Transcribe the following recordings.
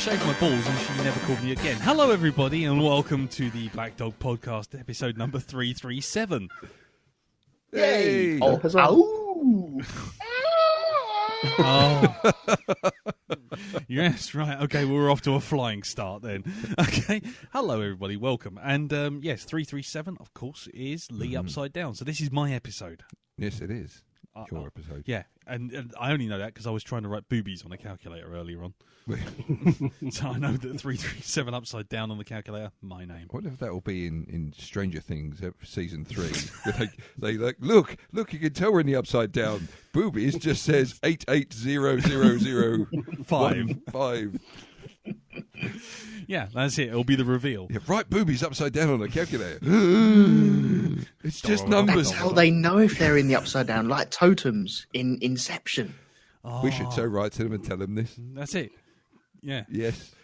shaved my balls and she never called me again. Hello, everybody, and welcome to the Black Dog Podcast, episode number 337. Yay! Oh. Oh. Yes, right. Okay, we're off to a flying start then. Okay. Hello, everybody. Welcome. And yes, 337, of course, is Lee Upside Down. So this is my episode. Yes, it is. Your episode. Yeah, and I only know that because I was trying to write boobies on a calculator earlier on. So I know that 337 upside down on the calculator, my name. I wonder if that will be in Stranger Things season 3. they like, look, you can tell we're in the upside down. Boobies just says 880005. Yeah, that's it. It'll be the reveal. Yeah, write boobies upside down on a calculator. It's just numbers. That's how they know if they're in the upside down, like totems in Inception. Oh, We should so write to them and tell them this. that's it. Yeah. Yes.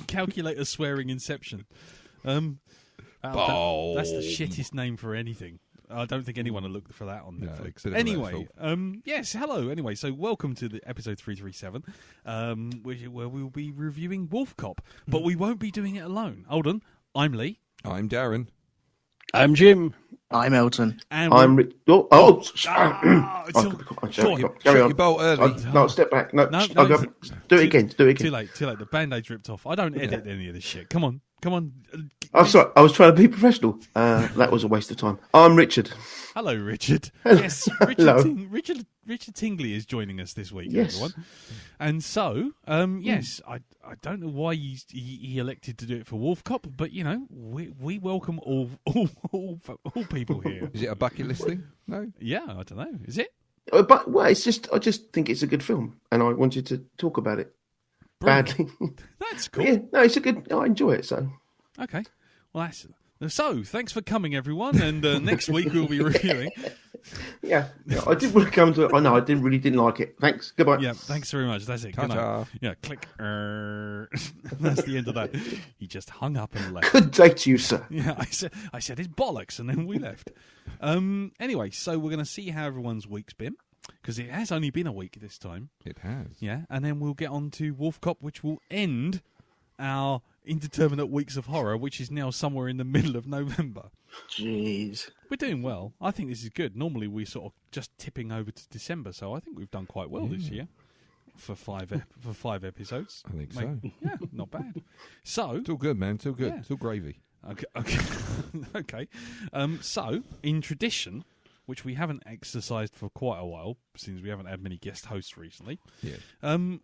Calculator swearing Inception. That's the shittest name for anything. I don't think anyone will look for that on Netflix. Anyway, yes, hello. Anyway, so welcome to the episode 337, where we will be reviewing Wolfcop, but we won't be doing it alone. Hold on, I'm Lee. I'm Darren. I'm Jim. I'm Elton. And I'm Carry Shut your bolt early. No, step back. No, No, do it again. Do it Too again. late. The band-aid's ripped off. I don't edit any of this shit. Come on. I'm sorry. I was trying to be professional. That was a waste of time. I'm Richard. Hello, Richard. Yes, Hello. Richard Tingley is joining us this week, Yes. everyone. And so, yes, I don't know why he elected to do it for Wolfcop, but you know, we welcome all people here. Is it a bucket list thing? No. Yeah, I don't know. Is it? But it's just I just think it's a good film, and I wanted to talk about it. Brilliant. Badly. That's cool. Yeah, no, it's a good. I enjoy it. So Okay. Well, so. Thanks for coming, everyone. And next week we'll be reviewing. yeah, I did want to come to it. I know I didn't like it. Thanks. Goodbye. Yeah, thanks very much. That's it. Good night. Ta-ta. Yeah, click. That's the end of that. He just hung up and left. Good day to you, sir. Yeah, I said it's bollocks, and then we left. Anyway, so we're going to see how everyone's week's been, because it has only been a week this time. It has. Yeah, and then we'll get on to Wolfcop, which will end our indeterminate weeks of horror, which is now somewhere in the middle of November. Jeez. We're doing well. I think this is good. Normally we're sort of just tipping over to December, so I think we've done quite well this year for five episodes. I think so. Yeah, not bad. So It's all good, man. It's all good. Yeah. It's all gravy. Okay. Okay. So, in tradition, which we haven't exercised for quite a while, since we haven't had many guest hosts recently, Yeah.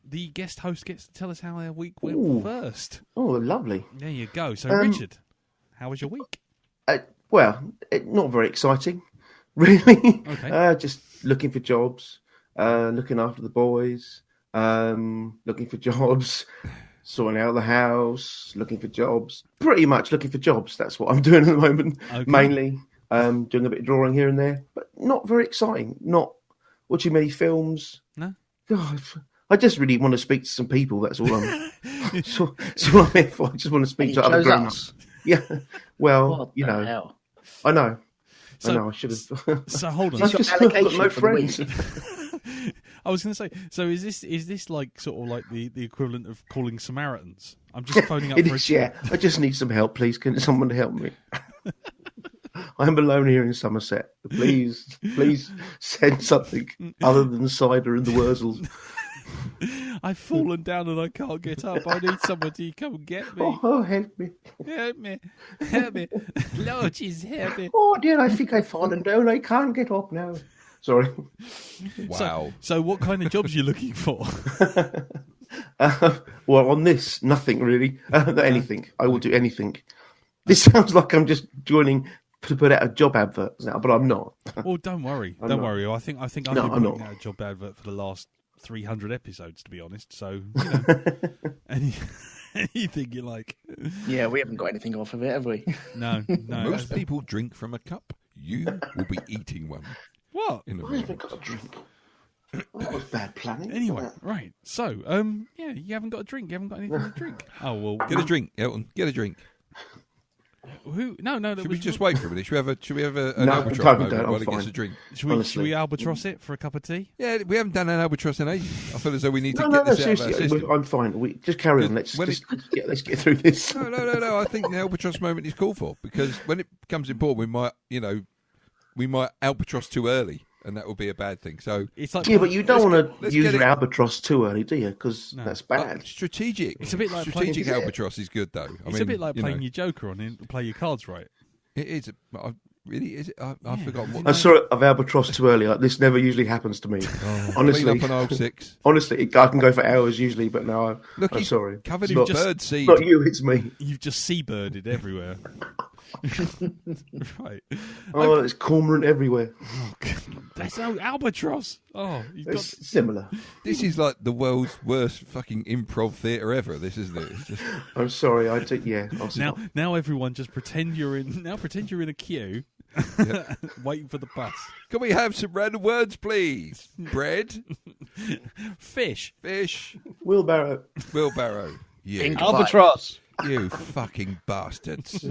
the guest host gets to tell us how their week went first. Oh, lovely. There you go. So, Richard, how was your week? Not very exciting, really. Okay. Just looking for jobs, looking after the boys, looking for jobs, sorting out the house, looking for jobs. Pretty much looking for jobs. That's what I'm doing at the moment, Okay. mainly. Doing a bit of drawing here and there, but not very exciting. Not watching many films. No? God, I just really want to speak to some people. That's all I'm. that's all I'm here for. I just want to speak to other grown ups. Yeah. Well, What you the know, hell? I know. So- I know. I should have. So, hold on. I've your just got allocation no for the week? friends. I was going to say, so is this like sort of like the equivalent of calling Samaritans? I'm just phoning up It for is, yeah. I just need some help, please. Can someone help me? I'm alone here in Somerset. Please send something other than cider and the Wurzels. I've fallen down and I can't get up. I need someone to come and get me. Oh, help me. Help me. Lord, jeez, help me. Oh, dear, I think I've fallen down. I can't get up now. Sorry. Wow. So what kind of jobs are you looking for? Well, on this, nothing really. Anything. I will do anything. This sounds like I'm just joining to put out a job advert now, but I'm not. Well, don't worry. I'm Don't not. worry. I think I've No, been I'm putting not. out a job advert for the last 300 episodes, to be honest. So, you know, anything you like. Yeah, we haven't got anything off of it, have we? No. Most people drink from a cup. You will be eating one. What? In a I haven't moment. got a drink. That was bad planning. Anyway, right. So, yeah, you haven't got a drink. You haven't got anything to drink. Oh, well. Get a drink, Elton. Get a drink. Who? No. Should we just wait for a minute? Should we have an No, albatross don't, moment I'm while he fine. gets a drink? Should we albatross it for a cup of tea? Yeah, we haven't done an albatross in ages. I feel as though we need to No, get this out of our seriously, system. I'm fine. We just carry on. Let's get through this. No. I think the albatross moment is called for because when it becomes important, we might albatross too early, and that will be a bad thing. So It's like But you don't want to use get your it- albatross too early, do you? Because that's bad. strategic. It's a bit like strategic playing- albatross is good though. It's a bit like playing your Joker on and play your cards right. It is. Really, is it? I've forgotten what. I saw it of albatross too early. Like, this never usually happens to me. Honestly, Clean up on aisle 6. honestly, I can go for hours usually, but now Look, I'm he's sorry. covered It's in not, bird seed. not you, it's me. You've just seabirded everywhere. Right. Oh, there's cormorant everywhere. Oh, God. That's no albatross. Oh, you've got... It's similar. This is like the world's worst fucking improv theatre ever. This isn't it? It's just... I'm sorry. I'll stop. Now everyone just pretend you're in a queue, waiting for the bus. Can we have some random words, please? Bread, Fish. Wheelbarrow. wheelbarrow. You, Albatross. you fucking bastards.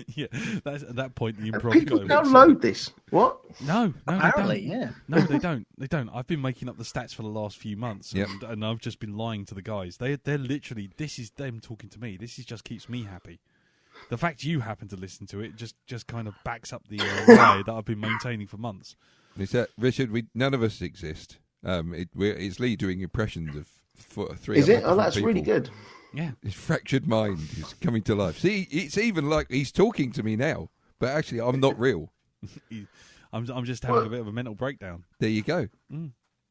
Yeah, that's at that point the improv People goes. download this. What? No, Apparently, they don't. yeah. No, they don't. They don't. I've been making up the stats for the last few months, Yep. and I've just been lying to the guys. They're literally. This is them talking to me. This is just keeps me happy. The fact you happen to listen to it just kind of backs up the lie that I've been maintaining for months. Is that Richard? None of us exist. It's Lee doing impressions of 3. Is it? Oh, that's really good. Yeah. His fractured mind is coming to life. See, it's even like he's talking to me now, but actually I'm not real. I'm just having a bit of a mental breakdown. There you go.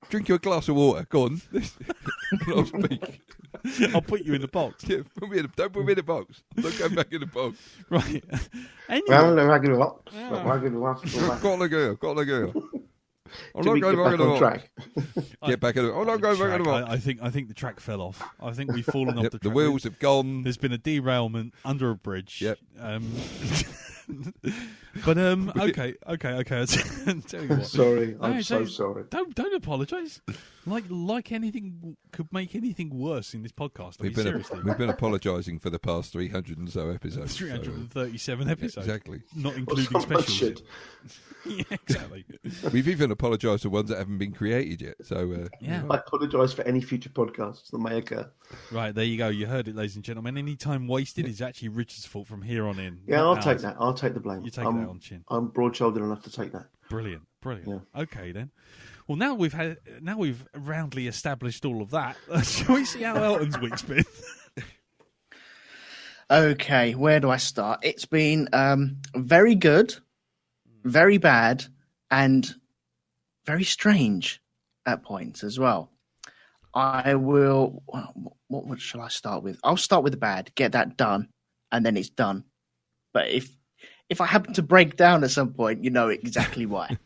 Drink you a glass of water. Go on. I'll speak. I'll put you in the box. Yeah, don't put me in the box. Don't go back in the box. Right. Anyway. Well, no, I give it up. Got to go. I'm Did not we going get back back on track? Get back in the I'm not going back in the box. I think the track fell off. I think we've fallen off Yep, the the track. wheels have gone. There's been a derailment under a bridge. Yep. But okay. I'll tell you what. Sorry, No, I'm so sorry. Don't apologise. Like anything could make anything worse in this podcast. I mean, seriously. We've been apologising for the past 300 and so episodes. 337 episodes. Exactly. Not including Someone specials. should. Yeah, exactly. We've even apologised for ones that haven't been created yet. So Yeah. I apologise for any future podcasts that may occur. Right, there you go. You heard it, ladies and gentlemen. Any time wasted is actually Richard's fault from here on in. Yeah, not I'll ours. take that. I'll take the blame. You take that on chin. I'm broad-shouldered enough to take that. Brilliant. Yeah. Okay then. Well, now we've roundly established all of that. Shall we see how Elton's week's been? Okay, where do I start? It's been very good, very bad, and very strange at points as well. I will. What shall I start with? I'll start with the bad. Get that done, and then it's done. But if I happen to break down at some point, you know exactly why.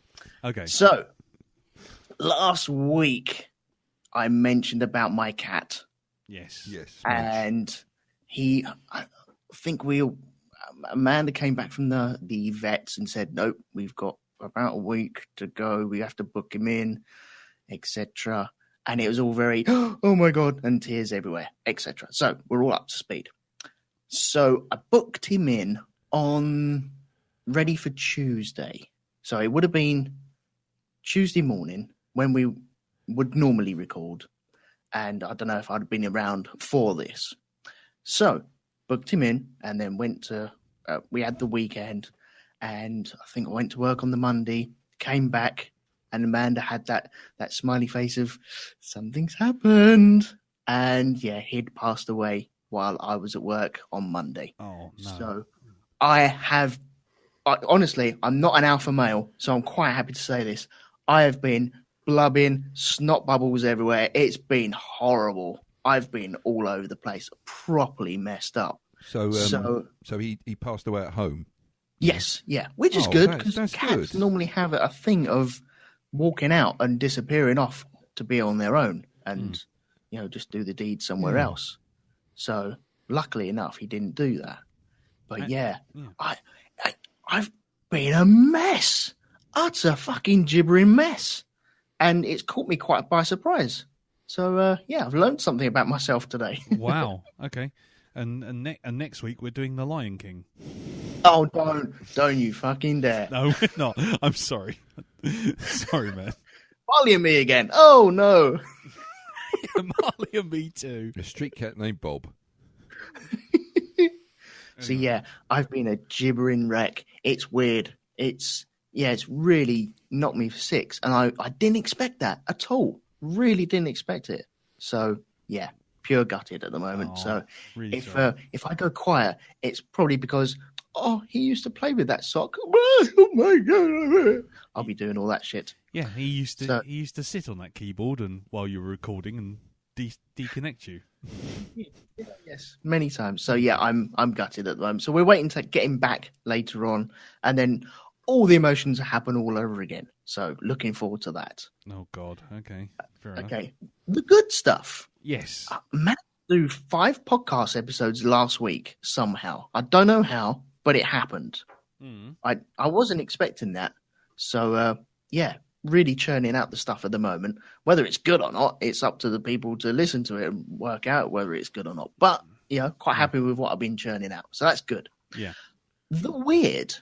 Okay. So, last week I mentioned about my cat, Yes. and I think Amanda came back from the vets and said, nope, we've got about a week to go. We have to book him in, etc. And it was all very, oh my God, and tears everywhere, etc. So we're all up to speed. So I booked him in on ready for Tuesday. So it would have been Tuesday morning when we would normally record. And I don't know if I'd have been around for this. So booked him in and then went to, we had the weekend. And I think I went to work on the Monday, came back, and Amanda had that smiley face of something's happened. And yeah, he'd passed away while I was at work on Monday. Oh, no. So honestly, I'm not an alpha male, so I'm quite happy to say this. I have been blubbing, snot bubbles everywhere. It's been horrible. I've been all over the place, properly messed up. So he passed away at home. Yes, yeah, which is Oh, good that's because cats good. normally have a thing of walking out and disappearing off to be on their own and just do the deed somewhere else. So luckily enough, he didn't do that. But I've been a mess, utter fucking gibbering mess, and it's caught me quite by surprise. So I've learned something about myself today. Wow. Okay. And next week we're doing The Lion King. Oh, don't you fucking dare! No, we're not. I'm sorry. Sorry, man. Marley and me again. Oh no. Marley and me too. A street cat named Bob. So yeah, I've been a gibbering wreck. It's weird. It's really knocked me for six, and I didn't expect that at all. Really didn't expect it. So yeah, pure gutted at the moment. So really if I go quiet, it's probably because he used to play with that sock. Oh my god! I'll be doing all that shit. Yeah, he used to sit on that keyboard and while you were recording and deconnect you. Yes, many times. So yeah, I'm gutted at the moment. So we're waiting to get him back later on, and then all the emotions happen all over again. So looking forward to that. Oh God. Okay. Fair enough. Okay, the good stuff. Yes. Matt do 5 podcast episodes last week somehow. I don't know how, but it happened. I wasn't expecting that. So yeah, really churning out the stuff at the moment. Whether it's good or not, it's up to the people to listen to it and work out whether it's good or not. But quite happy with what I've been churning out. So that's good. Yeah. The weird.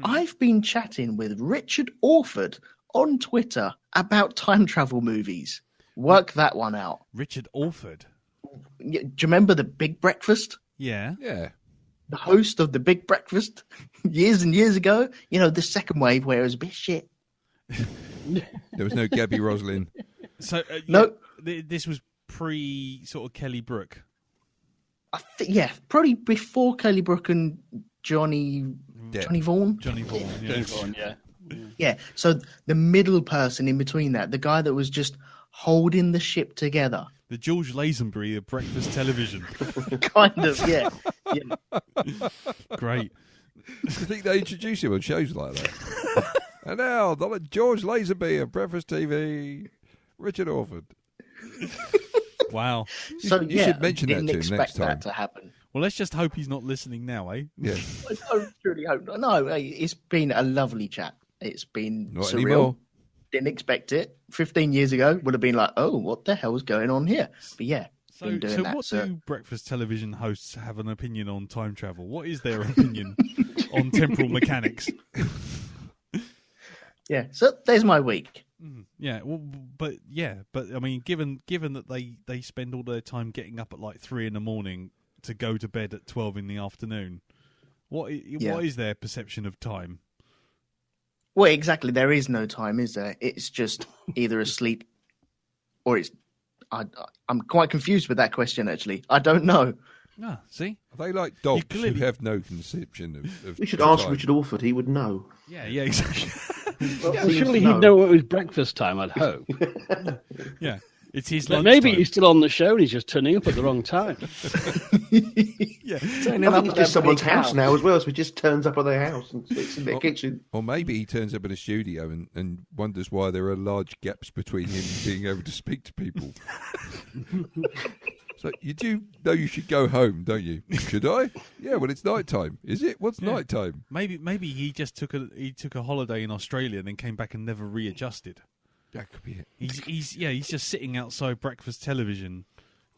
I've been chatting with Richard Orford on Twitter about time travel movies. Work that one out. Richard Orford. Do you remember the Big Breakfast? Yeah. Yeah. The host of the Big Breakfast years and years ago. The second wave where it was a bit shit. There was no Gabby Roslin. So no, this was pre sort of Kelly Brook. Probably before Kelly Brook and Johnny Vaughan. Johnny Vaughan, yeah. Yeah, so the middle person in between that, the guy that was just holding the ship together. The George Lazenby of breakfast television. Kind of, yeah. Great. I think they introduce him on shows like that. And now, George Lazenby of breakfast TV, Richard Orford. Wow. So you should mention that to him next time. Didn't expect that to happen. Well, let's just hope he's not listening now, eh? Yeah. I truly hope not. No, it's been a lovely chat. It's been not surreal. Anymore. Didn't expect it. 15 years ago would have been like, oh, what the hell's going on here? But yeah, been doing so that. What do breakfast television hosts have an opinion on time travel? What is their opinion on temporal mechanics? Yeah, so there's my week. Yeah, well, but I mean, given that they spend all their time getting up at like 3 a.m. to go to bed at 12 p.m, what is their perception of time? Well, exactly. There is no time, is there? It's just either asleep or it's. I'm quite confused with that question. Actually, I don't know. Ah, see, are they like dogs who have no conception of we should time? ask Richard Orford. He would know. Yeah, exactly. Well, surely he'd know what was breakfast time, I'd hope. Yeah, it's his But lunch maybe time. he's still on the show and he's just turning up at the wrong time. Yeah, I think it's just someone's house now as well, so he just turns up at their house and sits in their kitchen. Or maybe he turns up in a studio and wonders why there are large gaps between him being able to speak to people. So you do know you should go home, don't you? Should I? Yeah, well, it's night time. Is it? What's night time? Maybe he just took a holiday in Australia and then came back and never readjusted. That could be it. He's just sitting outside breakfast television,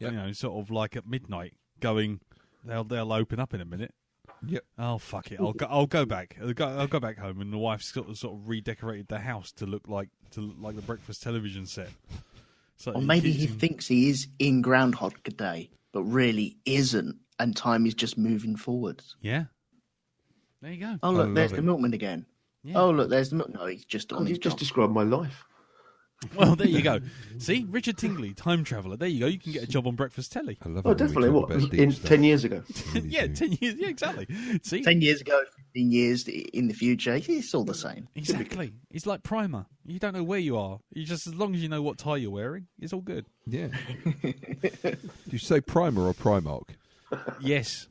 sort of like at midnight, going, they'll open up in a minute. Yep. Oh fuck it! I'll go back. I'll go back home, and the wife sort of redecorated the house to look like the breakfast television set. So or maybe he thinks he is in Groundhog Day, but really isn't, and time is just moving forward. Yeah. There you go. Oh look, there's the milkman again. Yeah. Oh look, there's the milk. No, he's just on his You've just job. described my life. Well, there you go. See, Richard Tingley, time traveller. There you go. You can get a job on breakfast telly. I love Oh, definitely. What? In 10 years ago. Yeah, 10 years. Yeah, exactly. See, 10 years ago, 15 years in the future, it's all the same. Exactly. It's like Primer. You don't know where you are. You just, as long as you know what tie you're wearing, it's all good. Yeah. Do you say Primer or Primark? Yes.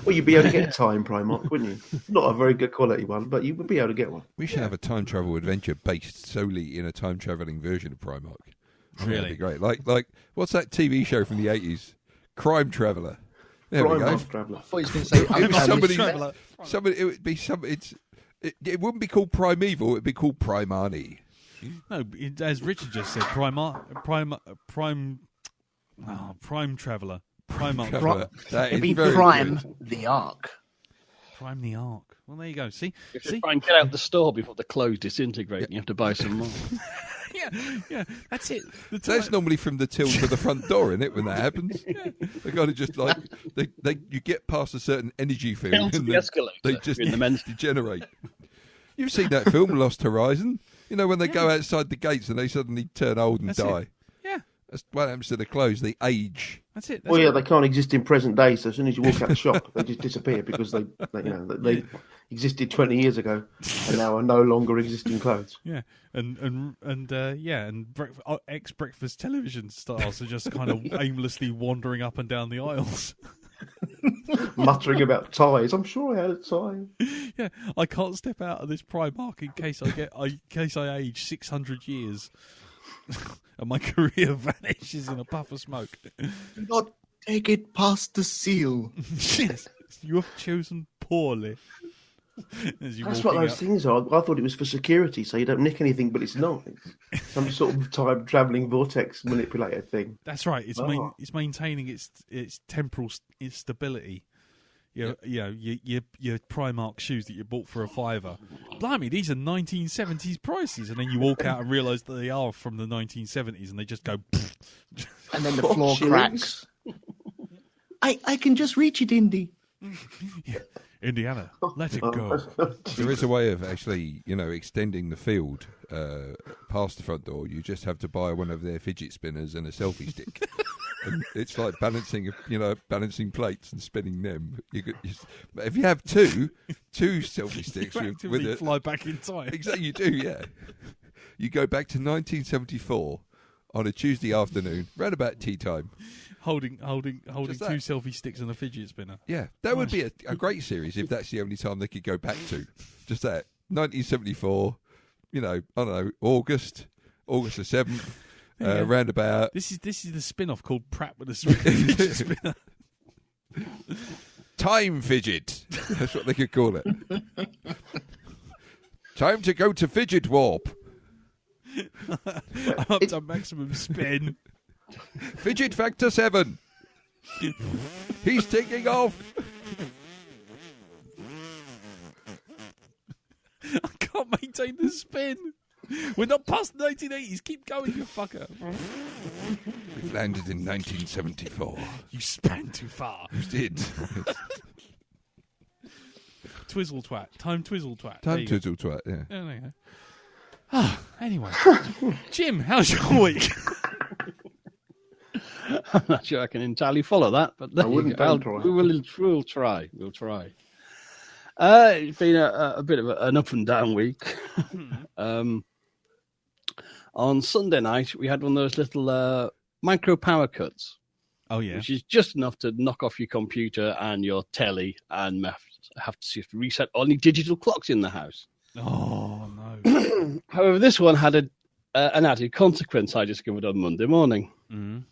Well, you'd be able to get a time Primark, wouldn't you? Not a very good quality one, but you would be able to get one. We should have a time travel adventure based solely in a time travelling version of Primark. Really? That'd be great. Like what's that TV show from the 80s? Crime Traveller. There we go. Primark Traveller. I thought he was going to say It was Traveller. somebody. It would be some. It wouldn't be called Primeval. It'd be called Primani. No, as Richard just said, Prime Traveller. Primark. It'd be Prime the Ark. Prime the Ark. Well, there you go. See? You have to try and get out the store before the clothes disintegrate and you have to buy some more. yeah, that's it. That's normally from the till to the front door, isn't it, when that happens? They kind of just like, you get past a certain energy field Down to and the escalator they just in the men's degenerate. You've seen that film, Lost Horizon? You know, when they go outside the gates and they suddenly turn old and die. Yeah. That's what happens to the clothes, they age. That's it. They can't exist in present day. So as soon as you walk out the shop, they just disappear because they existed 20 years ago and now are no longer existing clothes. Yeah, and ex-breakfast television stars are just kind of aimlessly wandering up and down the aisles. Muttering about ties. I'm sure I had a tie. Yeah, I can't step out of this Primark in case I age 600 years. And my career vanishes in a puff of smoke. Do not take it past the seal. Yes, you have chosen poorly. That's what those things are. I thought it was for security, so you don't nick anything, but it's not. It's some sort of time-travelling vortex manipulator thing. That's right. It's maintaining its temporal stability. Your Primark shoes that you bought for $5. Blimey, these are 1970s prices, and then you walk out and realise that they are from the 1970s, and they just go. And then the floor cracks. I can just reach it, Indy. Yeah. Indiana, let it go. There is a way of actually, extending the field past the front door. You just have to buy one of their fidget spinners and a selfie stick. And it's like balancing plates and spinning them. If you have two selfie sticks, you with it, fly back in time. Exactly, you do. Yeah, you go back to 1974 on a Tuesday afternoon, round about tea time. Holding two selfie sticks and a fidget spinner. Yeah, that would be a great series if that's the only time they could go back to. Just that 1974. I don't know, August the 7th. Roundabout. This is the spin-off called Pratt with a fidget spinner. Time fidget. That's what they could call it. Time to go to fidget warp. I'm up to maximum spin. Fidget factor 7. He's taking off. I can't maintain the spin. We're not past the 1980s. Keep going, you fucker. We landed in 1974. You span too far. You did. Twizzle twat. Time twizzle twat. Time twizzle twat, yeah. Oh, there you go. Anyway. Jim, how's your week? I'm not sure I can entirely follow that, but we'll try. We'll try. It's been a bit of an up and down week. On Sunday night, we had one of those little micro power cuts. Oh, yeah. Which is just enough to knock off your computer and your telly and have to reset all your digital clocks in the house. Oh, no. However, this one had an added consequence I discovered on Monday morning. Mm.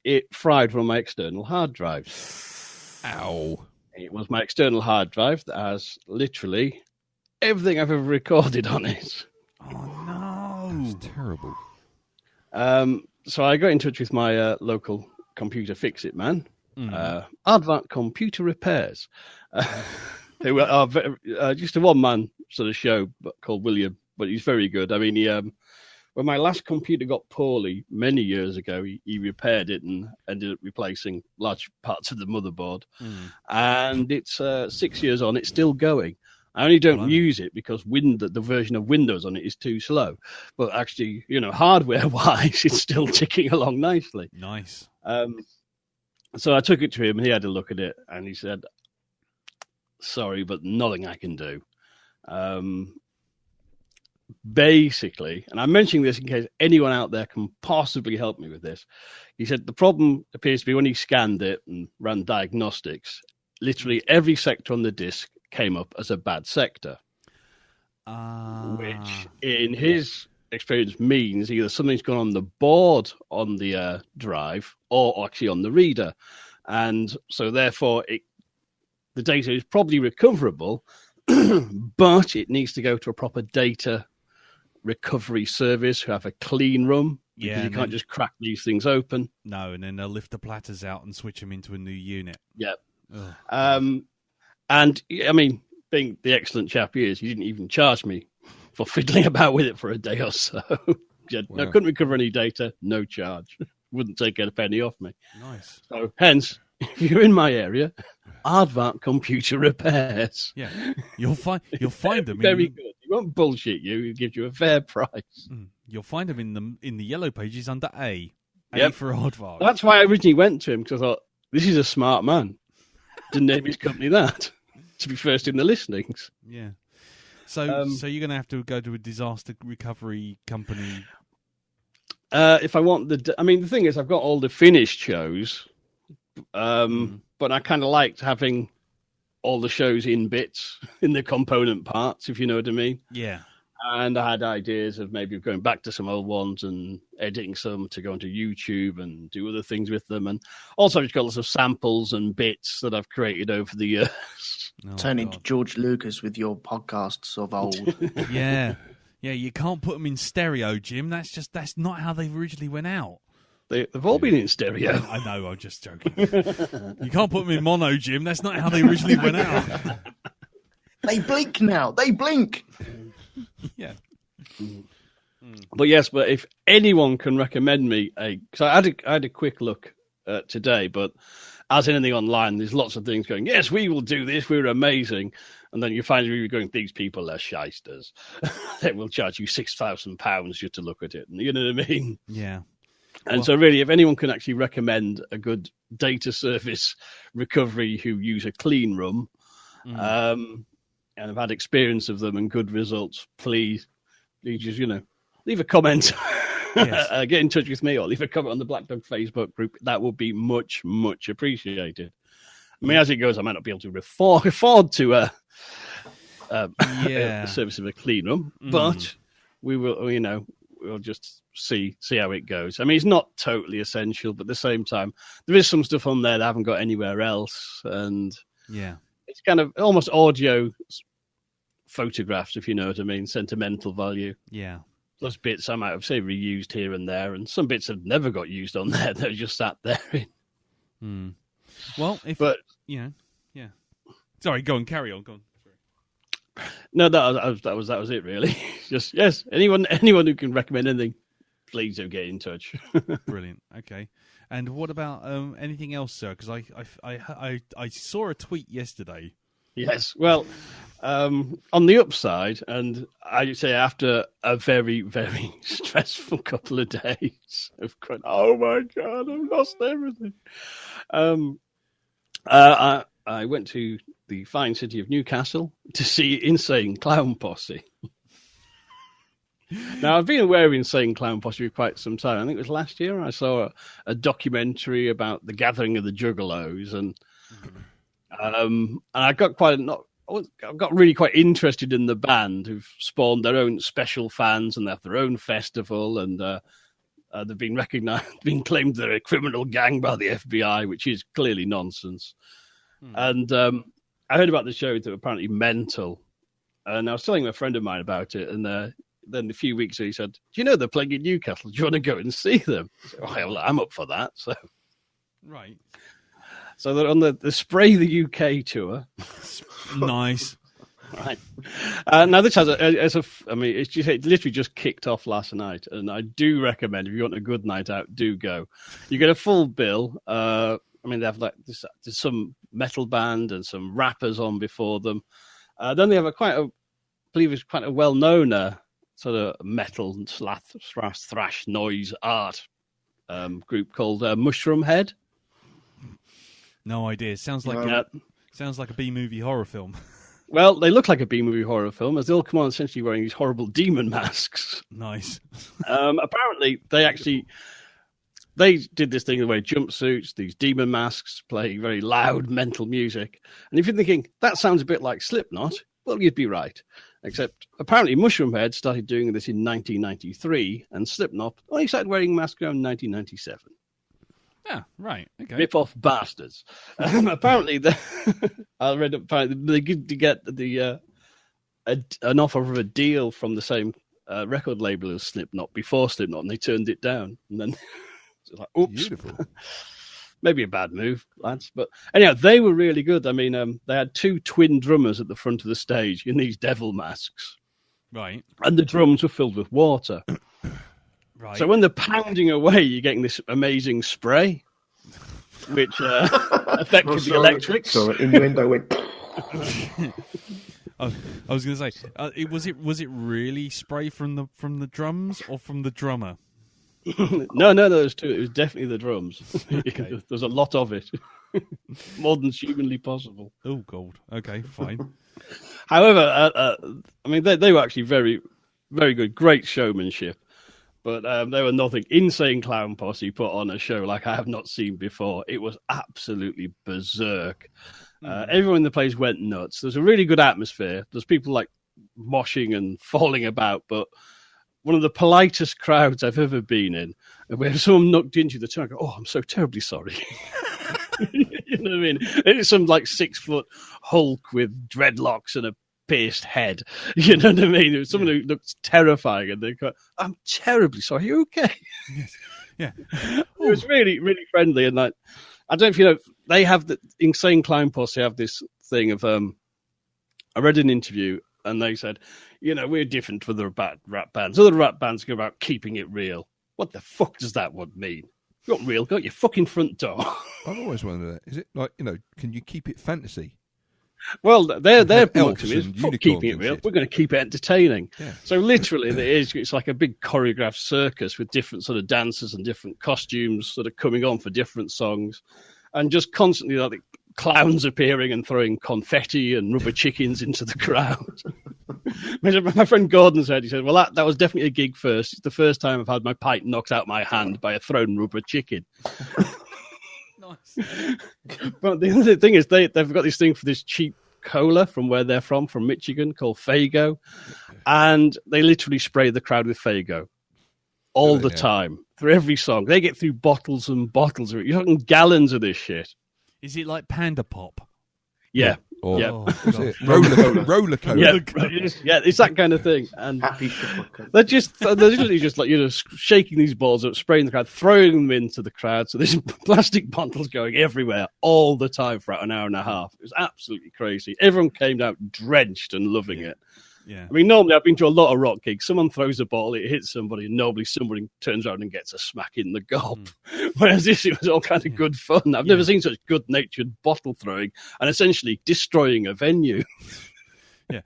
It fried one of my external hard drives. Ow. It was my external hard drive that has literally everything I've ever recorded on it. Oh, no. That's terrible. So I got in touch with my local computer fix-it man, Advanced Computer Repairs. They were just a one-man sort of show called William, but he's very good. I mean, when my last computer got poorly many years ago, he repaired it and ended up replacing large parts of the motherboard. And it's 6 years on, it's still going. I only don't use it because the version of Windows on it is too slow. But actually, hardware-wise, it's still ticking along nicely. Nice. So I took it to him, and he had a look at it, and he said, sorry, but nothing I can do. Basically, and I'm mentioning this in case anyone out there can possibly help me with this. He said the problem appears to be when he scanned it and ran diagnostics, literally every sector on the disk came up as a bad sector. Which, in his experience, means either something's gone on the board on the drive or actually on the reader. And so, therefore, the data is probably recoverable, but it needs to go to a proper data recovery service who have a clean room Because you can't just crack these things open. No, and then they'll lift the platters out and switch them into a new unit. Yep. And, I mean, being the excellent chap he is, he didn't even charge me for fiddling about with it for a day or so. I couldn't recover any data, no charge. Wouldn't take a penny off me. Nice. So, hence, if you're in my area, Aardvark Computer Repairs. Yeah, you'll find them. Very good. He won't bullshit you. He'll give you a fair price. You'll find them in the yellow pages under A. Yep. A for Aardvark. That's why I originally went to him, because I thought, this is a smart man. Didn't name his company that to be first in the listings. Yeah. So you're going to have to go to a disaster recovery company. If I want the thing is, I've got all the finished shows, but I kind of liked having all the shows in bits, in the component parts, if you know what I mean. Yeah. And I had ideas of maybe going back to some old ones and editing some to go onto YouTube and do other things with them. And also I've got lots of samples and bits that I've created over the years. Turn into George Lucas with your podcasts of old. Yeah. Yeah, you can't put them in stereo, Jim. That's not how they originally went out. They've all been in stereo. I know, I'm just joking. You can't put them in mono, Jim. That's not how they originally went out. They blink now. They blink. Yeah. But if anyone can recommend me because I had a quick look today, but as in anything online, there's lots of things going, yes, we will do this, we're amazing. And then you find you're going, these people are shysters. They will charge you £6,000 just to look at it. And you know what I mean? Yeah. And so really, if anyone can actually recommend a good data service recovery who use a clean room, and I've had experience of them and good results, please just, leave a comment. Yes. Get in touch with me or leave a comment on the Black Dog Facebook group. That would be much, much appreciated. I mean, as it goes, I might not be able to afford to the service of a clean room, but we will, we'll just see how it goes. I mean, it's not totally essential, but at the same time, there is some stuff on there that I haven't got anywhere else, and it's kind of almost audio photographs, if you know what I mean, sentimental value. Yeah. Those bits I might have, say, reused here and there, and some bits have never got used on there. They're just sat there. Well, Sorry, go on, carry on. Go on. Sorry. No, that was it, really. Just, yes, anyone who can recommend anything, please do get in touch. Brilliant. Okay. And what about anything else, sir? Because I saw a tweet yesterday. Yes. Well, on the upside, and I'd say after a very, very stressful couple of days of crying, oh my God, I've lost everything. I went to the fine city of Newcastle to see Insane Clown Posse. Now, I've been aware of Insane Clown Posse for quite some time. I think it was last year I saw a documentary about the gathering of the Juggalos, and I got I got really quite interested in the band, who've spawned their own special fans and they have their own festival, and they've been been claimed they're a criminal gang by the FBI, which is clearly nonsense. And I heard about the show that were apparently mental, and I was telling a friend of mine about it, and then a few weeks ago he said, do you know they're playing in Newcastle? Do you want to go and see them? I said, well, I'm up for that. So Right. So they're on the Spray the UK tour. Nice. Right. Now this has it literally just kicked off last night, and I do recommend, if you want a good night out, do go. You get a full bill. They have there's some metal band and some rappers on before them. Then they have I believe it's quite a well-known sort of metal and thrash noise art group called Mushroom Head. No idea. Sounds like a B-movie horror film. Well, they look like a B-movie horror film, as they all come on essentially wearing these horrible demon masks. Nice. Apparently, they did this thing where jumpsuits, these demon masks, play very loud mental music. And if you're thinking, that sounds a bit like Slipknot, well, you'd be right. Except, apparently, Mushroomhead started doing this in 1993, and Slipknot only started wearing masks around 1997. Yeah, right. Okay. Rip-off bastards. Apparently, I read apparently they get an offer of a deal from the same record label as Slipknot before Slipknot, and they turned it down. And then it's like, oops. Beautiful. Maybe a bad move, lads. But anyhow, they were really good. I mean, they had 2 twin drummers at the front of the stage in these devil masks. Right. And the drums were filled with water. Right. So when they're pounding away, you're getting this amazing spray, which affected the electrics. Sorry, innuendo went... I was going to say, was it really spray from the drums or from the drummer? No, there's 2. It was definitely the drums. Okay. There's a lot of it, more than humanly possible. Oh, God. Okay, fine. However, I mean, they were actually very, very good, great showmanship. But they were nothing. Insane Clown Posse put on a show like I have not seen before. It was absolutely berserk. Everyone in the place went nuts. There's a really good atmosphere. There's people like moshing and falling about, but one of the politest crowds I've ever been in, where someone knocked into the tongue, I go, "Oh, I'm so terribly sorry." You know what I mean? It's some like 6-foot Hulk with dreadlocks and a pierced head. You know what I mean? It was someone who looked terrifying, and they go, "I'm terribly sorry. Are you okay?" Yes. Yeah. It was really, really friendly, and like, I don't know if you know, they have the Insane Clown Posse have this thing of I read an interview and they said, you know, we're different from the rap bands. Other rap bands go about keeping it real. What the fuck does that word mean? You're not real. Go out your fucking front door. I've always wondered that. Is it like, you know, can you keep it fantasy? Well, their elves motto is and fuck keeping it unicorns real. and shit. We're going to keep it entertaining. Yeah. So literally, it's like a big choreographed circus with different sort of dancers and different costumes sort of coming on for different songs, and just constantly like clowns appearing and throwing confetti and rubber chickens into the crowd. My friend Gordon said, he said, "Well, that was definitely a gig first. It's the first time I've had my pipe knocked out my hand by a thrown rubber chicken." Nice. But the other thing is they've got this thing for this cheap cola from where they're from Michigan, called Faygo, and they literally spray the crowd with Faygo all the time through every song. They get through bottles and bottles of it. You're talking gallons of this shit. Is it like Panda Pop? Yeah. Or Yeah. roller cola. Yeah, it's that kind of thing. And Happy they're literally just like, you know, shaking these balls up, spraying the crowd, throwing them into the crowd. So there's plastic bottles going everywhere all the time for about an hour and a half. It was absolutely crazy. Everyone came out drenched and loving it. Yeah. I mean, normally I've been to a lot of rock gigs. Someone throws a bottle, it hits somebody, and normally somebody turns around and gets a smack in the gob. Whereas this, it was all kind of good fun. I've never seen such good-natured bottle throwing and essentially destroying a venue. Yeah.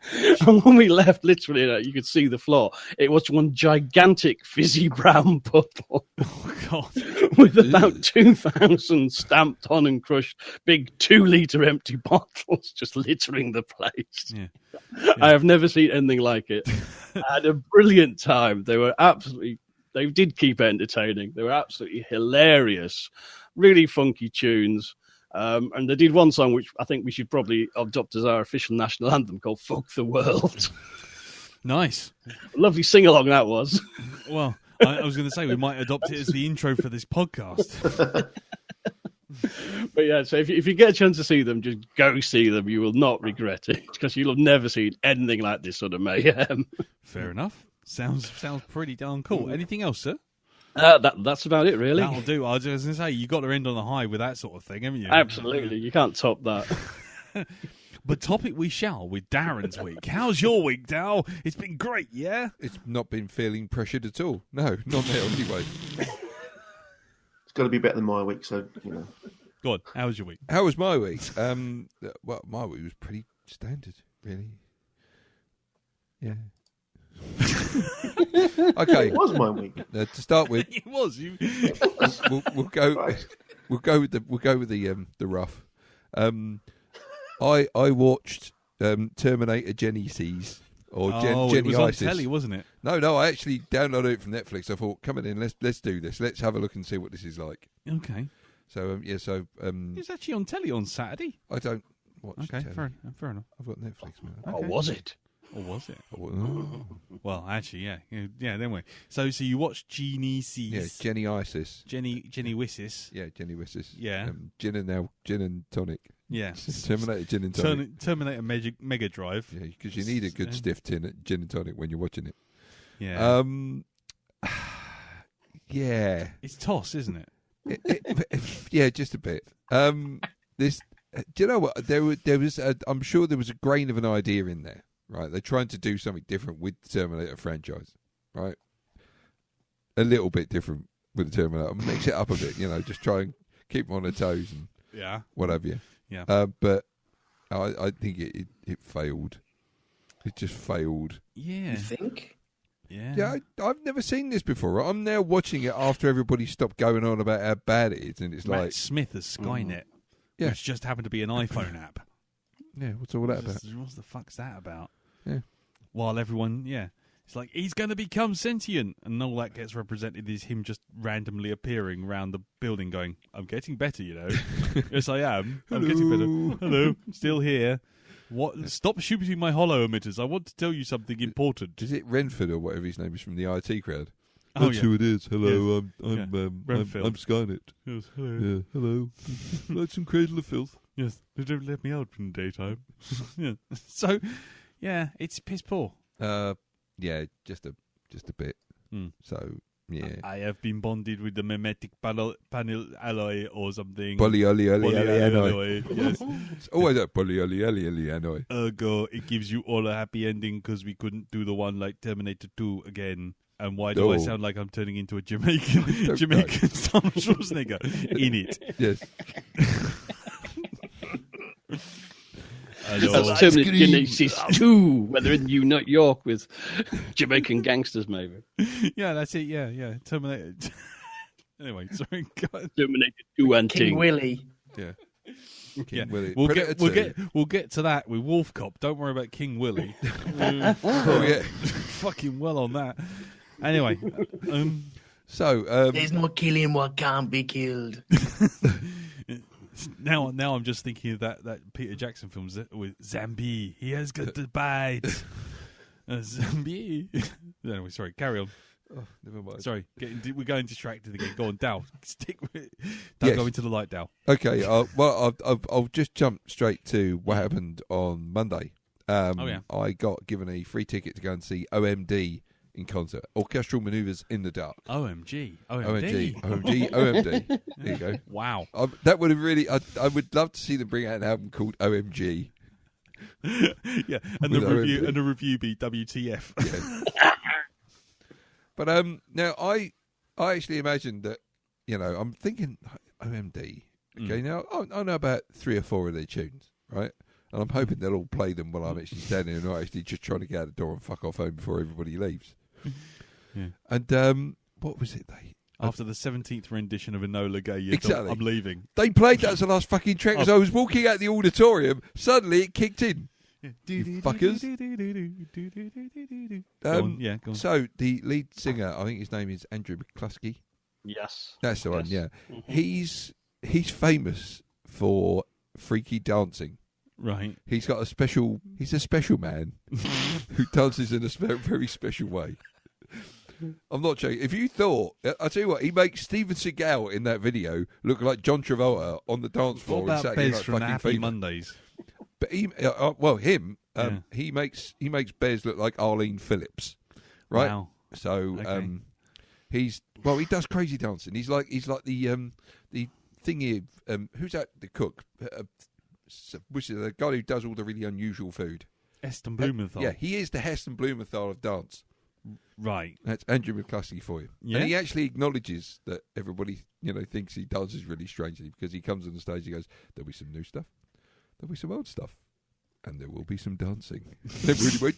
And when we left, literally, you could see the floor. It was one gigantic fizzy brown puddle. Oh, God. With about 2,000 stamped on and crushed big 2-litre empty bottles just littering the place. Yeah. I have never seen anything like it. I had a brilliant time. They did keep entertaining. They were absolutely hilarious. Really funky tunes. And they did one song which I think we should probably adopt as our official national anthem, called "Fuck the World." Nice. Lovely sing-along that was. Well, I was going to say we might adopt it as the intro for this podcast. But yeah, so if you get a chance to see them, just go see them. You will not regret it, because you'll have never seen anything like this sort of mayhem. Fair enough. Sounds pretty darn cool. Anything else, sir? That's about it, really. That'll do. I was going to say, you got to end on a high with that sort of thing, haven't you? Absolutely. You can't top that. But topic we shall with Darren's week. How's your week, Dal? It's been great, yeah? It's not been feeling pressured at all. No, not now anyway. It's got to be better than my week, so, you know. Go on, how was your week? How was my week? Well, my week was pretty standard, really. Yeah. Okay. It was my week. To start with, It was. we'll go with the rough. I watched Terminator Genesis or it Jenny was on Isis. telly, wasn't it? No, I actually downloaded it from Netflix. I thought, come on in, let's do this. Let's have a look and see what this is like. Okay. So It was actually on telly on Saturday. I don't watch. Okay, telly. fair enough. I've got Netflix, man. Oh, was it? Or was it? Oh, Well, actually, yeah. Anyway, so you watched Genesis? yeah, Jenny Isis. Jenny Wissis. Yeah, Jenny Wissis. Yeah. Gin and tonic. Yeah. Terminator Gin and tonic. Terminator Mega Drive. Yeah, because you need a good stiff gin and tonic when you're watching it. Yeah. Yeah. It's toss, isn't it? Yeah, just a bit. This, do you know what? There was. I'm sure there was a grain of an idea in there. Right, they're trying to do something different with the Terminator franchise. Right, a little bit different with the Terminator. Mix it up a bit. Just try and keep them on their toes and what have you. Yeah. But I think it failed. It just failed. Yeah. You think? Yeah. Yeah, I've never seen this before. I'm now watching it after everybody stopped going on about how bad it is, and it's Matt like Smith as Skynet, which just happened to be an iPhone app. Yeah, what's all that about? What the fuck's that about? Yeah. While everyone, it's like he's going to become sentient, and all that gets represented is him just randomly appearing around the building, going, "I'm getting better, Yes, I am. I'm getting better. Hello, still here. What? Stop shooting my hollow emitters. I want to tell you something important." Is it Renford or whatever his name is from the IT crowd? Oh, That's who it is. Hello, Yes. I'm Renfield. Skynet. Yes, hello. Yeah, hello. Like some Cradle of Filth. Yes, they don't let me out in the daytime. Yeah. So, it's piss poor. Yeah, just a bit. So, yeah. I have been bonded with the mimetic panel alloy or something. Polyalloy. Yes. It's always that polyalloy. Ergo, it gives you all a happy ending because we couldn't do the one like Terminator 2 again. And why do I sound like I'm turning into a Jamaican Tom Schwarzenegger in it? Yes. That's Terminator Genesis 2, when they're in New York with Jamaican gangsters, maybe. Yeah, that's it. Yeah. Terminator. Anyway, sorry. God. Terminator 2 and King Willie. Yeah. King Willie. We'll get to that with Wolfcop. Don't worry about King Willie. Oh yeah, fucking well on that. Anyway, so there's no killing what can't be killed. Now I'm just thinking of that Peter Jackson film with Zambi. He has got to bite. Zambi. Anyway, sorry. Carry on. Oh, never mind. Sorry, we're going distracted again. Go on, Dal. Stick with it. Don't go into the light, Dal. Okay. Well, I'll just jump straight to what happened on Monday. I got given a free ticket to go and see OMD in concert. Orchestral Manoeuvres in the Dark. OMG. There you go. Wow. That would have really. I would love to see them bring out an album called OMG. Yeah, and the review be WTF. Yeah. But now I actually imagined that, I'm thinking OMD. Okay, now I know about 3 or 4 of their tunes, right? And I'm hoping they'll all play them while I'm actually standing and not actually just trying to get out the door and fuck off home before everybody leaves. Yeah. And what was it? After the 17th rendition of Enola Gay, exactly. I'm leaving. They played that as the last fucking track. As I was walking out the auditorium, suddenly it kicked in. You fuckers. Go on. So the lead singer, I think his name is Andrew McCluskey. Yes. That's the one, yeah. Mm-hmm. He's famous for freaky dancing. Right. He's a special man who dances in a very special way. I'm not joking. If you thought, I'll tell you what, he makes Steven Seagal in that video look like John Travolta on the dance floor. What about Bez from Happy Fever. Mondays? But he makes Bez look like Arlene Phillips, right? Wow. So he does crazy dancing. He's like the thingy. Who's that? The cook. Which is the guy who does all the really unusual food. Heston Blumenthal. Yeah, he is the Heston Blumenthal of dance. Right. That's Andrew McCluskey for you. Yeah? And he actually acknowledges that everybody, thinks he dances really strangely, because he comes on the stage, he goes, there'll be some new stuff, there'll be some old stuff, and there will be some dancing. Everybody went,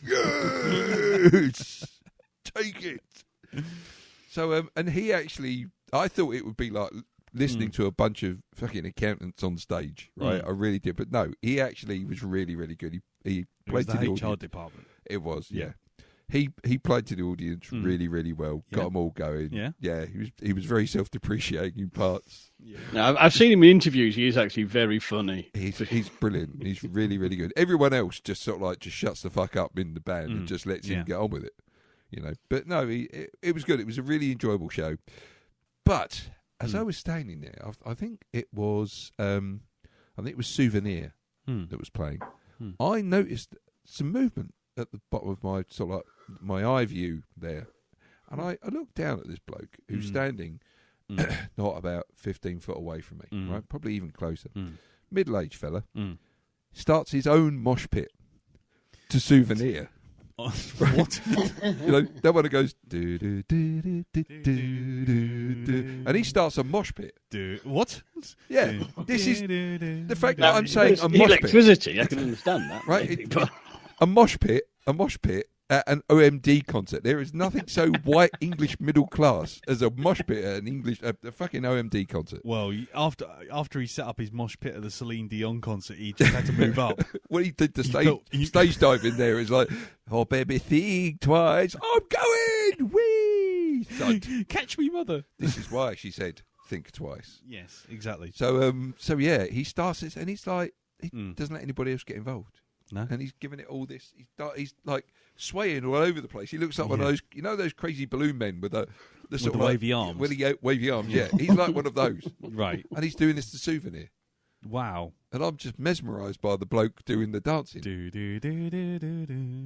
yes! Take it! So, and he actually, I thought it would be like listening to a bunch of fucking accountants on stage, right? I really did. But no, he actually was really, really good. He played to the HR audience. department. It was, yeah. He played to the audience really, really well. Got them all going. Yeah. He was very self-depreciating in parts. Yeah. Now, I've seen him in interviews. He is actually very funny. He's brilliant. He's really, really good. Everyone else just sort of just shuts the fuck up in the band and just lets him get on with it. But no, it was good. It was a really enjoyable show. But as I was standing there, I think it was Souvenir that was playing. I noticed some movement at the bottom of my sort of like my eye view there, and I looked down at this bloke who's standing not about 15 foot away from me, right? Probably even closer. Middle-aged fella starts his own mosh pit to Souvenir. What? You know, that one that goes do do do do do do do, and he starts a mosh pit. What? Yeah, this is the fact that I'm saying a mosh pit. Electricity, I can understand that. Right, a mosh pit at an OMD concert. There is nothing so white English middle class as a mosh pit at a fucking OMD concert. Well, after he set up his mosh pit at the Celine Dion concert, he just had to move up. When he did the stage dive in there, it's like, oh baby, think twice, I'm going, wee. Catch me, mother. This is why she said, think twice. Yes, exactly. So yeah, he starts this, and he's like, he doesn't let anybody else get involved. No. And he's giving it all this. He's like swaying all over the place. He looks like one of those, those crazy balloon men with the sort of wavy arms. With the wavy arms, yeah. He's like one of those, right? And he's doing this to Souvenir. Wow. And I'm just mesmerised by the bloke doing the dancing.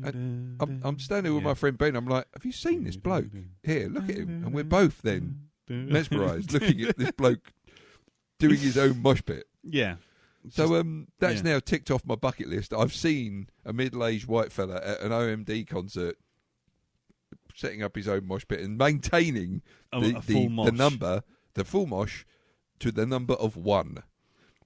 And I'm standing with my friend Ben. I'm like, have you seen this bloke? Here, look at him. And we're both then mesmerised looking at this bloke doing his own mosh pit. Yeah. So that's now ticked off my bucket list. I've seen a middle-aged white fella at an OMD concert setting up his own mosh pit and maintaining the full mosh to the number of 1.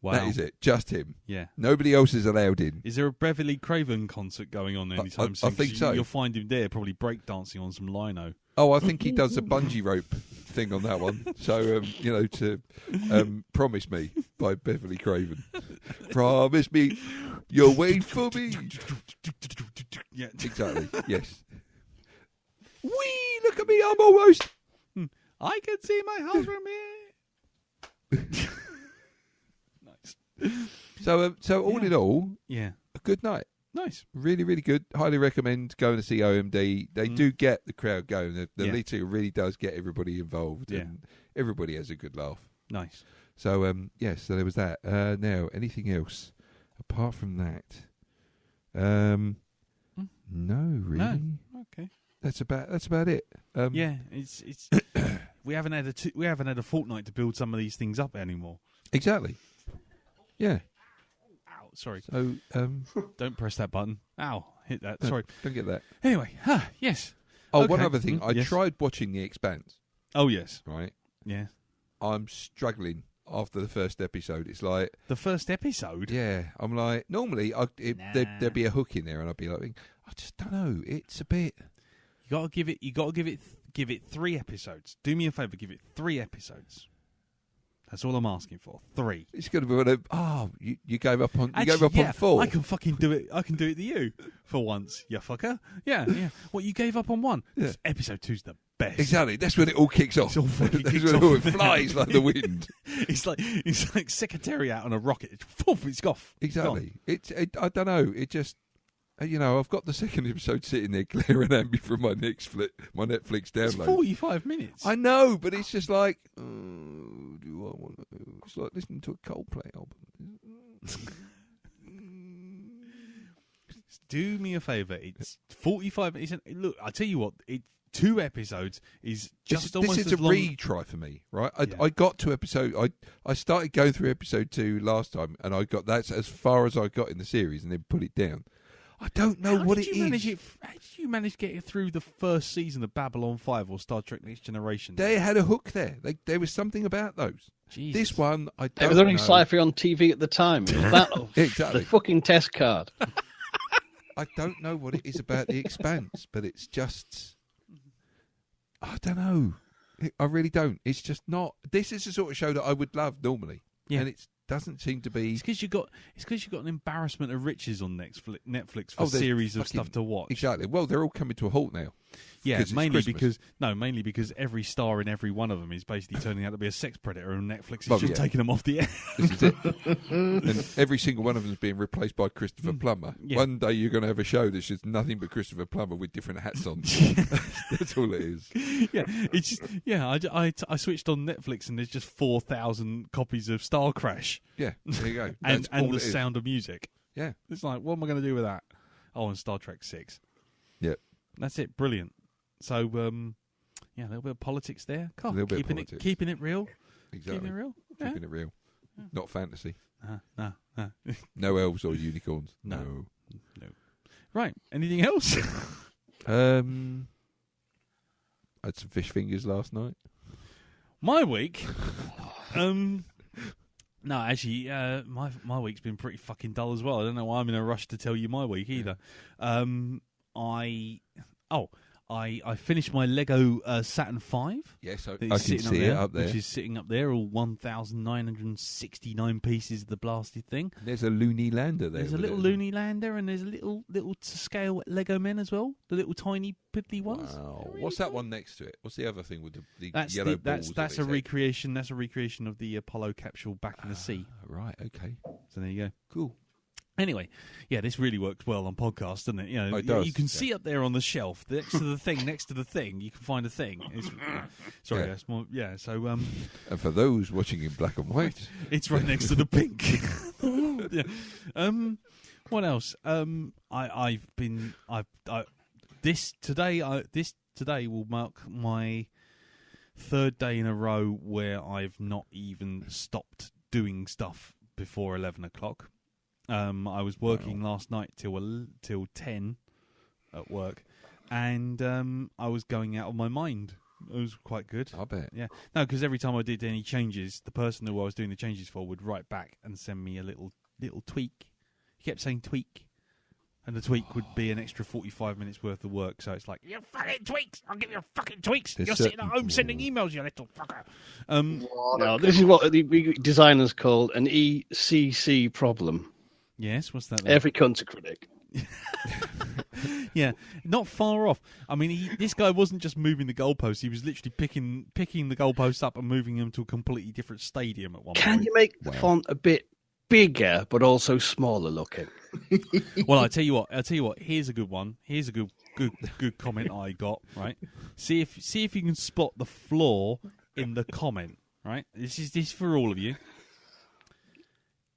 Wow. That is it. Just him. Yeah. Nobody else is allowed in. Is there a Beverly Craven concert going on anytime soon? I think so. You'll find him there probably breakdancing on some lino. Oh, I think he does a bungee rope thing on that one. So, to Promise Me by Beverly Craven. Promise me you'll wait for me. Yeah, exactly. Yes. Wee! Look at me, I'm almost. I can see my house from here. Nice. So all in all, a good night. Nice. Really, really good. Highly recommend going to see OMD. They do get the crowd going. The lead singer really does get everybody involved, and everybody has a good laugh. Nice. So, so there was that. Now, anything else apart from that? No, really. No. Okay. That's about it. It's we haven't had a fortnight to build some of these things up anymore. Exactly. Yeah. Ow, sorry. So, don't press that button. Ow, hit that. No, sorry. Don't get that. Anyway, yes. Oh, okay. One other thing. I tried watching The Expanse. Oh, yes. Right? Yeah. I'm struggling after the first episode. It's like... The first episode? Yeah. I'm like... Normally, there'd be a hook in there, and I'd be like, I just don't know. It's a bit... You got to give it 3 episodes. Do me a favour, give it 3 episodes. That's all I'm asking for. 3. It's going to be one of... you gave up on... on 4. I can fucking do it. I can do it to you for once, you fucker. Yeah. What, you gave up on 1? Yeah. Episode 2's the best. Exactly. That's when it all kicks off. It's all fucking That's kicks when off. it all flies like the wind. It's like Secretariat on a rocket. It's off. Exactly. I don't know. It just... I've got the second episode sitting there glaring at me from my Netflix download. It's 45 minutes. I know, but it's just like, do I want to? It's like listening to a Coldplay album. Do me a favour. It's 45 minutes. Look, I tell you what. 2 episodes is just almost this is as a long. retry for me, right? I got to episode. I started going through episode 2 last time, and that's as far as I got in the series, and then put it down. I don't know what it is. How did you manage to get it through the first season of Babylon 5 or Star Trek Next Generation? They had a hook there. There was something about those. Jesus. This one, I don't know. It was only sci-fi on TV at the time. It was that exactly. The fucking test card. I don't know what it is about The Expanse, but it's just... I don't know. I really don't. It's just not... This is the sort of show that I would love normally. Yeah. And it doesn't seem to be... It's because you've got an embarrassment of riches on Netflix for series of stuff to watch. Exactly. Well, they're all coming to a halt now. Yeah, mainly because every star in every one of them is basically turning out to be a sex predator, and Netflix is just taking them off the air. This is it. And every single one of them is being replaced by Christopher Plummer. Yeah. One day you're going to have a show that's just nothing but Christopher Plummer with different hats on. That's all it is. Yeah, it's just I switched on Netflix and there's just 4,000 copies of Star Crash. Yeah, there you go. and the Sound of Music. Yeah, it's like, what am I going to do with that? Oh, and Star Trek 6. Yeah. That's it. Brilliant. So, yeah, a little bit of politics there. A little bit of politics. Keeping it real. Exactly. Keeping it real. Keeping it real. Yeah. Not fantasy. No. No elves or unicorns. No. Right. Anything else? I had some fish fingers last night. My week. No, actually, my week's been pretty fucking dull as well. I don't know why I'm in a rush to tell you my week either. I finished my Lego Saturn V. Yes, I can see it up there. Which is sitting up there, all 1,969 pieces of the blasted thing. There's a loony lander there. There's a little loony lander, and there's a little to scale Lego men as well. The little tiny piddly ones. Wow. Really What's that one next to it? What's the other thing with the yellow balls? That's a recreation. That's a recreation of the Apollo capsule back in the sea. Right. Okay. So there you go. Cool. Anyway, yeah, this really works well on podcast, doesn't it? You know, it does. You can see up there on the shelf next to the thing, you can find a thing. Sorry, that's more. Yeah, so and for those watching in black and white, it's right next to the pink. Yeah. What else? This today will mark my third day in a row where I've not even stopped doing stuff before 11 o'clock. I was working last night till 10 at work, and I was going out of my mind. It was quite good. I bet. Yeah. No, because every time I did any changes, the person who I was doing the changes for would write back and send me a little tweak. He kept saying tweak, and the tweak would be an extra 45 minutes worth of work. So it's like, you fucking tweaks! I'll give you fucking tweaks! You're sitting at home sending emails, you little fucker. No, this is what we designers call an ECC problem. Yes, what's that? Every cunt's a critic. Yeah, not far off. I mean, this guy wasn't just moving the goalposts; he was literally picking the goalposts up and moving them to a completely different stadium at one point. Can you make the font a bit bigger but also smaller looking? Well, I tell you what. Here's a good one. Here's a good comment I got. Right. See if you can spot the flaw in the comment. Right. This is for all of you.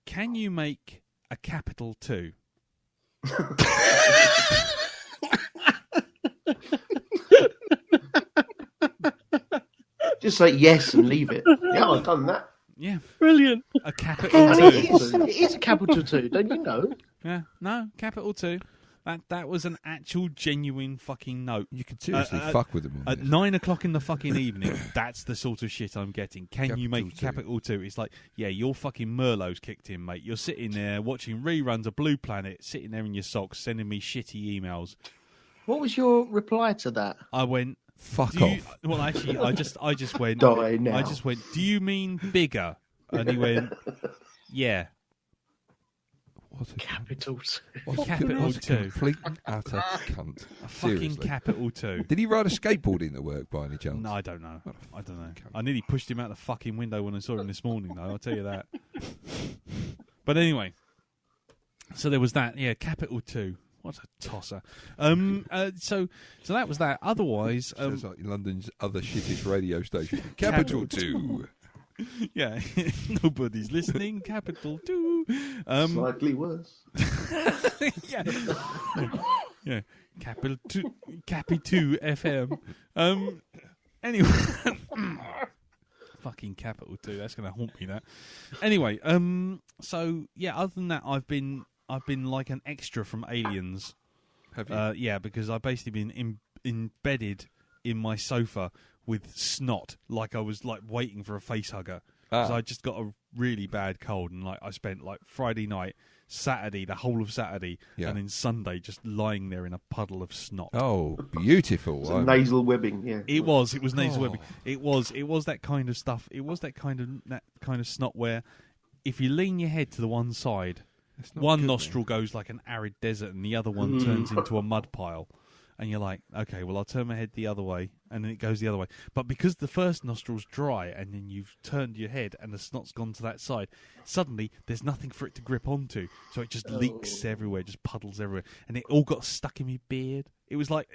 Can you make a capital 2? Just say yes and leave it. Yeah, I've done that. Yeah, brilliant. A capital 2. It is a capital 2, don't you know? Yeah, no, capital 2. That was an actual genuine fucking note. You can seriously fuck with them. At 9 o'clock in the fucking evening, that's the sort of shit I'm getting. Can you make capital 2? It's like, yeah, your fucking Merlot's kicked in, mate. You're sitting there watching reruns of Blue Planet, sitting there in your socks, sending me shitty emails. What was your reply to that? I went, fuck off. Well, actually, I just went, Die now. I just went, do you mean bigger? And he went, yeah. Capital 2. Capital 2. Complete and utter cunt. A fucking capital 2. Did he ride a skateboard into work by any chance? No, I don't know. I nearly pushed him out the fucking window when I saw him this morning, though. I'll tell you that. But anyway, so there was that. Yeah, capital 2. What a tosser. So that was that. Otherwise, sounds like London's other shittest radio station. Capital 2. Yeah, nobody's listening. Capital 2. Slightly worse. Yeah. Yeah. Capital 2. Cappy 2 FM. Anyway. Fucking Capital 2. That's going to haunt me, that. Anyway, so, yeah, other than that, I've been like an extra from Aliens. Have you? Yeah, because I've basically been embedded in my sofa with snot, like I was like waiting for a face hugger. Because I just got a really bad cold, and like I spent like Friday night, Saturday, the whole of Saturday, and then Sunday just lying there in a puddle of snot. Oh, beautiful! Nasal webbing, yeah. It was nasal webbing. It was that kind of stuff. It was that kind of snot where if you lean your head to the one side, one nostril goes like an arid desert, and the other one turns into a mud pile. And you're like, okay, well, I'll turn my head the other way, and then it goes the other way. But because the first nostril's dry, and then you've turned your head, and the snot's gone to that side, suddenly there's nothing for it to grip onto, so it just leaks everywhere, just puddles everywhere, and it all got stuck in my beard. It was like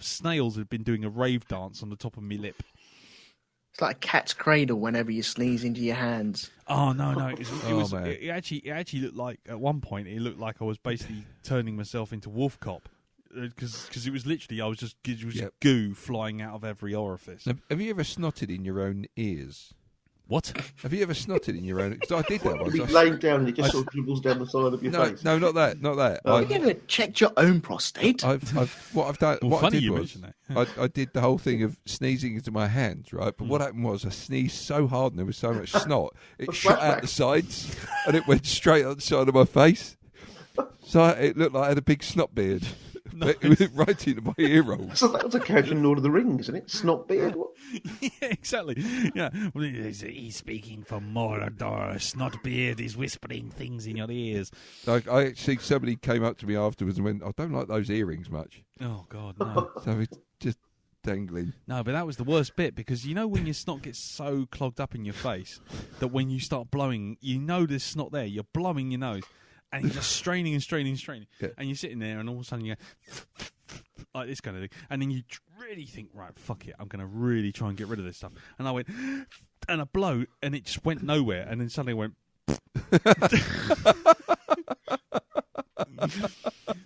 snails had been doing a rave dance on the top of my lip. It's like a cat's cradle whenever you sneeze into your hands. Oh no! It actually looked like at one point it looked like I was basically turning myself into Wolfcop. because it was literally it was goo flying out of every orifice. Have you ever snotted in your own ears? What? Have you ever snotted in your own? Because I did that once. You laying down and it just sort of dribbles down the side of your face. No, not that. Have you ever checked your own prostate? What I've done. Well, what funny I did you was mention that. I did the whole thing of sneezing into my hands, right? But what happened was I sneezed so hard and there was so much snot, it shot out the sides and it went straight on the side of my face. So it looked like I had a big snot beard. Nice. It went right into my ear roll. So that was a character in Lord of the Rings, isn't it? Snot beard. What? Yeah, exactly. Yeah, well, he's speaking for Mordor. Snotbeard is whispering things in your ears. Like I actually, somebody came up to me afterwards and went, "I don't like those earrings much." Oh God, no. So it's just dangling. No, but that was the worst bit because you know when your snot gets so clogged up in your face that when you start blowing, you know there's snot there. You're blowing your nose. And you're just straining and straining and straining. Yeah. And you're sitting there and all of a sudden you go like this kind of thing. And then you really think, right, fuck it, I'm going to really try and get rid of this stuff. And I went, and I blow, and it just went nowhere. And then suddenly I went,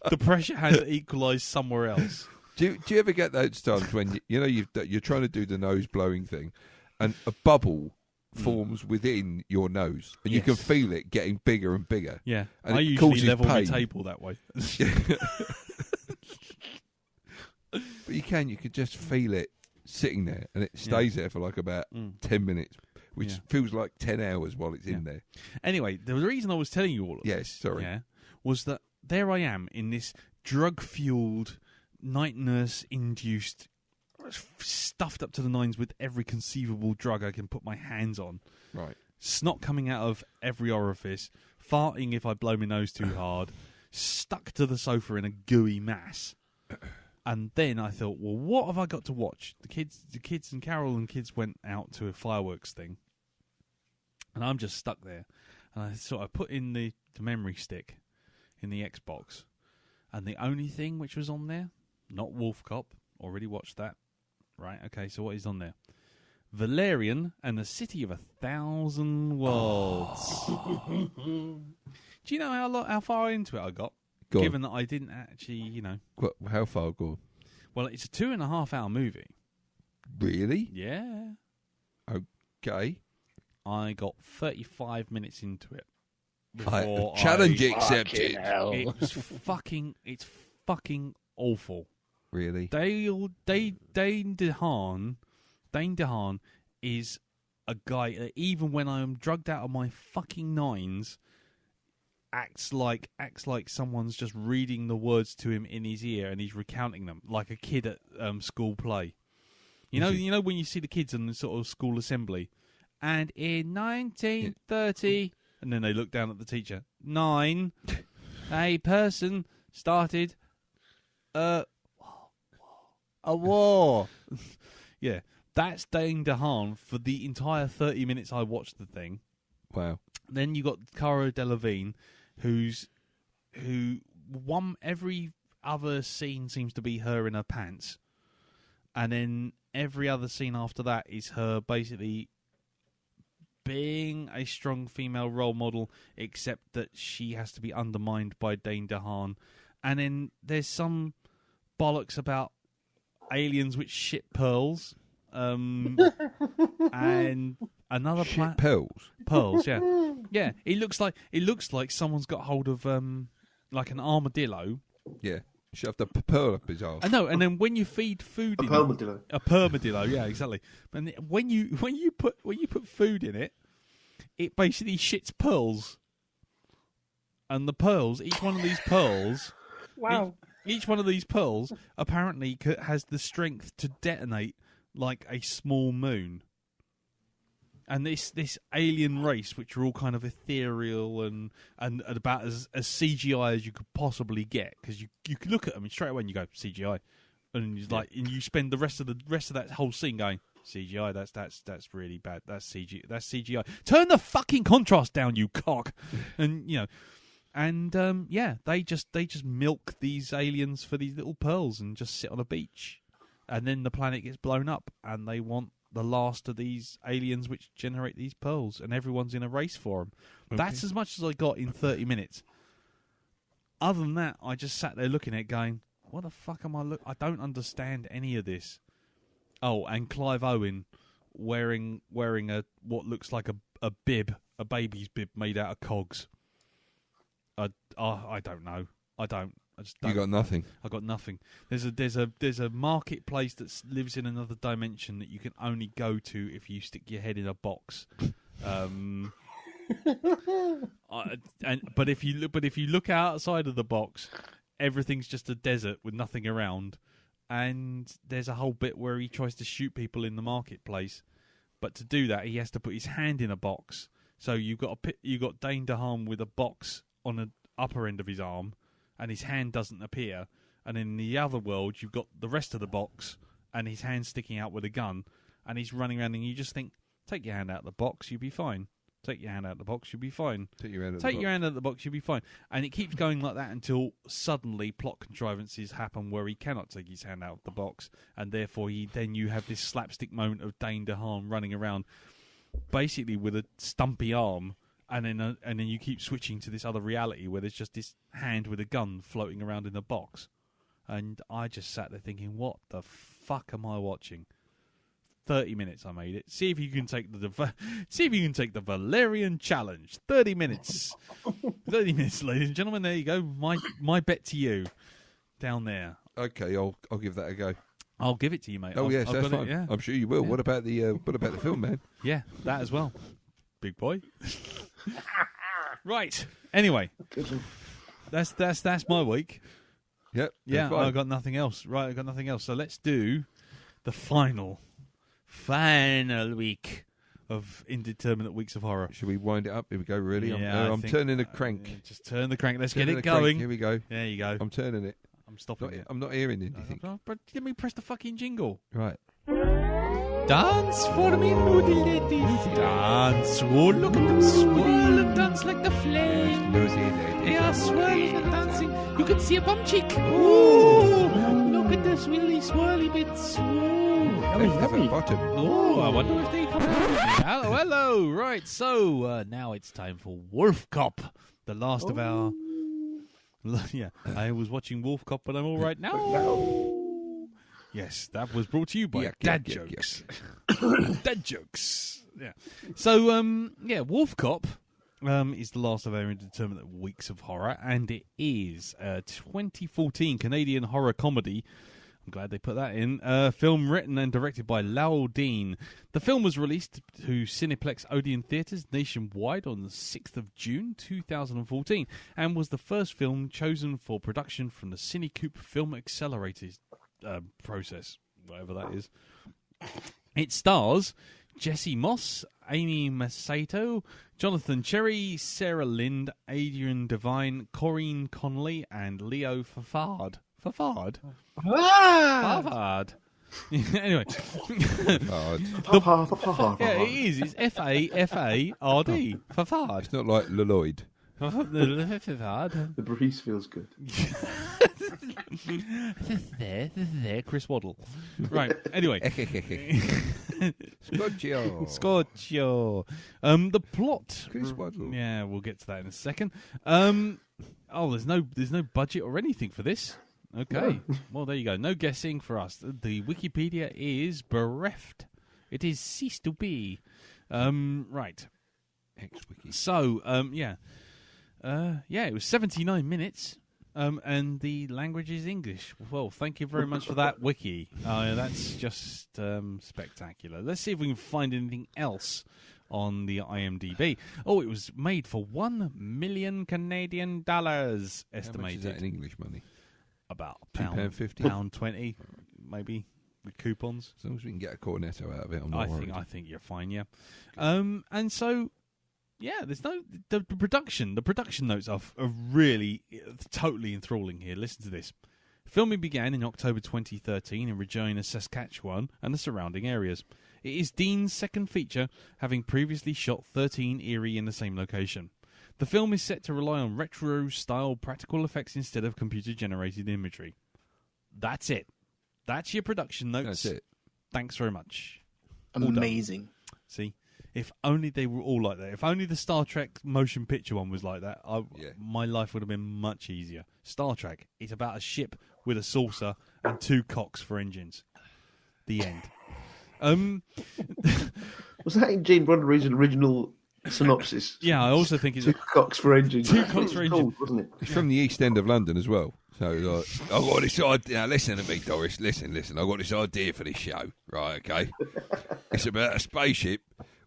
the pressure had to equalise somewhere else. Do you ever get those times when you're trying to do the nose blowing thing and a bubble forms within your nose, and you can feel it getting bigger and bigger. Yeah, and I usually level my table that way. But you can just feel it sitting there, and it stays there for like about 10 minutes, which feels like 10 hours while it's in there. Anyway, the reason I was telling you all of this, was that there I am in this drug-fueled, night nurse-induced, stuffed up to the nines with every conceivable drug I can put my hands on. Right. Snot coming out of every orifice, farting if I blow my nose too hard, stuck to the sofa in a gooey mass. And then I thought, well, what have I got to watch? The kids and Carol and kids went out to a fireworks thing. And I'm just stuck there. And I sort of put in the memory stick in the Xbox. And the only thing which was on there, not Wolfcop, already watched that. Right, okay, so what is on there? Valerian and the City of 1,000 Worlds. Do you know how far into it I got? Given that I didn't actually, How far go? Well, it's a 2.5 hour movie. Really? Yeah. Okay. I got 35 minutes into it. Challenge accepted. It's fucking awful. Really? Dane DeHaan is a guy that even when I am drugged out of my fucking nines, acts like someone's just reading the words to him in his ear and he's recounting them like a kid at school play. You know when you see the kids in the sort of school assembly, and in 1930, and then they look down at the teacher. 9, a person started a war. Yeah, that's Dane DeHaan for the entire 30 minutes I watched the thing. Wow. Then you got Cara Delevingne, who every other scene seems to be her in her pants, and then every other scene after that is her basically being a strong female role model, except that she has to be undermined by Dane DeHaan. And then there's some bollocks about aliens which shit pearls, and another pearls, yeah. It looks like someone's got hold of like an armadillo. Yeah, shoved a pearl up his arse. I know, and then when you feed food in a permadillo, yeah, exactly. And when you put food in it, it basically shits pearls. And the pearls, each one of these pearls, wow. Each one of these pearls apparently has the strength to detonate like a small moon. And this alien race, which are all kind of ethereal and about as CGI as you could possibly get, because you can look at them and straight away and you go CGI, and and you spend the rest of that whole scene going CGI. That's really bad. That's CGI. Turn the fucking contrast down, you cock. And they just milk these aliens for these little pearls and just sit on a beach, and then the planet gets blown up, and they want the last of these aliens which generate these pearls, and everyone's in a race for them. Okay. That's as much as I got in 30 minutes. Other than that, I just sat there looking at it going, what the fuck am I I don't understand any of this. Oh, and Clive Owen wearing what looks like a bib, a baby's bib made out of cogs. I don't know. I just don't. You got nothing. I got nothing. There's a marketplace that lives in another dimension that you can only go to if you stick your head in a box. But if you look outside of the box, everything's just a desert with nothing around. And there's a whole bit where he tries to shoot people in the marketplace, but to do that he has to put his hand in a box. So you got Dane DeHaan with a box on the upper end of his arm, and his hand doesn't appear. And in the other world, you've got the rest of the box, and his hand sticking out with a gun, and he's running around, and you just think, take your hand out of the box, you'll be fine. Take your hand out of the box, you'll be fine. Take your hand out of the box, you'll be fine. And it keeps going like that until suddenly plot contrivances happen where he cannot take his hand out of the box, and therefore you have this slapstick moment of Dane DeHaan running around basically with a stumpy arm, and then you keep switching to this other reality where there's just this hand with a gun floating around in a box. And I just sat there thinking, what the fuck am I watching? 30 minutes I made it. See if you can take the Valerian challenge. 30 minutes. 30 minutes, ladies and gentlemen. There you go. My bet to you down there. Okay, I'll give that a go. I'll give it to you, mate. Yes, I've that's got fine. It, yeah. I'm sure you will. Yeah. What about the film, man? Yeah, that as well. Big boy. Right. Anyway, that's my week. Yep. Yeah, I got nothing else. Right, I got nothing else. So let's do the final week of Indeterminate Weeks of Horror. Should we wind it up? Here we go, really? Yeah, I'm turning the crank. Just turn the crank. Let's get it going. Here we go. There you go. I'm turning it. I'm stopping it. I'm not hearing anything. But let me press the fucking jingle. Right. Dance for me, noodle ladies. Dance. Oh, look at them swirl and dance like the flame. They are swirling and dancing. You can see a bum cheek. Ooh, look at the swirly bits. Ooh, oh, I wonder if they come out. Hello. Right, so now it's time for Wolfcop, the last of our... Yeah, I was watching Wolfcop, but I'm all right now. Yes, that was brought to you by Dad Jokes. Dad Jokes. Yeah. So, Wolfcop is the last of our Indeterminate Weeks of Horror, and it is a 2014 Canadian horror comedy. I'm glad they put that in. Film written and directed by Lowell Dean. The film was released to Cineplex Odeon Theatres nationwide on the 6th of June 2014 and was the first film chosen for production from the Cinecoop Film Accelerators process, whatever that is. It stars Jesse Moss, Amy Masato, Jonathan Cherry, Sarah Lind, Adrian Devine, Corinne Connolly, and Leo Fafard. Fafard? Anyway. Yeah, it is. It's F-A-F-A-R-D. Fafard. It's not like Lloyd. Fafard. The breeze feels good. There, Chris Waddle. Right, anyway. Scotcho. The plot. Chris Waddle. Yeah, we'll get to that in a second. There's no budget or anything for this. Okay. No. Well, there you go. No guessing for us. The Wikipedia is bereft. It is ceased to be. Right. Ex-wiki. So, it was 79 minutes. And the language is English. Well, thank you very much for that, Wiki. That's just spectacular. Let's see if we can find anything else on the IMDb. Oh, it was made for $1 million Canadian dollars, estimated. How much is that in English money? About £2.50, £1.20, maybe, with coupons. As long as we can get a cornetto out of it, I'm not worried. I think you're fine, yeah. And so... Yeah, there's the production. The production notes are really totally enthralling here. Listen to this. Filming began in October 2013 in Regina, Saskatchewan and the surrounding areas. It is Dean's second feature, having previously shot 13 Erie in the same location. The film is set to rely on retro-style practical effects instead of computer-generated imagery. That's it. That's your production notes. That's it. Thanks very much. Amazing. See? If only they were all like that. If only the Star Trek motion picture one was like that, my life would have been much easier. Star Trek, it's about a ship with a saucer and 2 cocks for engines. The end. Was that in Gene Roddenberry's original synopsis? Yeah, I also think it's 2 cocks for engines. 2 cocks for engines, wasn't it? It's from the East End of London as well. So, like, I've got this idea. Now, listen to me, Doris. Listen. I've got this idea for this show. Right, okay? It's about a spaceship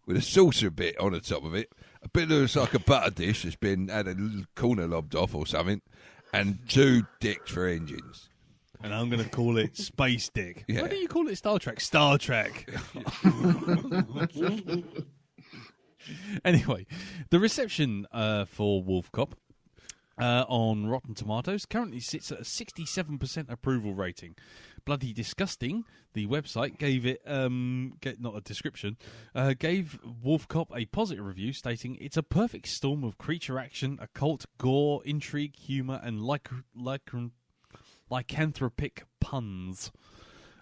with a saucer bit on the top of it. A bit that looks like a butter dish that's had a little corner lobbed off or something. And 2 dicks for engines. And I'm going to call it Space Dick. Yeah. Why don't you call it Star Trek? Star Trek. Anyway, the reception for Wolfcop on Rotten Tomatoes currently sits at a 67% approval rating. Bloody Disgusting, the website, gave it, not a description, gave Wolfcop a positive review stating it's a perfect storm of creature action, occult, gore, intrigue, humour, and lycanthropic puns.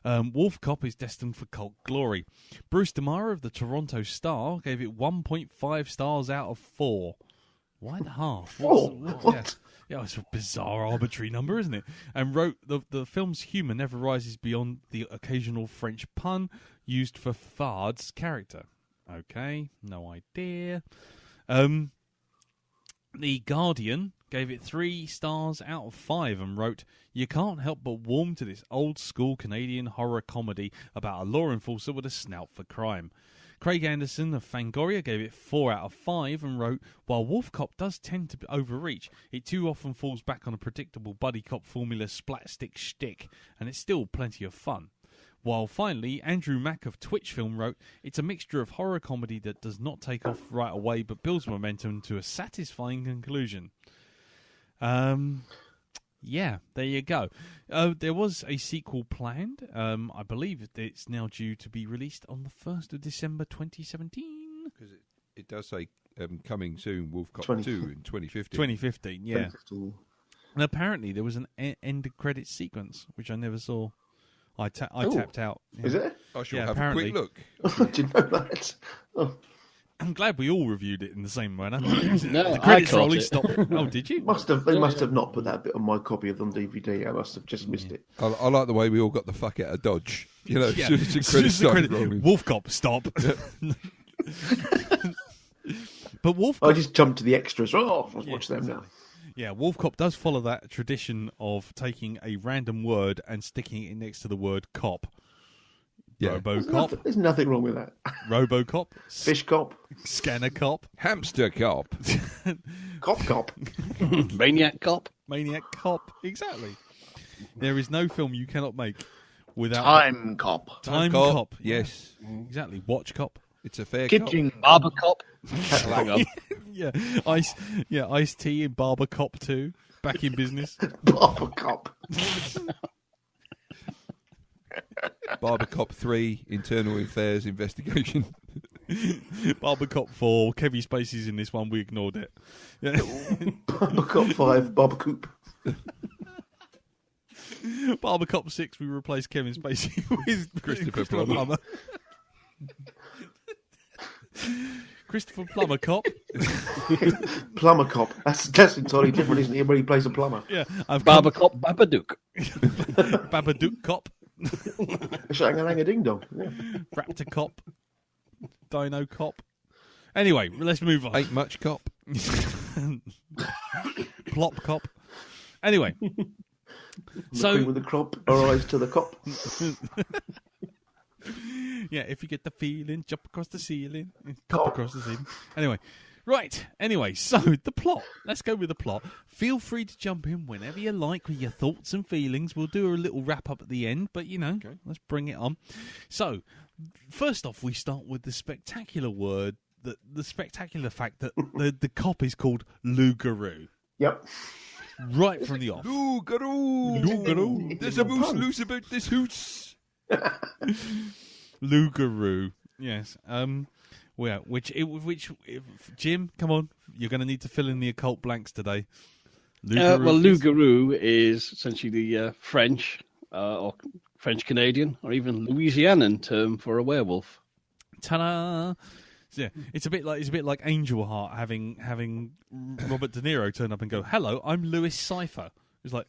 Wolfcop is destined for cult glory. Bruce DeMara of the Toronto Star gave it 1.5 stars out of 4. 1.5? What? Yeah, it's a bizarre, arbitrary number, isn't it? And wrote, the film's humour never rises beyond the occasional French pun used for Fard's character. Okay, no idea. The Guardian gave it 3 stars out of 5 and wrote, "You can't help but warm to this old-school Canadian horror comedy about a law enforcer with a snout for crime." Craig Anderson of Fangoria gave it 4 out of 5 and wrote, "While Wolfcop does tend to overreach, it too often falls back on a predictable buddy cop formula splatstick shtick, and it's still plenty of fun." While finally, Andrew Mack of Twitch Film wrote, "It's a mixture of horror comedy that does not take off right away but builds momentum to a satisfying conclusion." Yeah, there you go. There was a sequel planned. I believe it's now due to be released on the 1st of December 2017. Because it does say coming soon, Wolfcop 2 in 2015. 2015, yeah. 2015. And apparently there was an end credit sequence, which I never saw. I tapped out. Yeah. Is it? I shall have a quick look. I didn't know that. Oh. I'm glad we all reviewed it in the same manner. No, the credits rolling stopped. Oh, did you? They must have not put that bit on my copy of on DVD. I must have just missed it. I like the way we all got the fuck out of Dodge. You know, yeah. as soon as the credits rolling. Wolfcop, stop. But Wolfcop... I just jumped to the extras. Oh, I'll watch them now. Yeah, Wolfcop does follow that tradition of taking a random word and sticking it next to the word cop. Yeah. Robocop. There's nothing wrong with that. Robocop. Fish cop. Scanner cop. Hamster cop. Cop. Maniac cop. Maniac cop. Exactly. There is no film you cannot make without... Time cop. Time cop. Yes. Exactly. Watch cop. It's a fair Kitchen cop. Barber cop. Yeah. Ice-T in Barber Cop 2. Back in business. Barber cop. Barber Cop 3, Internal Affairs Investigation. Barber Cop 4, Kevin Spacey's in this one, we ignored it. Yeah. Barber Cop 5, Barber Coop. Barber Cop 6, we replaced Kevin Spacey with Christopher Plummer. Christopher Plummer Cop. Plumber Cop. That's entirely different, isn't it? Where he plays a plumber. Yeah. Barber Cop Babadook. Babadook Cop. Shang-a-lang-a-ding-dong. Yeah. Raptor Cop. Dino Cop. Anyway, let's move on. Ain't much cop. Plop Cop. Anyway. Looking with the crop, our eyes to the cop. Yeah, if you get the feeling, jump across the ceiling. Cop across the ceiling. Anyway, so the plot. Let's go with the plot. Feel free to jump in whenever you like with your thoughts and feelings. We'll do a little wrap-up at the end, but, let's bring it on. So, first off, we start with the spectacular word, the spectacular fact that the cop is called Loup-garou. Yep. Right from the off. Loup-garou. There's a moose loose about this house. Loup-garou. Yes. Which Jim, come on, you're going to need to fill in the occult blanks today. Loup-garou is essentially the French or French Canadian or even Louisianan term for a werewolf. Ta-da! Yeah, it's a bit like Angel Heart having Robert De Niro turn up and go, "Hello, I'm Louis Cypher." It's like,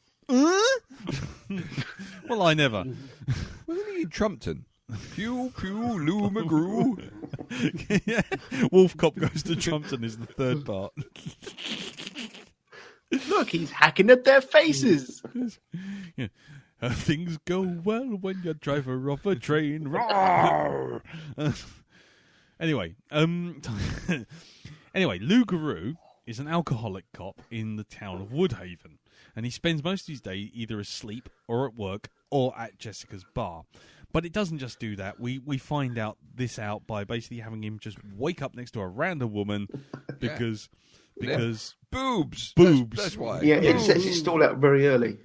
Well, I never. Wasn't he in Trumpton? Pew, pew, Lou McGrew. Yeah. Wolfcop Goes to Trumpton is the third part. Look, he's hacking at their faces. Yeah. Things go well when you're driver of a train. Roar! Anyway, Lou Garou is an alcoholic cop in the town of Woodhaven, and he spends most of his day either asleep or at work or at Jessica's bar. But it doesn't just do that. We find out by basically having him just wake up next to a random woman because boobs. That's why. Yeah, it sets its stall out very early.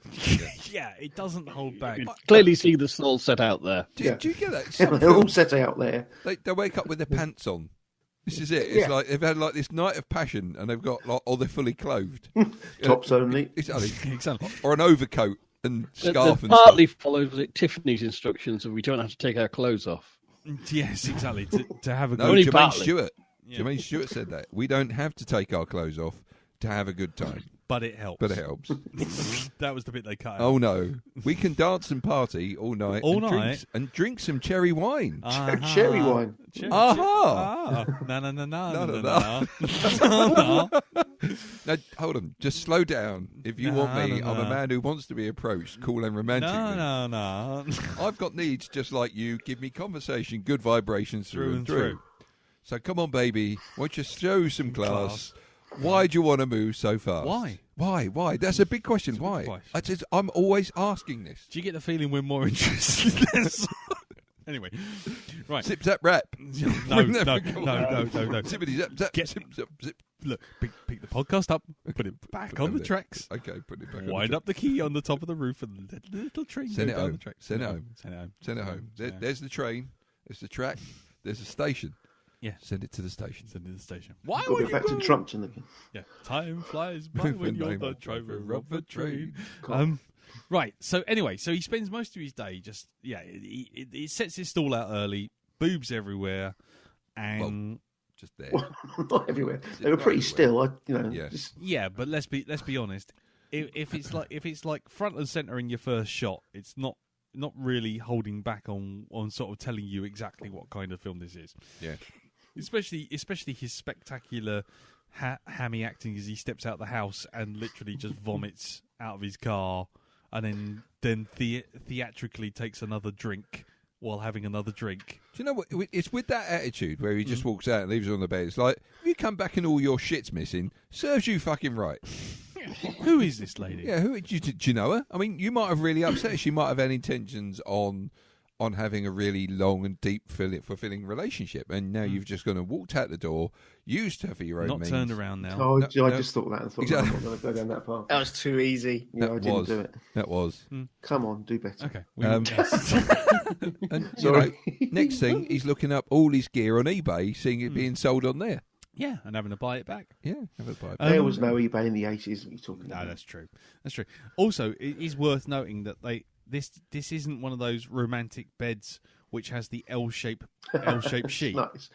Yeah, it doesn't hold back. You clearly see the stall set out there. Do you get that? They're all set out there. They wake up with their pants on. This is it. It's like they've had like this night of passion, and they've got like, or they're fully clothed, Tops only. Exactly. Or an overcoat and scarf and partly stuff. follows Tiffany's instructions, and we don't have to take our clothes off. Yes, exactly. To have a No, good Jermaine Stewart. Yeah. Jermaine Stewart said that. We don't have to take our clothes off to have a good time. But it helps. That was the bit they cut out. Oh, no. We can dance and party all night. And drink some cherry wine. Cherry wine. Aha! No. Now, hold on. Just slow down. If you want me, I'm a man who wants to be approached cool and romantic. No. I've got needs just like you. Give me conversation, good vibrations through and through. So come on, baby. Won't you show some class? Why do you want to move so fast? Why? That's a big question. Why? I'm always asking this. Do you get the feeling we're more interested in this? Anyway, right. Zip, zap, rap. No. Zippity, zap, zap, zip, zip, zip. Look, pick the podcast up, put it back on the tracks. Okay, put it back. Wind up the key on the top of the roof and let the little train Send go it down home. the tracks. Send it home. There's the train. There's the track. There's a station. Yeah. Send it to the station. Why would you back to Trumpton again? Yeah. Time flies by when you're the driver of a train. Cool. Right. So anyway, he spends most of his day just it sets his stall out early, boobs everywhere, and just there. Well, not everywhere. They were pretty still. Yeah, but let's be honest. If it's like front and center in your first shot, it's not really holding back on sort of telling you exactly what kind of film this is. Yeah. Especially his spectacular hammy acting as he steps out the house and literally just vomits out of his car, and then theatrically takes another drink while having another drink. Do you know what? It's with that attitude where he just walks out and leaves her on the bed. It's like, if you come back and all your shit's missing, serves you fucking right. Who is this lady? Yeah, do you know her? I mean, you might have really upset her. She might have had intentions on having a really long and deep, fulfilling relationship, and now you've just gone and walked out the door, used her for your own Not means. turned around now. Oh, I just thought that. I thought Exactly. I'm not going to go down that path. That was too easy. Yeah, I didn't do it. That was. Come on, do better. Okay. And next thing, he's looking up all his gear on eBay, seeing it being sold on there. Yeah, and having to buy it back. Yeah, have a buy it back. There was no eBay in the 80s. What are you talking about? No, that's true. Also, it is worth noting that this isn't one of those romantic beds which has the L-shaped sheet. Nice.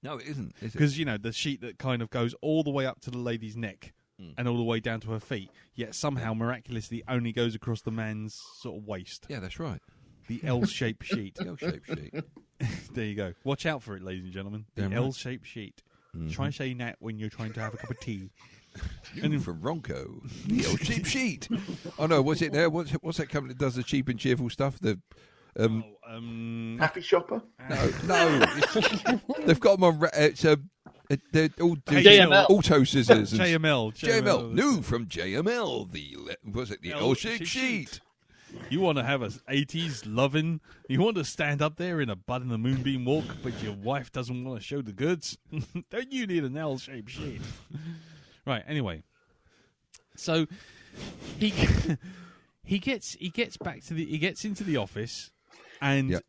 No, it isn't. Because, the sheet that kind of goes all the way up to the lady's neck and all the way down to her feet, yet somehow miraculously only goes across the man's sort of waist. Yeah, that's right. The L-shaped sheet. The L-shaped sheet. There you go. Watch out for it, ladies and gentlemen. The L-shaped sheet. Mm-hmm. Try saying that when you're trying to have a cup of tea. And from Ronco, the L-shaped sheet. Oh no, what's it there? What's that company that does the cheap and cheerful stuff? The Happy Shopper? No. It's, they've got them on. They're all JML. auto scissors. JML. New from JML. The L-shaped sheet. You want to have a 80s loving? You want to stand up there in a Bud and the Moonbeam walk, but your wife doesn't want to show the goods? Don't you need an L-shaped sheet? Right. Anyway, so he gets into the office, and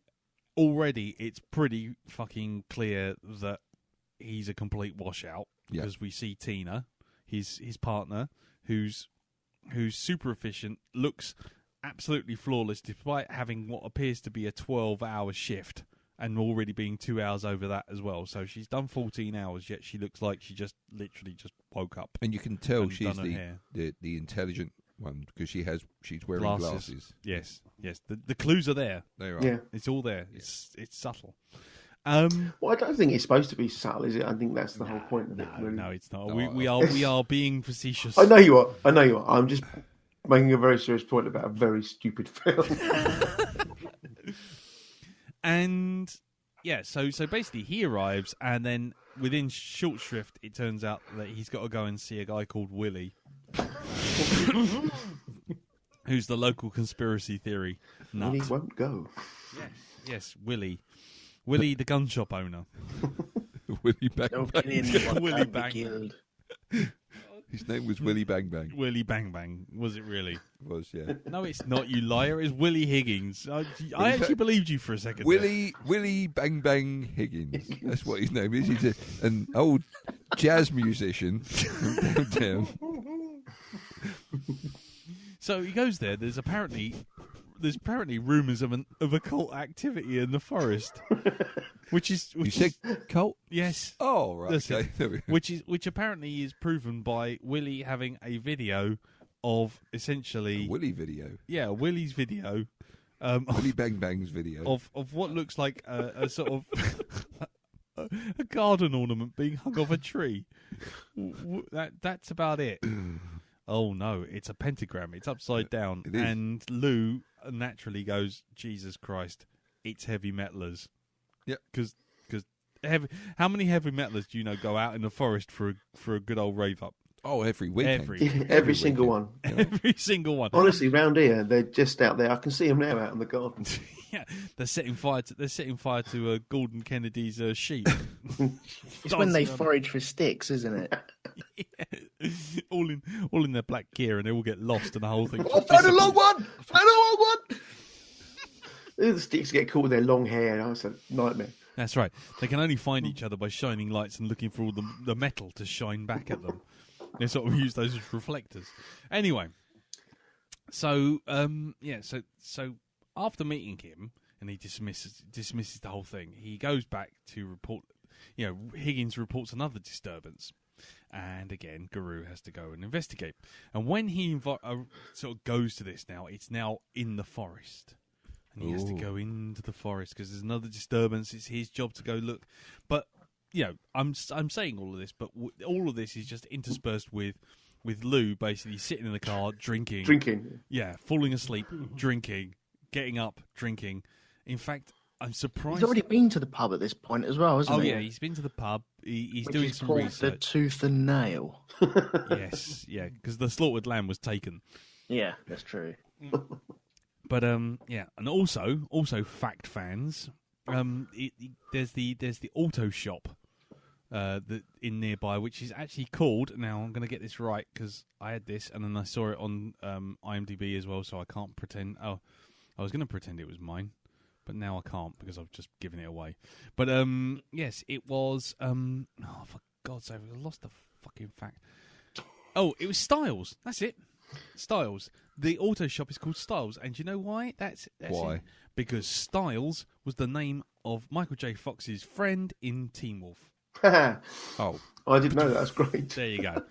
already it's pretty fucking clear that he's a complete washout because we see Tina, his partner, who's super efficient, looks absolutely flawless despite having what appears to be a 12-hour shift and already being 2 hours over that as well. So she's done 14 hours, yet she looks like she just literally just woke up. And you can tell she's the intelligent one because she's wearing glasses. Yes. The clues are there. They are. Yeah, it's all there. It's subtle. Well, I don't think it's supposed to be subtle, is it? I think that's the whole point of it. Really. No, it's not. We are being facetious. I know you are. I'm just making a very serious point about a very stupid film. And yeah, so basically he arrives, and then within short shrift, it turns out that he's got to go and see a guy called Willie, who's the local conspiracy theory nut. Willie won't go. Yes, Willie, the gun shop owner. Willie Bang Bang. Willie Bang. His name was Willie Bang Bang. Willie Bang Bang. Was it really? It was, yeah. No, it's not, you liar. It's Willie Higgins. I actually believed you for a second. Willie Bang Bang Higgins. That's what his name is. He's an old jazz musician from downtown. So he goes there. There's apparently rumours of occult activity in the forest. You said cult? Yes. Oh, right. Okay. Which apparently is proven by Willie having a video of essentially Willie video. Yeah, Willie's video. Willie Bang Bang's video of what looks like a sort of a garden ornament being hung off a tree. That's about it. Oh no, it's a pentagram. It's upside down, and Lou naturally goes, "Jesus Christ, it's heavy metalers." Yeah, because how many heavy metalers do you know go out in the forest for a good old rave up? Oh, every weekend. Every single one. Every single one. Honestly, round here, they're just out there. I can see them now out in the garden. Yeah, they're setting fire to Gordon Kennedy's sheep. It's when they forage for sticks, isn't it? Yeah. all in their black gear, and they all get lost, and the whole thing. I found a long one. The sticks get caught with their long hair. Oh, it's a nightmare. That's right. They can only find each other by shining lights and looking for all the metal to shine back at them. They sort of use those as reflectors. Anyway, so so after meeting him, and he dismisses the whole thing, he goes back to report. Higgins reports another disturbance, and again, Guru has to go and investigate. And when he sort of goes to this now, it's now in the forest. And he has to go into the forest because there's another disturbance. It's his job to go look. But, I'm saying all of this, but all of this is just interspersed with Lou basically sitting in the car, drinking. Yeah, falling asleep, drinking, getting up, drinking. In fact, I'm surprised. He's already been to the pub at this point as well, hasn't he? Oh, yeah, he's been to the pub. He's doing some research. The tooth and nail. Yes, yeah, because the slaughtered lamb was taken. Yeah, that's true. But and also fact fans, there's the auto shop that in nearby, which is actually called. Now I'm going to get this right because I had this and then I saw it on IMDb as well, so I can't pretend. Oh, I was going to pretend it was mine, but now I can't because I've just given it away. But yes, it was. Oh, for God's sake, I lost the fucking fact. Oh, it was Styles. That's it. Styles. The auto shop is called Styles, and do you know why? That's why? It. Because Styles was the name of Michael J. Fox's friend in Teen Wolf. Oh, I didn't know that. That's great. There you go.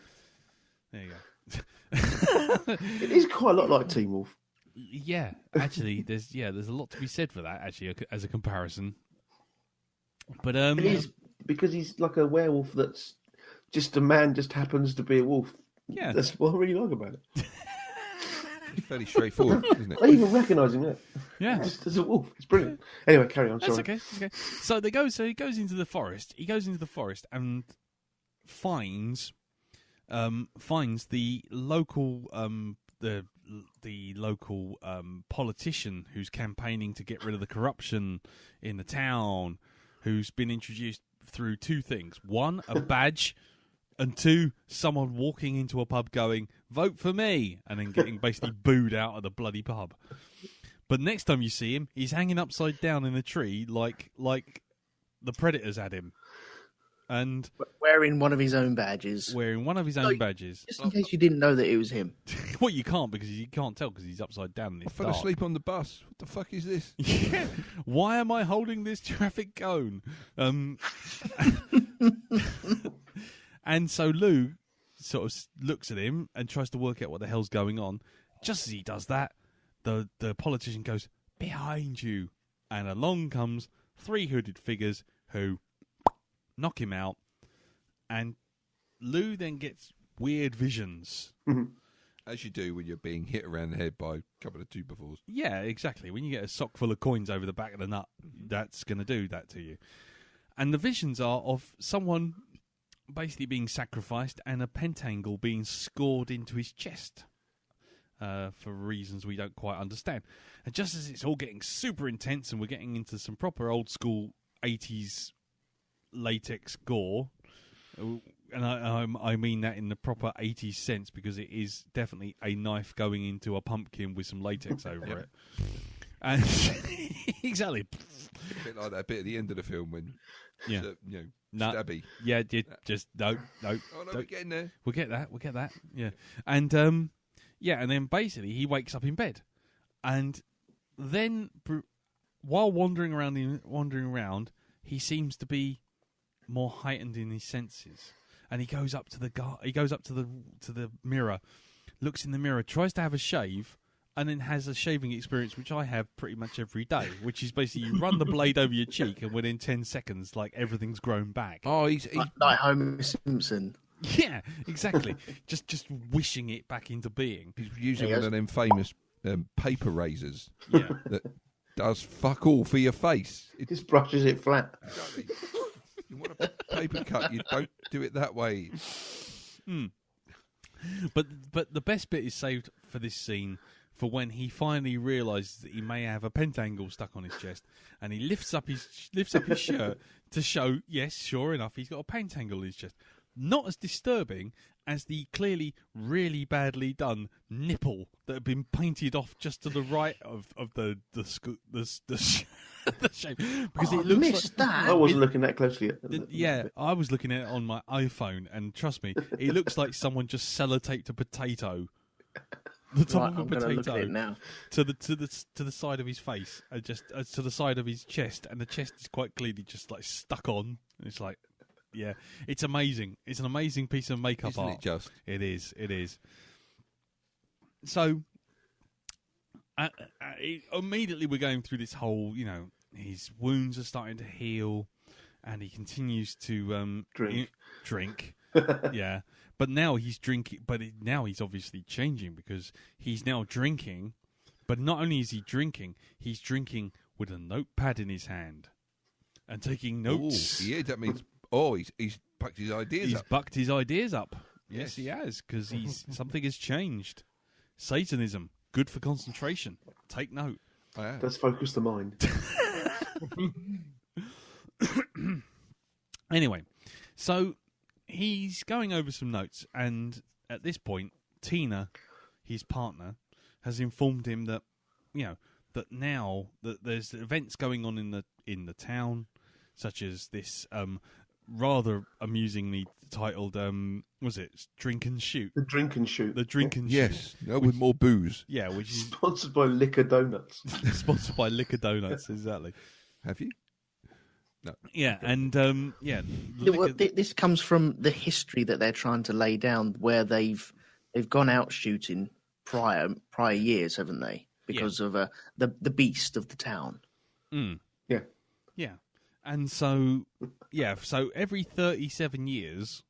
It is quite a lot like Teen Wolf. Yeah, actually, there's a lot to be said for that. Actually, as a comparison. But it is because he's like a werewolf. That's just a man. Just happens to be a wolf. Yeah, that's what I really like about it. It's fairly straightforward, isn't it? I even recognise him there. Yeah, just as a wolf. It's brilliant. Anyway, carry on. Sorry. That's okay. So he goes into the forest. He goes into the forest and finds the local the local politician who's campaigning to get rid of the corruption in the town, who's been introduced through two things: one, a badge. And two, someone walking into a pub going, "Vote for me," and then getting basically booed out of the bloody pub. But next time you see him, he's hanging upside down in a tree like the Predators had him. And wearing one of his own badges. Just in case you didn't know that it was him. Well, you can't because you can't tell because he's upside down and it's I fell asleep on the bus. What the fuck is this? Yeah. Why am I holding this traffic cone? And so Lou sort of looks at him and tries to work out what the hell's going on. Just as he does that, the politician goes, "Behind you," and along comes 3 hooded figures who knock him out, and Lou then gets weird visions. As you do when you're being hit around the head by a couple of 2x4s. Yeah, exactly. When you get a sock full of coins over the back of the nut, that's going to do that to you. And the visions are of someone basically being sacrificed and a pentangle being scored into his chest for reasons we don't quite understand. And just as it's all getting super intense and we're getting into some proper old school 80s latex gore, and I mean that in the proper 80s sense, because it is definitely a knife going into a pumpkin with some latex over it. And exactly. A bit like that bit at the end of the film when, stabby. Yeah, just no. Oh, no, we're getting there. We'll get that. Yeah. And, and then basically he wakes up in bed. And then, while wandering around, he seems to be more heightened in his senses. And he goes up to the mirror, looks in the mirror, tries to have a shave, and then has a shaving experience, which I have pretty much every day, which is basically you run the blade over your cheek, and within 10 seconds, like, everything's grown back. Oh, he's like Homer Simpson. Yeah, exactly. just wishing it back into being. He's using one of them famous paper razors. Yeah, that does fuck all for your face. It just brushes it flat. Exactly. You want a paper cut, you don't do it that way. But the best bit is saved for this scene, for when he finally realises that he may have a pentangle stuck on his chest, and he lifts up his shirt to show, yes, sure enough, he's got a pentangle in his chest. Not as disturbing as the clearly really badly done nipple that had been painted off just to the right of the shape, because it looks missed like that. I wasn't looking that closely at yeah, I was looking at it on my iPhone, and trust me, it looks like someone just sellotaped a potato, the top of a potato, look at it now. to the side of his face, just to the side of his chest, and the chest is quite clearly just like stuck on. It's like, yeah, it's amazing. It's an amazing piece of makeup Isn't art. it just? It is. So immediately we're going through this whole, his wounds are starting to heal, and he continues to drink. Yeah, but now he's drinking. But now he's obviously changing, because he's now drinking. But not only is he drinking, he's drinking with a notepad in his hand and taking notes. Ooh, yeah, that means he's bucked his ideas up. He's bucked his ideas up. Yes, he has, because something has changed. Satanism, good for concentration. Take note. Let's focus the mind. Anyway, so he's going over some notes, and at this point, Tina, his partner, has informed him that, that now that there's events going on in the town, such as this rather amusingly titled, was it Drink and Shoot? The Drink and Shoot. The Drink and Shoot. Yes, with more booze. Yeah, which is sponsored by Liquor Donuts. Sponsored by Liquor Donuts, exactly. Have you? No. Yeah, and This comes from the history that they're trying to lay down, where they've gone out shooting prior years, haven't they? Because of the beast of the town. Mm. Yeah. And so every 37 years,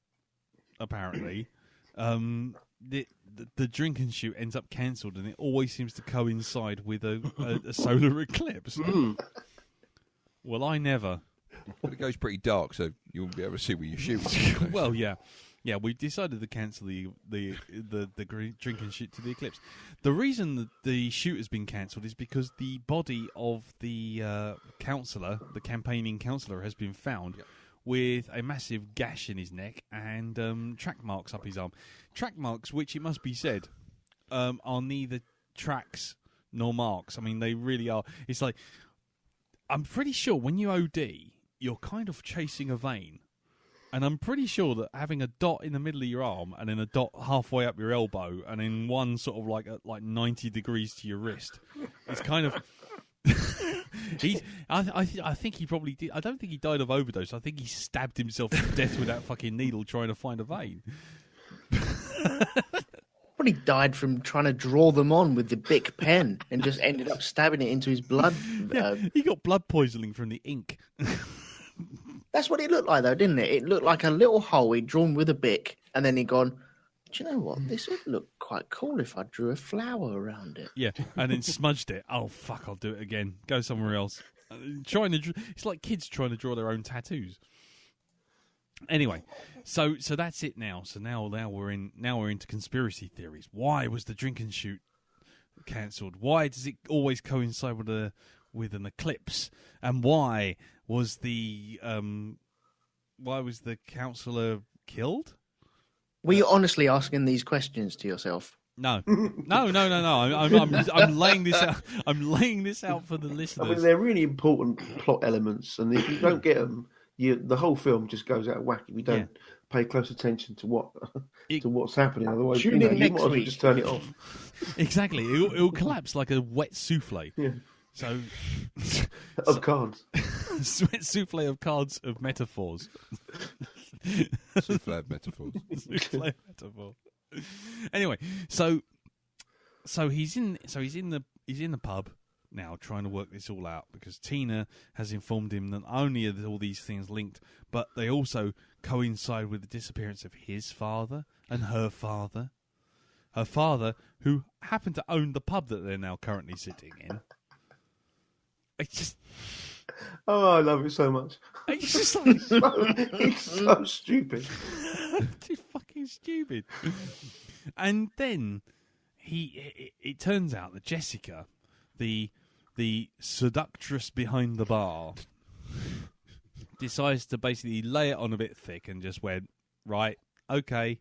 apparently, the Drink and Shoot ends up cancelled, and it always seems to coincide with a solar eclipse. Well, I never. But it goes pretty dark, so you won't be able to see where you're shooting. Well, yeah, we've decided to cancel the Drink and Shoot to the eclipse. The reason that the shoot has been cancelled is because the body of the councillor, the campaigning councillor, has been found with a massive gash in his neck and track marks up his arm. Track marks, which, it must be said, are neither tracks nor marks. I mean, they really are. It's like, I'm pretty sure when you OD, you're kind of chasing a vein. And I'm pretty sure that having a dot in the middle of your arm and then a dot halfway up your elbow and then one sort of like 90 degrees to your wrist, it's kind of... I think he probably did. I don't think he died of overdose. I think he stabbed himself to death with that fucking needle trying to find a vein. Probably died from trying to draw them on with the Bic pen and just ended up stabbing it into his blood. Yeah, he got blood poisoning from the ink. That's what it looked like, though, didn't it? It looked like a little hole he'd drawn with a Bic, and then he'd gone, do you know what? This would look quite cool if I drew a flower around it. Yeah, and then smudged it. Oh, fuck, I'll do it again. Go somewhere else. It's like kids trying to draw their own tattoos. Anyway, so that's it now. So now we're into conspiracy theories. Why was the drink and shoot cancelled? Why does it always coincide with an eclipse? And why was the councillor killed? Were you honestly asking these questions to yourself? No. I'm laying this out. I'm laying this out for the listeners. I mean, they're really important plot elements, and if you don't get them, the whole film just goes out of whack if you don't pay close attention to what's happening. Otherwise, you might as well just turn it off. Exactly, it'll collapse like a wet souffle. Yeah. So of cards, wet souffle of cards of metaphors. Souffle of metaphors. Souffle of metaphor. Anyway, so he's in the pub now trying to work this all out because Tina has informed him that not only are all these things linked, but they also coincide with the disappearance of his father and her father. Her father, who happened to own the pub that they're now currently sitting in. It's just... Oh, I love it so much. It's just like... it's so stupid. It's fucking stupid. And then it turns out that Jessica, the seductress behind the bar, decides to basically lay it on a bit thick and just went, right, okay,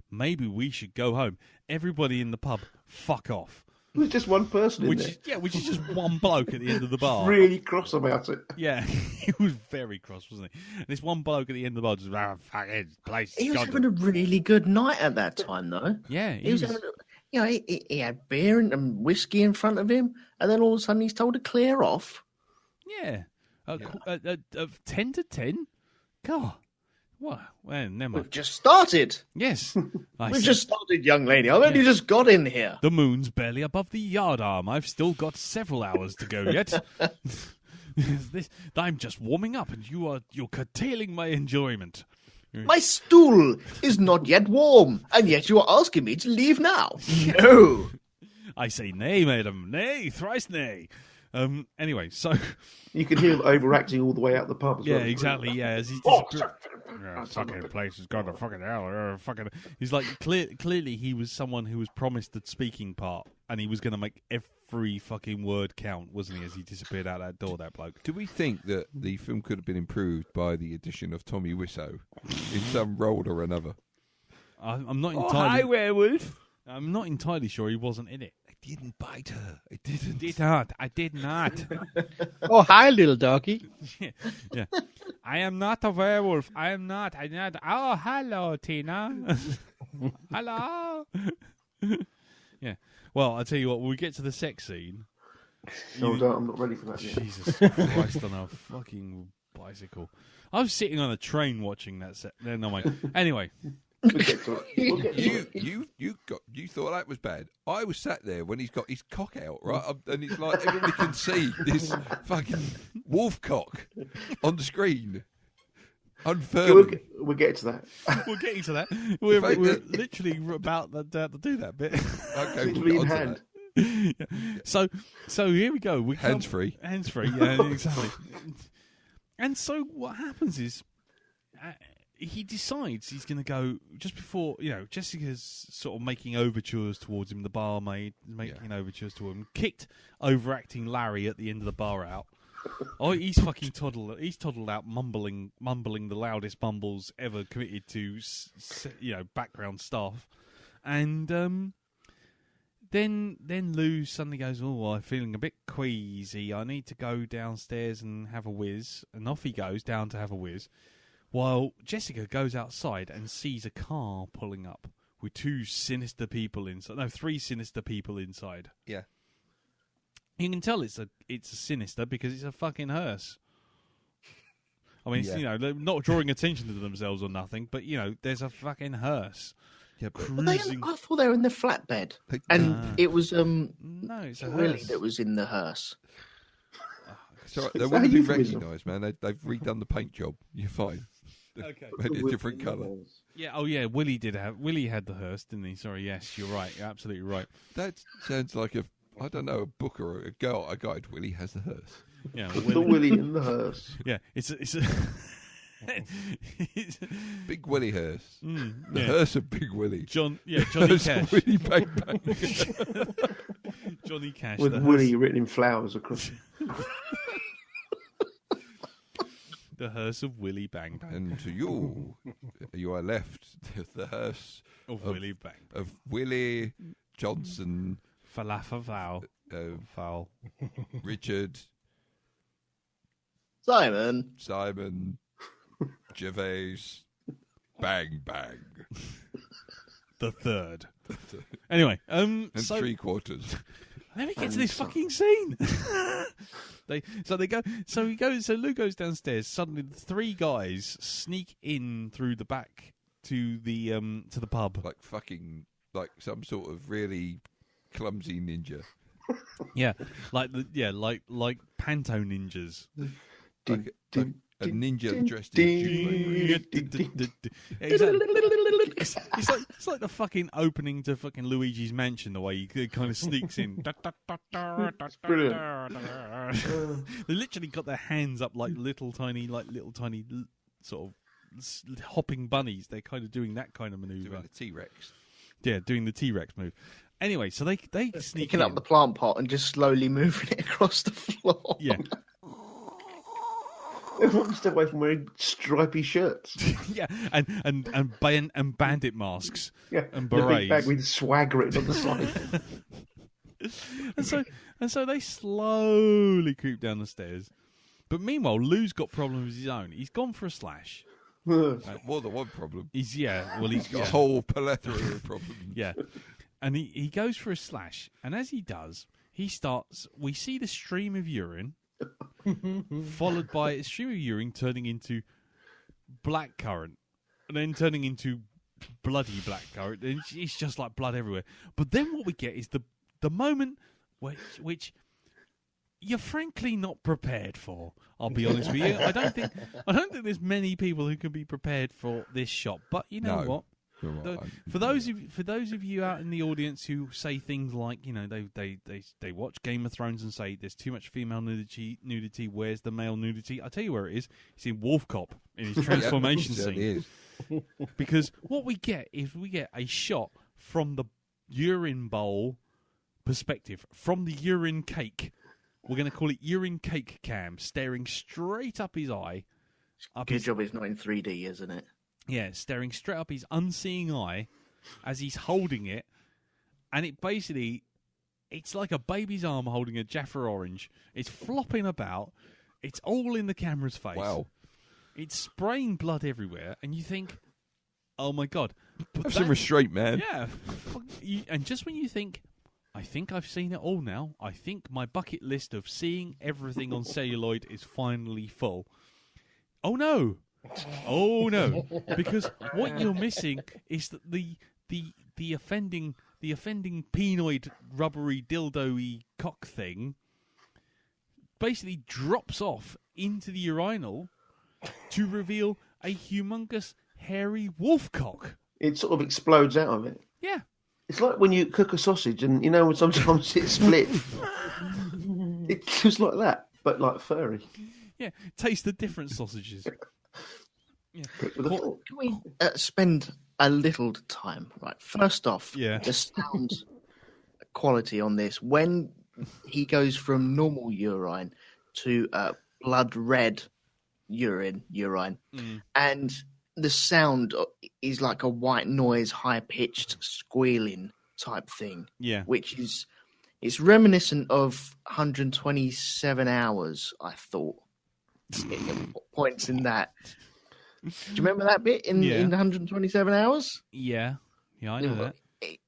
maybe we should go home. Everybody in the pub, fuck off. It was just one person in there. Which is just one bloke at the end of the bar. Really cross about it. Yeah, he was very cross, wasn't he? And this one bloke at the end of the bar just, fucking place. He was having a really good night at that time, though. Yeah, he was having he had beer and whiskey in front of him, and then all of a sudden he's told to clear off. Yeah. 10 to 10? God. What? Well, never mind. We've just started. Yes. We've just started, young lady. I've only just got in here. The moon's barely above the yardarm. I've still got several hours to go yet. I'm just warming up, and you're curtailing my enjoyment. My stool is not yet warm, and yet you are asking me to leave now. No. I say nay, madam. Nay, thrice nay. Anyway, so... You can hear him overacting all the way out the pub as well. Yeah, exactly, yeah. As he's fucking place has gone to fucking hell. He's like, clearly he was someone who was promised the speaking part, and he was going to make every fucking word count, wasn't he, as he disappeared out that door, that bloke. Do we think that the film could have been improved by the addition of Tommy Wiseau in some role or another? I'm not entirely... Oh, hi, werewolf! I'm not entirely sure he wasn't in it. I didn't bite her. I didn't. I did not. Oh, hi, little doggy. Yeah. I am not a werewolf. I'm not. Oh, hello, Tina. Hello. Yeah. Well, I'll tell you what, when we get to the sex scene... I'm not ready for that yet. Jesus Christ on a fucking bicycle. I was sitting on a train watching that set. No, mind. Anyway... We'll get to it. You thought that was bad. I was sat there when he's got his cock out, right? And it's like everybody can see this fucking Wolfcop on the screen. Unfurling. We'll get to that. We're getting to that. We're literally about to do that bit. Okay, literally in hand. Yeah. So here we go. Hands free. Hands free, yeah, exactly. And so what happens is... he decides he's going to go just before, Jessica's sort of making overtures towards him, the barmaid making overtures to him, kicked overacting Larry at the end of the bar out. Oh, he's fucking toddled. He's toddled out, mumbling the loudest mumbles ever committed to, background staff. And then Lou suddenly goes, "Oh, I'm feeling a bit queasy. I need to go downstairs and have a whiz." And off he goes down to have a whiz. While Jessica goes outside and sees a car pulling up with three sinister people inside. Yeah. You can tell it's a sinister because it's a fucking hearse. I mean, it's, they're not drawing attention to themselves or nothing, but, there's a fucking hearse. cruising. I thought they were in the flatbed, and it was no, it's a Willie hearse. that was in the hearse. So they wouldn't be recognised, man. They've redone the paint job. You're fine. Okay. Made it a different colour. Yeah. Oh, yeah. Willie had the hearse, didn't he? Sorry. Yes, you're right. You're absolutely right. That sounds like a book or a guide. Willie has the hearse. Yeah. The Willie in the hearse. Yeah. It's Big Willie hearse. The yeah. hearse of Big Willie. Johnny Hearse Cash. of Willie Bang Bang. Johnny Cash. With Willie written in flowers across it. The hearse of Willie Bang Bang. And to you are left the hearse Of Willie Bang Bang. of Willie Johnson, Falafel. Foul. Richard, Simon. Gervais, Bang Bang, The third. Anyway, and so 3/4. let me get to this fucking scene. So Lou goes downstairs. Suddenly, the three guys sneak in through the back to the pub. Like some sort of really clumsy ninja. Yeah, like panto ninjas. Like a ninja dressed in Jew. It's like the fucking opening to fucking Luigi's Mansion. The way he kind of sneaks in. They literally got their hands up like little tiny sort of hopping bunnies. They're kind of doing that kind of maneuver. Doing the T-Rex. Yeah, doing the T-Rex move. Anyway, so they sneak Picking in. up the plant pot and just slowly moving it across the floor. Yeah. They're one step away from wearing stripy shirts. Yeah, and bandit masks. Yeah, and the big berets. bag with swag written on the side. and so they slowly creep down the stairs. But meanwhile, Lou's got problems of his own. He's gone for a slash. More than one problem. He's got a whole plethora of problems. Yeah, and he goes for a slash, and as he does, we see the stream of urine, followed by a stream of urine turning into black currant, and then turning into bloody black currant, and it's just like blood everywhere. But then what we get is the moment which you're frankly not prepared for. I'll be honest with you. I don't think there's many people who can be prepared for this shot. But you know what? For those of you out in the audience who say things like, they watch Game of Thrones and say there's too much female nudity. Where's the male nudity? I tell you where it is. It's in Wolfcop in his transformation scene. Because what we get is we get a shot from the urine bowl perspective, from the urine cake. We're going to call it urine cake cam, staring straight up his eye. Good job it's not in 3D, isn't it? Yeah, staring straight up his unseeing eye as he's holding it. And it's like a baby's arm holding a Jaffa orange. It's flopping about. It's all in the camera's face. Wow. It's spraying blood everywhere. And you think, oh my God. Have some restraint, man. Yeah. And just when you think, I think I've seen it all now. I think my bucket list of seeing everything on celluloid is finally full. Oh no! Oh no! Because what you're missing is that the offending penoid rubbery dildo-y cock thing basically drops off into the urinal to reveal a humongous hairy wolf cock. It sort of explodes out of it. Yeah. It's like when you cook a sausage and, when sometimes it's split. It's just like that, but like furry. Yeah, taste the different sausages. Yeah. Can we spend a little time? Right. First off, the sound quality on this. When he goes from normal urine to blood red urine, and the sound is like a white noise, high-pitched squealing type thing. Yeah. Which it's reminiscent of 127 Hours, I thought. Points in that. Do you remember that bit in 127 Hours? Yeah. Yeah, I know that.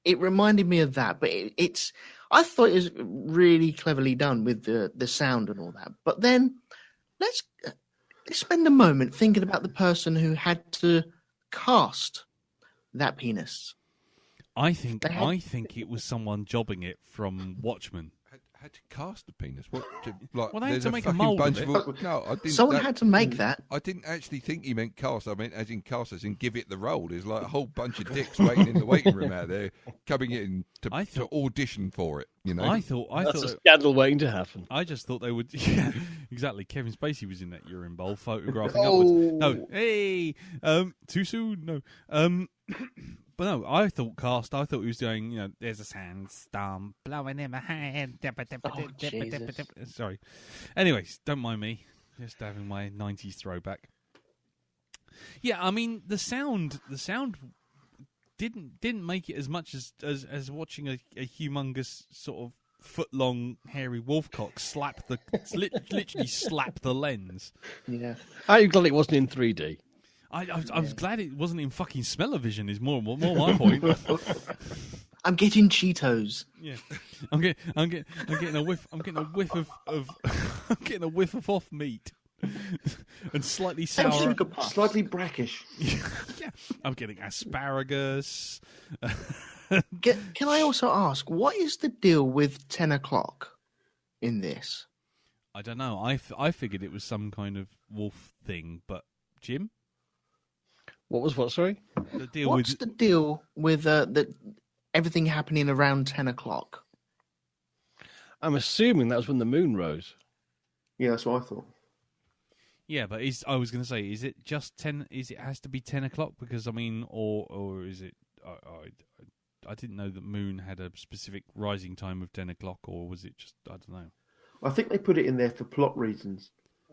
It reminded me of that, but I thought it was really cleverly done with the sound and all that. But then let's spend a moment thinking about the person who had to cast that penis. I think it was someone jobbing it from Watchmen. Had to cast the penis. What? Well, they had there's to a make a fucking mould bunch of of. No, I didn't. Someone had to make that. I didn't actually think he meant cast. I meant as in cast, as in give it the role. There's like a whole bunch of dicks waiting in the waiting room out there, coming in to audition for it. You know, I thought that's a scandal waiting to happen. I just thought they would. Yeah, exactly. Kevin Spacey was in that urine bowl, photographing upwards. No, hey, too soon. No, but no, I thought cast. I thought he was doing. You know, there's a sandstorm blowing in my hand. Sorry. Anyways, don't mind me. Just having my '90s throwback. Yeah, I mean the sound didn't make it as much as watching a humongous sort of foot-long hairy wolfcock literally slap the lens. Yeah. Are you glad it wasn't in 3D? I was glad it wasn't in fucking smell-o-vision. Is more my point. I'm getting Cheetos. Yeah, I'm getting a whiff. I'm getting a whiff of I'm getting a whiff of off meat and slightly sour, slightly brackish. Yeah, I'm getting asparagus. Can I also ask, what is the deal with 10 o'clock in this? I don't know. I figured it was some kind of wolf thing, but Jim? What was what, sorry? What's the deal with everything happening around 10 o'clock? I'm assuming that was when the moon rose. Yeah, that's what I thought. Yeah, but I was going to say, is it just 10? Is it has to be 10 o'clock? Because I mean, or is it? I didn't know that moon had a specific rising time of 10 o'clock, or was it just? I don't know. I think they put it in there for plot reasons.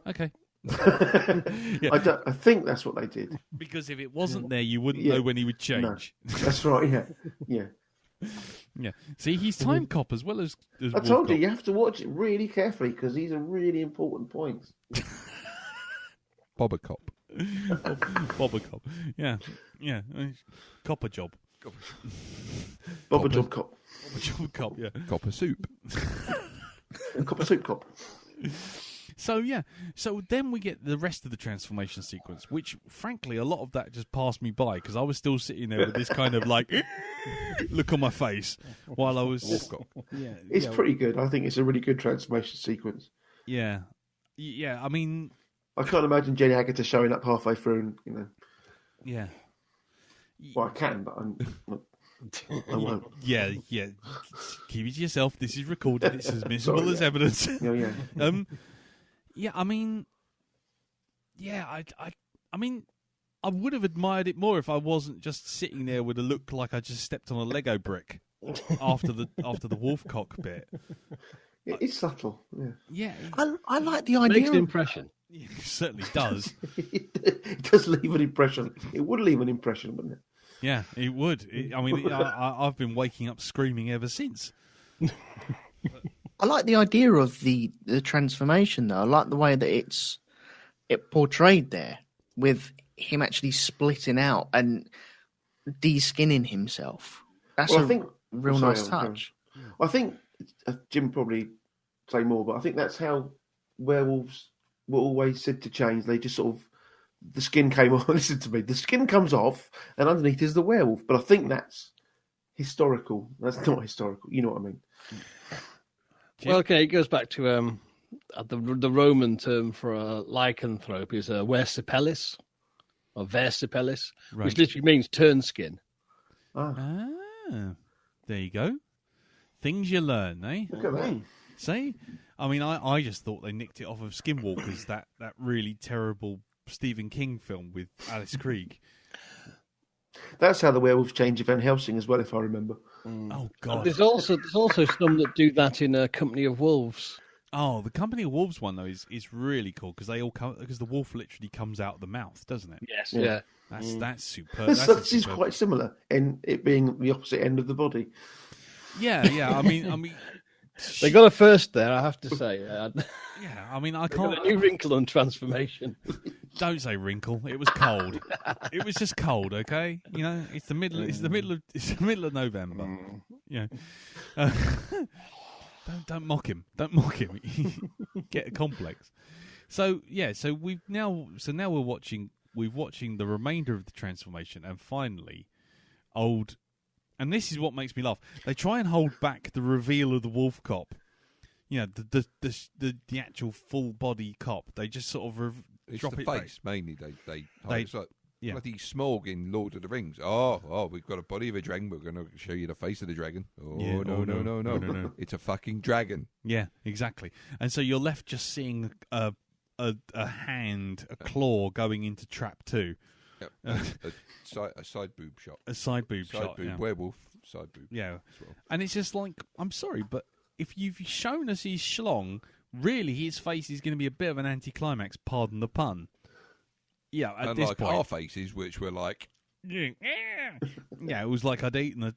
Okay. Yeah. I think that's what they did. Because if it wasn't there, you wouldn't know when he would change. No, that's right. Yeah. Yeah. See, he's time cop as well as I told you have to watch it really carefully because these are really important points. Bobber-cop. Bobber-cop. Yeah. Copper job. Bobber job cop. Bobber job cop. Yeah. Copper soup. Copper soup cop. So then we get the rest of the transformation sequence, which frankly a lot of that just passed me by because I was still sitting there with this kind of like look on my face while I was. Yeah, it's pretty good. I think it's a really good transformation sequence. Yeah. I mean, I can't imagine Jenny Agutter showing up halfway through, and. Yeah. Well, I can, but I won't. Yeah. Keep it to yourself. This is recorded. It's as admissible as evidence. Yeah. Yeah, I mean, I mean, I would have admired it more if I wasn't just sitting there with a look like I just stepped on a Lego brick after the wolfcock bit. It's subtle. Yeah. I like the idea. Makes an impression. It certainly does. It does leave an impression. It would leave an impression, wouldn't it? Yeah, it would. I've been waking up screaming ever since. I like the idea of the transformation, though. I like the way that it portrayed there, with him actually splitting out and de-skinning himself. That's real nice touch. I think Jim probably say more, but I think that's how werewolves were always said to change. They just sort of the skin came off. Listen to me, the skin comes off, and underneath is the werewolf. But I think that's historical. That's not historical. You know what I mean? Well, okay, it goes back to the Roman term for a lycanthrope is versipellis, or versipellis, right, which literally means turn skin. Ah, there you go. Things you learn, eh? Look at that. See? I mean, I just thought they nicked it off of Skinwalkers, that really terrible Stephen King film with Alice Krieg. That's how the werewolves changed Van Helsing as well, if I remember. Oh God! There's also some that do that in a Company of Wolves. Oh, the Company of Wolves one though is really cool because because the wolf literally comes out of the mouth, doesn't it? Yes, yeah. That's superb. This is quite similar in it being the opposite end of the body. Yeah. I mean, they got a first there, I have to say. Yeah, I mean, I can't. Got a new wrinkle on transformation. Don't say wrinkle. It was cold. It was just cold. Okay, you know, it's the middle of November. Yeah. Don't mock him. Don't mock him. Get a complex. So now we're watching the remainder of the transformation, and finally, old And this is what makes me laugh. They try and hold back the reveal of the Wolfcop. You know, the actual full body cop. They just sort of drop the it face mainly. They it's like bloody Smaug in Lord of the Rings. Oh, we've got a body of a dragon. We're going to show you the face of the dragon. No. It's a fucking dragon. Yeah, exactly. And so you're left just seeing a hand, a claw going into trap 2. Yep. A side boob shot. A side boob shot. Yeah. Werewolf side boob. Yeah. As well. And it's just like, I'm sorry, but if you've shown us his schlong, really his face is going to be a bit of an anticlimax, pardon the pun. Yeah, at this point. Our faces, which were like... Yeah, it was like I'd eaten a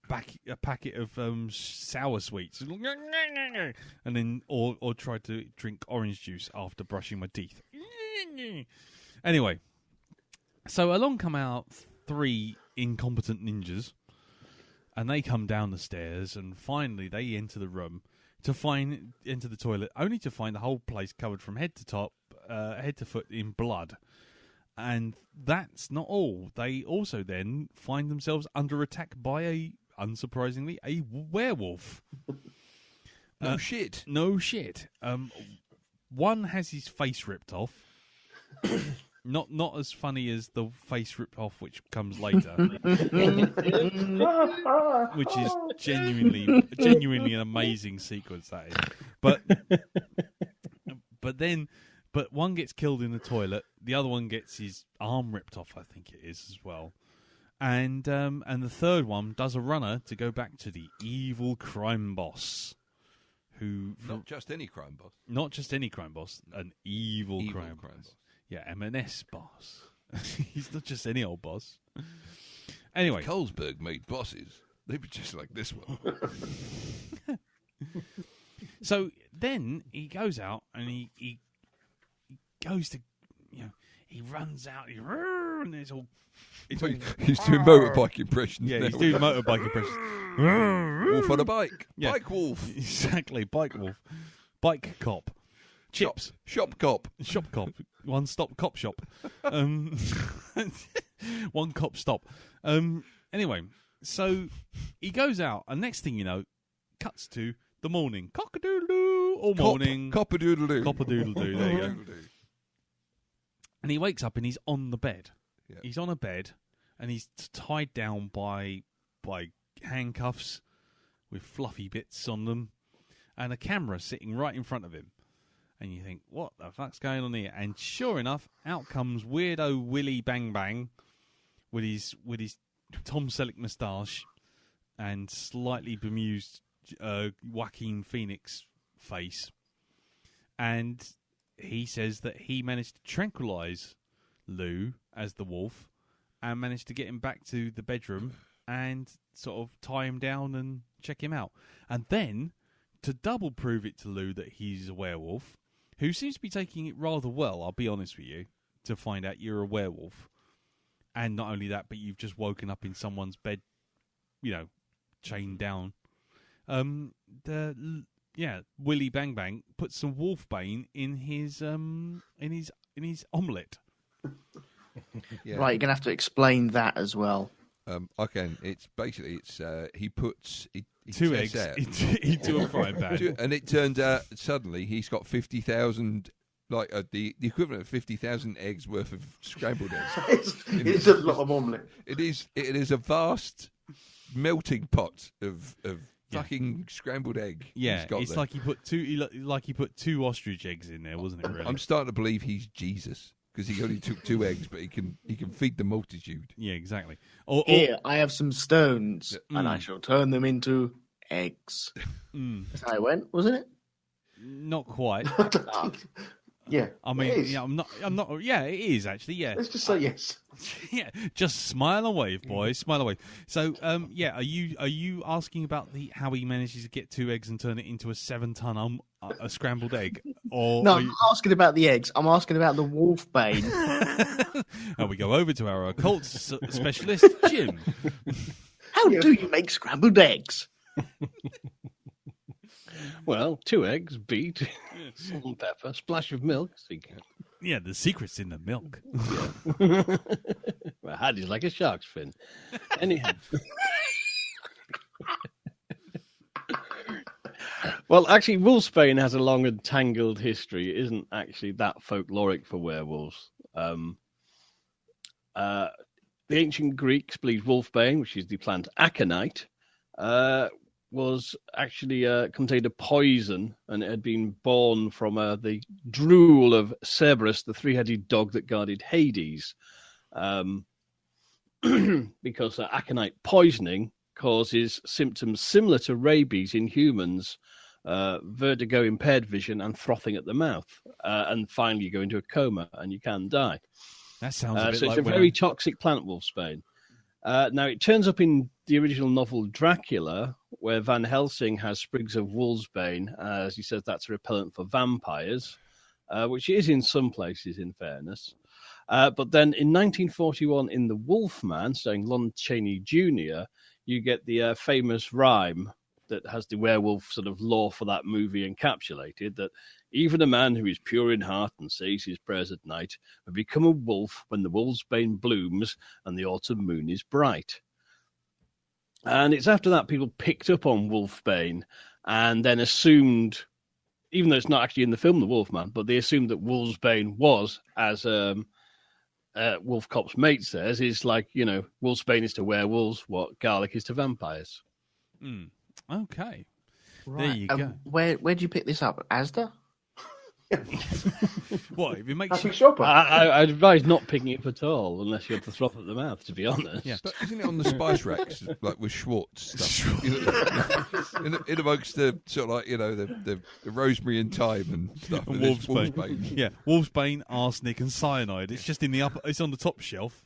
packet of sour sweets, and then or tried to drink orange juice after brushing my teeth. Anyway, so along come out 3 incompetent ninjas, and they come down the stairs, and finally they enter the room enter the toilet, only to find the whole place covered from head to foot in blood. And that's not all. They also then find themselves under attack by unsurprisingly, a werewolf. No shit. One has his face ripped off. Not as funny as the face ripped off which comes later. Which is genuinely an amazing sequence, that is. But one gets killed in the toilet, the other one gets his arm ripped off, I think it is, as well. And the third one does a runner to go back to the evil crime boss. Not just any crime boss. Not just any crime boss, an evil crime boss. Yeah, M&S boss. He's not just any old boss. Anyway. If Carlsberg made bosses, they'd be just like this one. So then he goes out and he goes to, he runs out, and it's all... He's doing motorbike impressions. Yeah, he's doing motorbike impressions. Wolf on a bike. Yeah. Bike wolf. Exactly, bike wolf. Bike cop. Chips. Shop cop. Shop cop. One stop cop shop. One cop stop. Anyway, so he goes out, and next thing you know, cuts to the morning. Cock-a-doodle-doo. All morning. Cop-a-doodle-doo. Cop-a-doodle-doo. There you go. And he wakes up and he's on the bed. Yep. He's on a bed, and he's tied down by handcuffs with fluffy bits on them, and a camera sitting right in front of him. And you think, what the fuck's going on here? And sure enough, out comes weirdo Willy Bang Bang with his Tom Selleck moustache and slightly bemused Joaquin Phoenix face. And he says that he managed to tranquilize Lou as the wolf and managed to get him back to the bedroom and sort of tie him down and check him out. And then, to double prove it to Lou that he's a werewolf, who seems to be taking it rather well, I'll be honest with you, to find out you're a werewolf. And not only that, but you've just woken up in someone's bed, chained down. Willy Bang Bang puts some wolfbane in his omelette. Yeah. Right, you're gonna have to explain that as well. I can. It's basically he puts 2 eggs into a frying pan, and it turns out suddenly he's got 50,000, like the equivalent of 50,000 eggs worth of scrambled eggs. It's a lot of omelette. It is a vast melting pot of fucking scrambled egg. Yeah, it's like he put two ostrich eggs in there, wasn't it? Really? I'm starting to believe he's Jesus. Because he only took 2 eggs, but he can feed the multitude. Yeah, exactly. Here, I have some stones, and I shall turn them into eggs. That's how it went, wasn't it? Not quite. Yeah. I mean, I'm not. Yeah, it is actually. Yeah. Let's just say yes. Yeah, just smile and wave, boys. Smile and wave. So, are you asking about how he manages to get 2 eggs and turn it into a 7-ton a scrambled egg? Or no, I'm not asking about the eggs. I'm asking about the wolfbane. And we go over to our occult specialist, Jim. How do you make scrambled eggs? Well, 2 eggs, beat, salt and pepper, splash of milk. Yeah, the secret's in the milk. Well, Hattie's like a shark's fin. Anyhow. Well, actually, wolfsbane has a long and tangled history. It isn't actually that folkloric for werewolves. The ancient Greeks believed wolfbane, which is the plant aconite, was actually contained a poison, and it had been born from the drool of Cerberus, the three-headed dog that guarded Hades. Because aconite poisoning causes symptoms similar to rabies in humans, vertigo, impaired vision, and frothing at the mouth. And finally, you go into a coma and you can die. That sounds a bit so like it's a very toxic plant, wolfsbane. Now, it turns up in the original novel Dracula, where Van Helsing has sprigs of wolfsbane. As he says, that's a repellent for vampires, which it is in some places, in fairness. But then in 1941, in The Wolfman, starring Lon Chaney Jr., you get the famous rhyme that has the werewolf sort of lore for that movie encapsulated, that even a man who is pure in heart and says his prayers at night will become a wolf when the wolfsbane blooms and the autumn moon is bright. And it's after that people picked up on wolfbane and then assumed, even though it's not actually in the film The Wolfman, but they assumed that wolfsbane was, as Wolfcop's mate says, is like, wolfsbane is to werewolves what garlic is to vampires. Okay. Right. There you go. Where'd you pick this up? Asda? What, if it makes Happy you... shopper. I'd advise not picking it up at all unless you have to froth at the mouth, to be honest. Yeah. But isn't it on the spice racks, like with Schwartz stuff? In amongst the sort of like, the rosemary and thyme and stuff. And wolfsbane. Yeah, wolfsbane, arsenic, and cyanide. It's just in the upper. It's on the top shelf.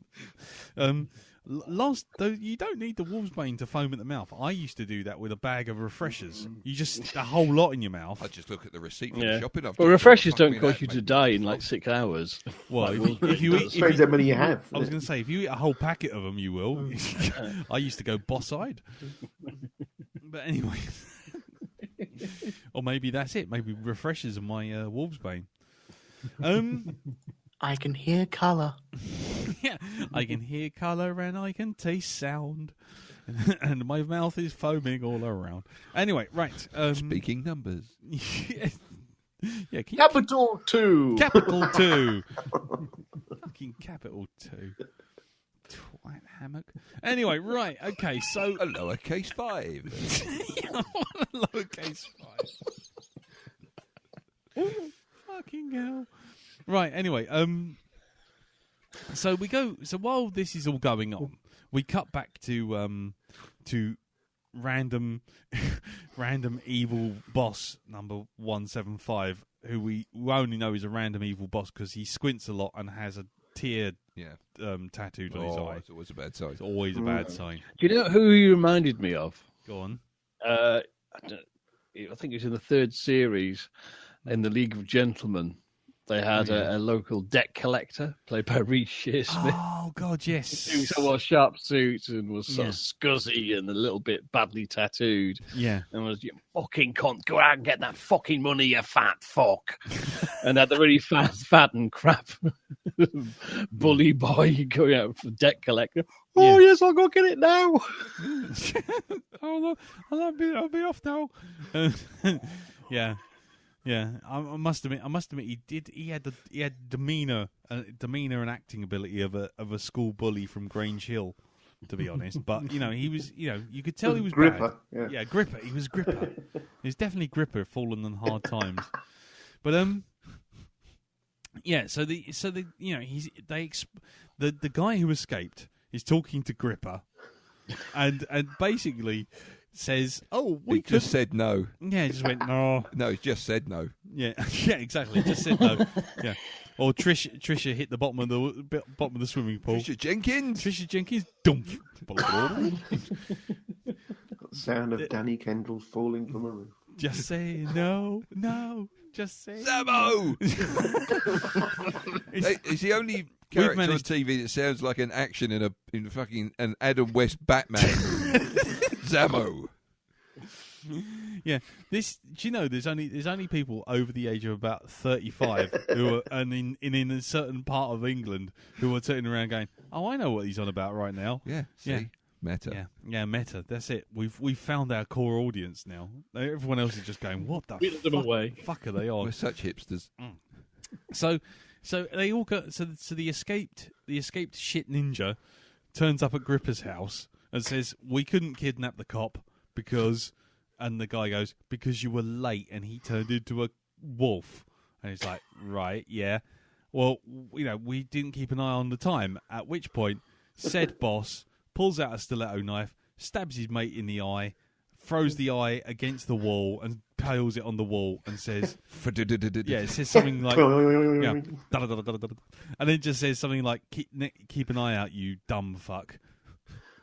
Though, you don't need the wolfsbane to foam at the mouth. I used to do that with a bag of refreshers. You just a whole lot in your mouth. I just look at the receipt for the shopping. Well, refreshers don't cause you to die in like 6 hours. Well, if you eat, Depends how many you have. I was going to say, if you eat a whole packet of them, you will. I used to go boss-eyed. But anyway, or maybe that's it. Maybe refreshers are my wolfsbane. I can hear colour. Yeah, I can hear colour and I can taste sound, and my mouth is foaming all around. Anyway, right. Speaking numbers. Yeah, Capital 2. Capital 2. Fucking capital 2. Twat hammock. Anyway, right. Okay, so a lowercase 5. Yeah, what a lowercase 5. Fucking hell. Right, anyway, so we go. So while this is all going on, we cut back to random evil boss number 175, who we only know is a random evil boss because he squints a lot and has a tear tattooed on his eye. It's always a bad sign. It's always a bad sign. Do you know who he reminded me of? Go on. I think it was in the 3rd series in the League of Gentlemen. They had a local debt collector played by Reece Shearsmith. Oh God, yes. Who wore sharp suits and was sort of scuzzy and a little bit badly tattooed. Yeah, and was, "You fucking cunt, go out and get that fucking money, you fat fuck." And had the really fat and crap bully boy going out for debt collector. Oh yes, I'll go get it now. I'll be off now. Yeah. Yeah, I must admit, he had demeanour and acting ability of a school bully from Grange Hill, to be honest. But he was, you could tell he was Gripper. bad. Yeah, Gripper. He was Gripper. He was definitely Gripper, fallen on hard times. But yeah. So the guy who escaped is talking to Gripper, and basically says, "Oh, we just said no." Yeah, he just went no. No, he just said no. Yeah, yeah, exactly. Just said no. Yeah. Or Trisha hit the bottom of the swimming pool. Trisha Jenkins, dump. Got the sound of Danny Kendall falling from a roof. Just say no. Just say Zamo. It's the only character on TV that sounds like an action in fucking an Adam West Batman. Zamo. Yeah, do you know there's only people over the age of about 35 who are and in a certain part of England who are turning around going, "Oh, I know what he's on about right now." Yeah, see? Meta. Yeah, meta. That's it. We've found our core audience now. Everyone else is just going, what the fuck are they on? We're such hipsters. So they all go. So the escaped shit ninja turns up at Gripper's house and says, "We couldn't kidnap the cop because," and the guy goes, "because you were late and he turned into a wolf." And he's like, "Right, yeah. Well, we didn't keep an eye on the time." At which point, said boss pulls out a stiletto knife, stabs his mate in the eye, throws the eye against the wall and pales it on the wall and says, it says something like, and then just says something like, keep an eye out, you dumb fuck.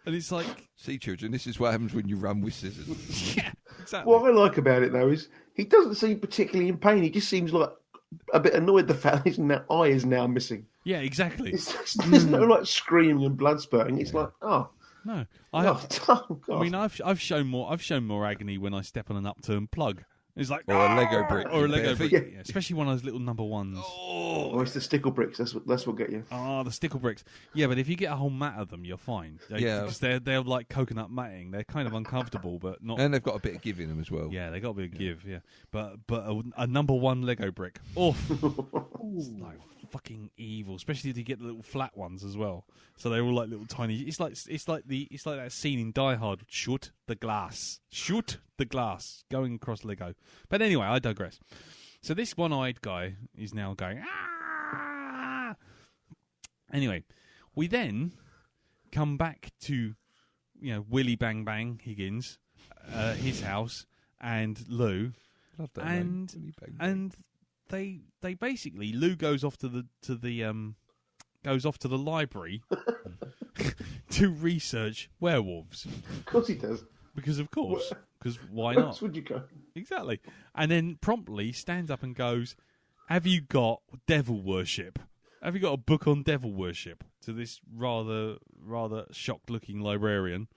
And it's like, see, children, this is what happens when you run with scissors. Yeah, exactly. What I like about it, though, is he doesn't seem particularly in pain. He just seems like a bit annoyed the fact his eye is now missing. Yeah, exactly. There's no like screaming and blood spurting. It's like, no. God. I mean, I've shown more agony when I step on an upturned plug. It's like, or a Lego brick, yeah, especially one of those little number ones. Oh, it's the stickle bricks. That's what get you. Oh, the stickle bricks. Yeah, but if you get a whole mat of them, you're fine. Because they're like coconut matting. They're kind of uncomfortable, but not. And they've got a bit of give in them as well. Yeah, they got a bit of give. Yeah, but a number one Lego brick. It's like fucking evil, especially if you get the little flat ones as well. So they're all like little tiny. It's like that scene in Die Hard. Shoot the glass, going across Lego. But anyway, I digress. So this one-eyed guy is now going, ah! Anyway, we then come back to, Willy Bang Bang Higgins, his house, and Lou. Love that and name, Willy Bang Bang. and they basically, Lou goes off to the library to research werewolves. Of course he does. Because why Where not? else would you go? Exactly. And then promptly stands up and goes, "Have you got devil worship? Have you got a book on devil worship?" To this rather shocked-looking librarian.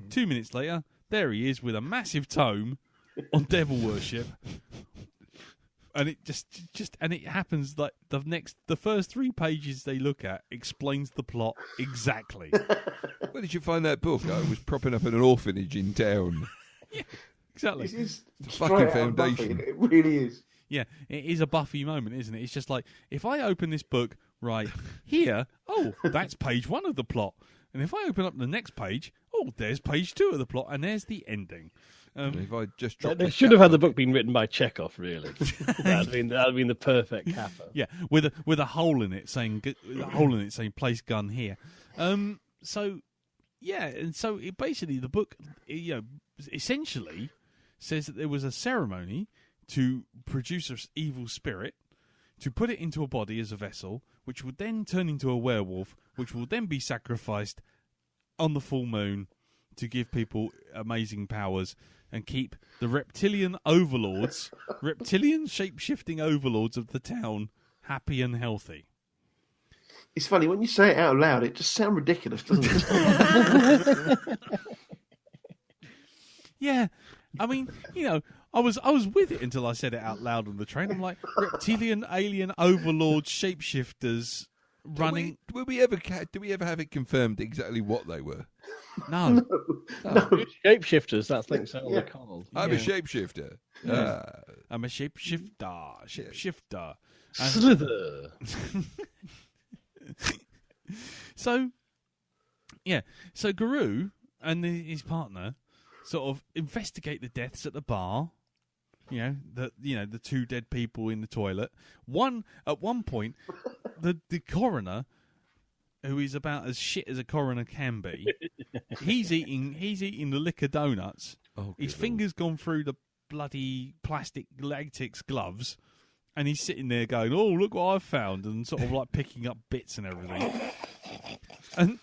2 minutes later, there he is with a massive tome on devil worship. And it and it happens like the first 3 pages they look at explains the plot exactly. Where did you find that book? I was propping up in an orphanage in town. Yeah, exactly. This is the fucking foundation. Buffy, it really is. Yeah, it is a Buffy moment, isn't it? It's just like, if I open this book right here, that's page 1 of the plot. And if I open up the next page, there's page 2 of the plot, and there's the ending. If I just they should have had the book been written by Chekhov, really. that'd been the perfect kappa. Yeah, with a hole in it saying place gun here. So yeah, and so it basically, the book, essentially says that there was a ceremony to produce an evil spirit, to put it into a body as a vessel, which would then turn into a werewolf, which will then be sacrificed on the full moon to give people amazing powers and keep the reptilian shape-shifting overlords of the town happy and healthy. It's funny, when you say it out loud, it just sounds ridiculous, doesn't it? Yeah. I mean, I was with it until I said it out loud on the train. I'm like, reptilian, alien, overlord, shapeshifters running. Do we ever have it confirmed exactly what they were? No. Shapeshifters, that's like they're called. I'm a shapeshifter. Yeah. I'm a shapeshifter. Slither. So Guru and his partner sort of investigate the deaths at the bar. The 2 dead people in the toilet. At one point, the coroner, who is about as shit as a coroner can be, he's eating the liquor donuts. His fingers gone through the bloody plastic latex gloves, and he's sitting there going, "Oh, look what I've found," and sort of like picking up bits and everything. And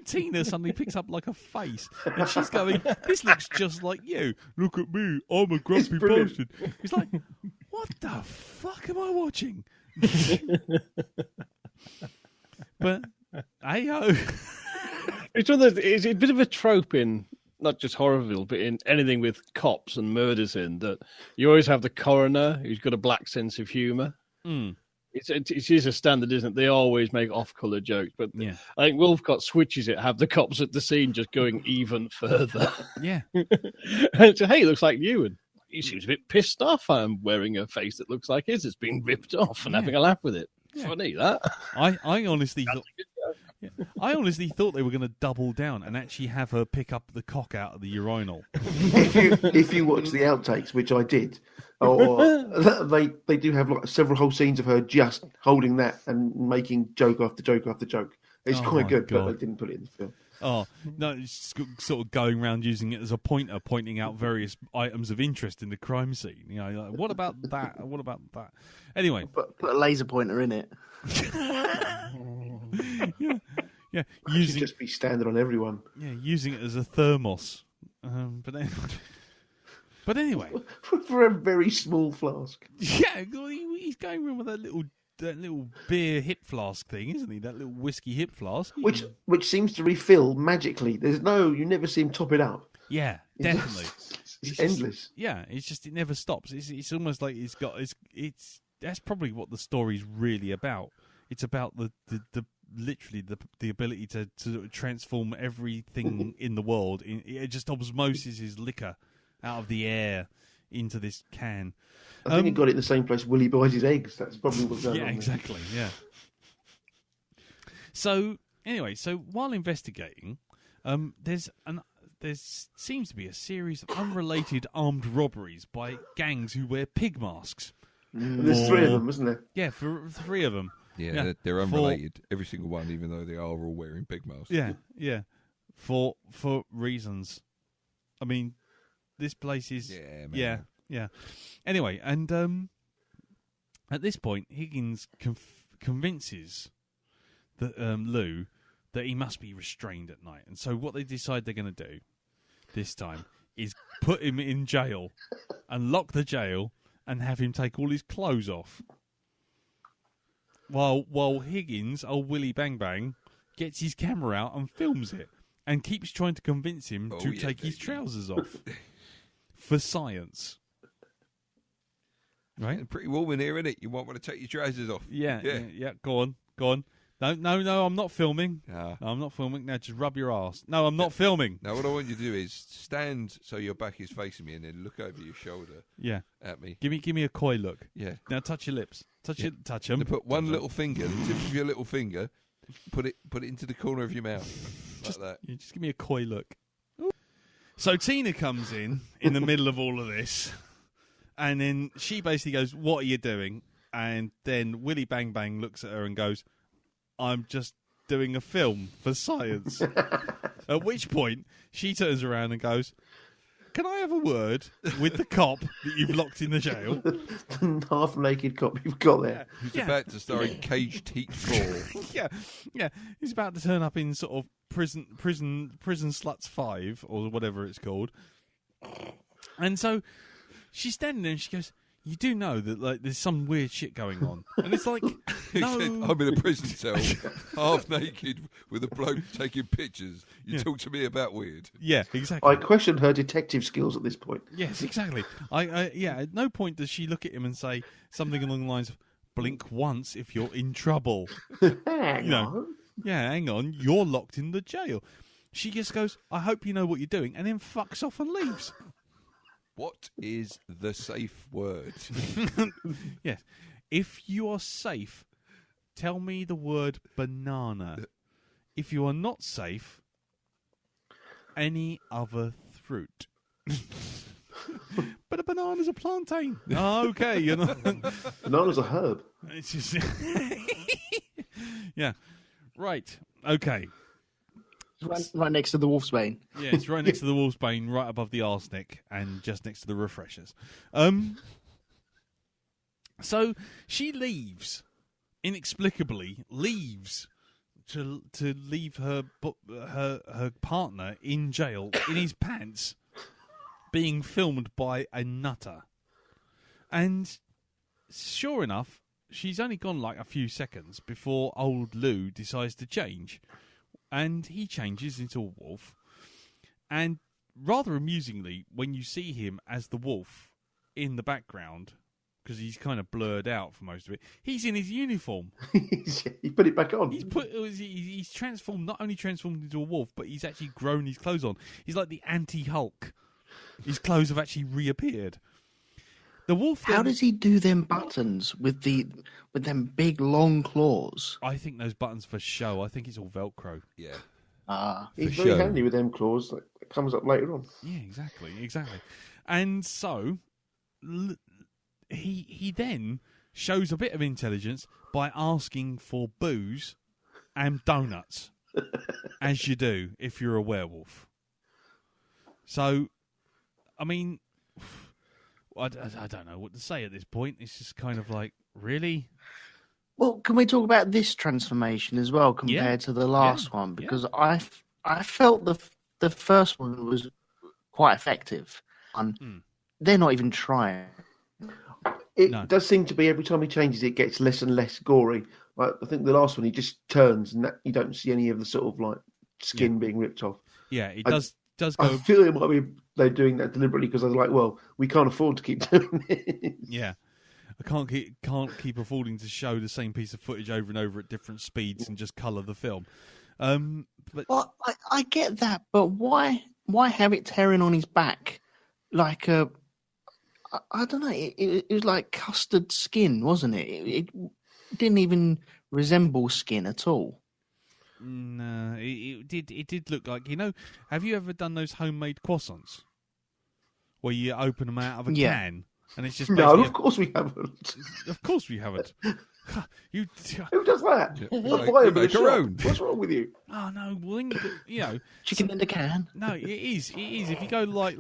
Tina suddenly picks up like a face, and she's going, "This looks just like you. Look at me, I'm a grumpy bastard." He's like, "What the fuck am I watching?" But hey-ho. It's a bit of a trope in not just Horrorville, but in anything with cops and murders in, that you always have the coroner who's got a black sense of humour. It is a standard, isn't it? They always make off-color jokes, but yeah. I think Wolfcop switches it. Have the cops at the scene just going even further. Yeah. And so, hey, it looks like you, and he seems a bit pissed off. I'm wearing a face that looks like his. It's been ripped off, and having a laugh with it. Yeah. Funny that. I honestly thought. I honestly thought they were going to double down and actually have her pick up the cock out of the urinal. if you watch the outtakes, which I did, or they do have like several whole scenes of her just holding that and making joke after joke after joke. It's quite good, God. but they didn't put it in the film. Oh no! It's sort of going around using it as a pointer, pointing out various items of interest in the crime scene. You know, like, what about that? What about that? Anyway, Put a laser pointer in it. yeah. It should just be standard on everyone. Yeah, using it as a thermos. But anyway, for a very small flask. Yeah, he's going around with that little beer hip flask thing, isn't he? That little whiskey hip flask, which seems to refill magically. You never see him top it up. Yeah, definitely. It's endless. It never stops. It's almost like it's that's probably what the story's really about. It's about the literally the ability to transform everything in the world. It just osmoses his liquor out of the air into this can. I think he got it in the same place Willie buys his eggs. That's probably what's going on. Yeah, exactly. Yeah. So anyway, while investigating, there seems to be a series of unrelated armed robberies by gangs who wear pig masks. There's three of them, isn't there? Yeah, for three of them. Yeah, they're unrelated. Every single one, even though they are all wearing pig masks. Yeah. For reasons. I mean, this place is... Yeah, man. Yeah. Anyway, and at this point, Higgins convinces Lou that he must be restrained at night. And so what they decide they're going to do this time is put him in jail and lock the jail and have him take all his clothes off. While Higgins, old Willie Bang Bang, gets his camera out and films it and keeps trying to convince him to take his trousers off for science. Right? It's pretty warm in here, isn't it? You might want to take your trousers off. Yeah. Go on. No, I'm not filming. No, I'm not filming. Now just rub your ass. No, I'm not filming. Now what I want you to do is stand so your back is facing me and then look over your shoulder at me. Give me a coy look. Yeah. Now touch your lips. Touch them. Now put one little finger, the tip of your little finger, put it into the corner of your mouth. Like that. Yeah, just give me a coy look. So Tina comes in the middle of all of this, and then she basically goes, "What are you doing?" And then Willie Bang Bang looks at her and goes, "I'm just doing a film for science." At which point, she turns around and goes, "Can I have a word with the cop that you've locked in the jail?" The half-naked cop you've got there. Who's about to star in Caged Heat 4. Yeah. He's about to turn up in sort of Prison Sluts 5 or whatever it's called. And so she's standing there and she goes, "You do know that like there's some weird shit going on." And it's like, no. I'm in a prison cell, half naked, with a bloke taking pictures. You talk to me about weird. Yeah, exactly. I questioned her detective skills at this point. Yes, exactly. At no point does she look at him and say something along the lines of, "Blink once if you're in trouble." Hang on. Yeah, hang on. You're locked in the jail. She just goes, "I hope you know what you're doing," and then fucks off and leaves. What is the safe word? Yes. If you are safe, tell me the word banana. If you are not safe, any other fruit. But a banana's a plantain. Oh, okay, you're not. Banana's a herb. It's just. Yeah. Right. Okay. Right next to the wolfsbane. Yeah, it's right next to the wolfsbane, right above the arsenic, and just next to the refreshers. So she leaves, inexplicably leaves to leave her partner in jail in his pants, being filmed by a nutter. And sure enough, she's only gone like a few seconds before old Lou decides to change. And he changes into a wolf. And rather amusingly, when you see him as the wolf in the background, because he's kind of blurred out for most of it. He's in his uniform. He put it back on. He's transformed, not only transformed into a wolf, but he's actually grown his clothes on. He's like the anti-Hulk. His clothes have actually reappeared. The wolf. How does he do them buttons with them big long claws? I think those buttons for show. I think it's all Velcro. Yeah. He's very handy with them claws. That comes up later on. Yeah, exactly. And so he then shows a bit of intelligence by asking for booze and donuts, as you do if you're a werewolf. So, I mean, I don't know what to say at this point. It's just kind of like, really? Well, can we talk about this transformation as well compared to the last one? Because I felt the first one was quite effective. They're not even trying. It does seem to be every time he changes, it gets less and less gory. Like, I think the last one, he just turns and you don't see any of the sort of like skin being ripped off. Yeah, it does go. I feel it might be they're doing that deliberately because I was like, well, we can't afford to keep doing it. Yeah, I can't keep affording to show the same piece of footage over and over at different speeds and just colour the film. But well, I get that, but why have it tearing on his back like a? I don't know. It was like custard skin, wasn't it? It didn't even resemble skin at all. No, it did look like, have you ever done those homemade croissants where you open them out of a can and it's just no, of course we haven't. Of course we haven't. Who does that? You make your own. What's wrong with you? Oh no, when chicken in the can. No, it is. If you go like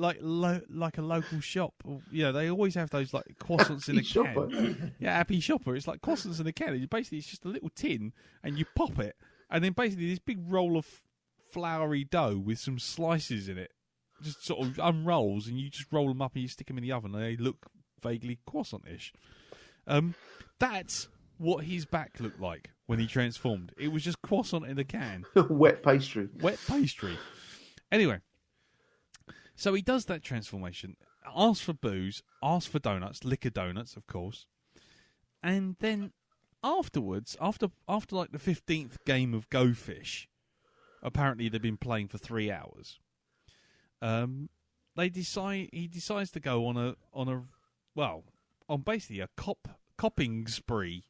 a local shop, they always have those like croissants in a Shopper. can. Yeah, Happy Shopper. It's like croissants in a can. Basically, it's just a little tin, and you pop it, and then basically this big roll of floury dough with some slices in it just sort of unrolls, and you just roll them up and you stick them in the oven, and they look vaguely croissant-ish. That's what his back looked like when he transformed. It was just croissant in a can. Wet pastry. Anyway, so he does that transformation, asks for booze, asks for donuts, liquor donuts, of course. And then afterwards, after like the 15th game of Go Fish, apparently they've been playing for 3 hours. He decides to go on basically a copping spree.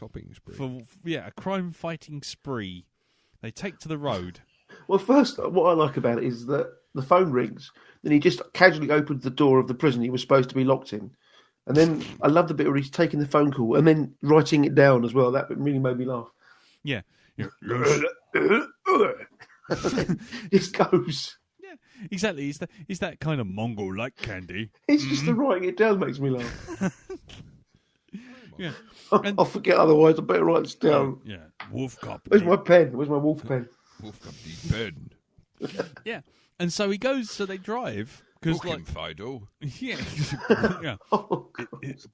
A crime-fighting spree. They take to the road. Well, first, what I like about it is that the phone rings, then he just casually opens the door of the prison he was supposed to be locked in. And then I love the bit where he's taking the phone call and then writing it down as well. That really made me laugh. Yeah. Just goes. Yeah, exactly. It's that kind of Mongol-like candy. It's just the writing it down makes me laugh. Yeah. I'll forget otherwise. I better write this down. Yeah. Wolfcop. Where's my pen? Where's my wolf pen? Wolfcop, the pen. Yeah. And so he goes, so they drive. Book him, Fido. Yeah. Yeah.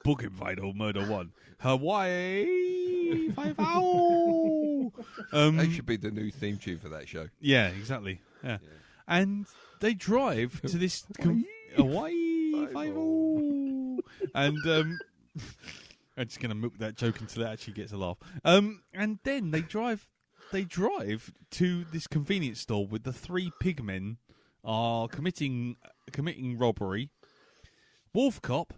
Book him, Fido, Murder 1. Hawaii 5-0. That should be the new theme tune for that show. Yeah, exactly. Yeah. And they drive to this Hawaii 5-0. And I'm just going to milk that joke until it actually gets a laugh. And then they drive to this convenience store with the 3 pigmen are committing robbery. Wolfcop,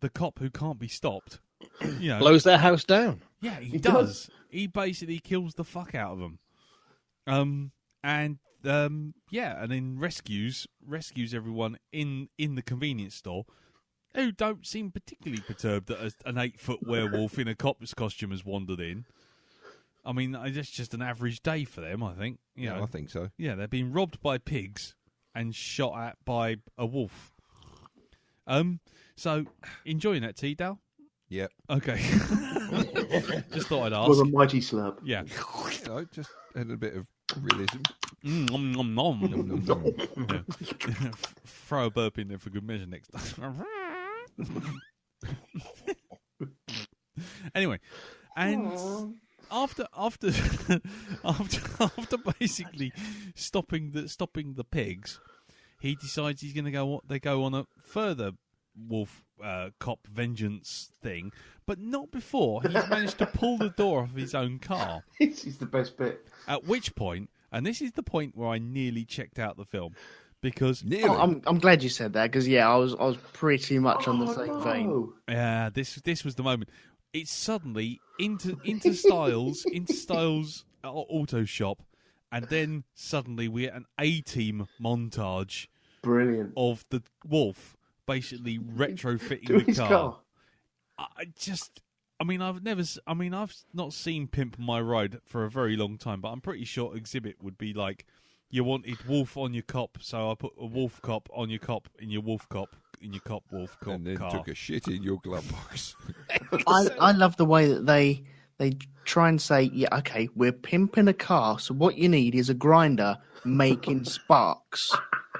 the cop who can't be stopped, blows their house down. Yeah, he does. He basically kills the fuck out of them. And then rescues everyone in the convenience store, who don't seem particularly perturbed that an 8-foot werewolf in a cop's costume has wandered in. I mean, it's just an average day for them, I think. I think so. Yeah, they're being robbed by pigs and shot at by a wolf. So, enjoying that, T-Dal? Yep. Okay. Just thought I'd ask. It was a mighty slab. Yeah. Just had a bit of realism. Nom, nom, nom. Yeah. Throw a burp in there for good measure next time. Anyway, and after basically stopping the pigs, he decides he's going to go. They go on a further wolf cop vengeance thing, but not before he's managed to pull the door off his own car. This is the best bit. At which point, and this is the point where I nearly checked out the film, because I'm glad you said that, because I was pretty much on the same vein. Yeah, this was the moment. It's suddenly into Styles auto shop, and then suddenly we get an A-Team montage. Brilliant. Of the Wolf basically retrofitting the car. I've not seen Pimp My Ride for a very long time, but I'm pretty sure Exhibit would be like, you wanted Wolf on your cop, so I put a Wolfcop on your cop in your Wolfcop in your Wolfcop and then car. Took a shit in your glove box. I love the way that they try and say, yeah, okay, we're pimping a car, so what you need is a grinder making sparks.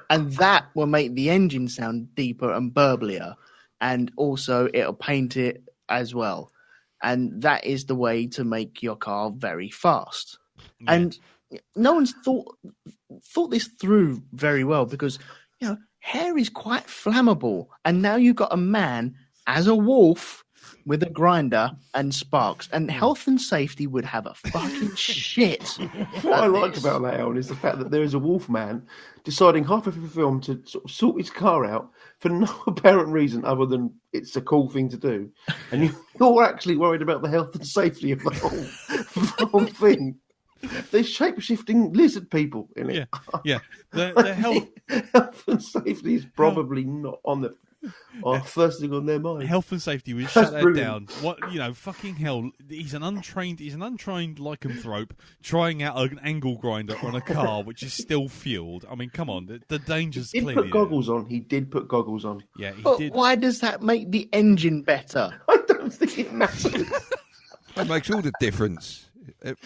And that will make the engine sound deeper and burblier. And also it'll paint it as well. And that is the way to make your car very fast. Yeah. And no one's thought this through very well, because, hair is quite flammable. And now you've got a man as a wolf with a grinder and sparks, and health and safety would have a fucking shit. What I like about that, Alan, is the fact that there is a wolf man deciding halfway through the film to sort of sort his car out for no apparent reason other than it's a cool thing to do. And you're actually worried about the health and safety of the whole thing. There's shape-shifting lizard people in it. Yeah. The health and safety is probably not on the first thing on their mind. Health and safety, we shut that down. What fucking hell? He's an untrained lycanthrope trying out an angle grinder on a car which is still fueled. I mean, come on, the danger's clearly. He did put goggles on. He did put goggles on. Yeah, he but did. Why does that make the engine better? I don't think it matters. That makes all the difference.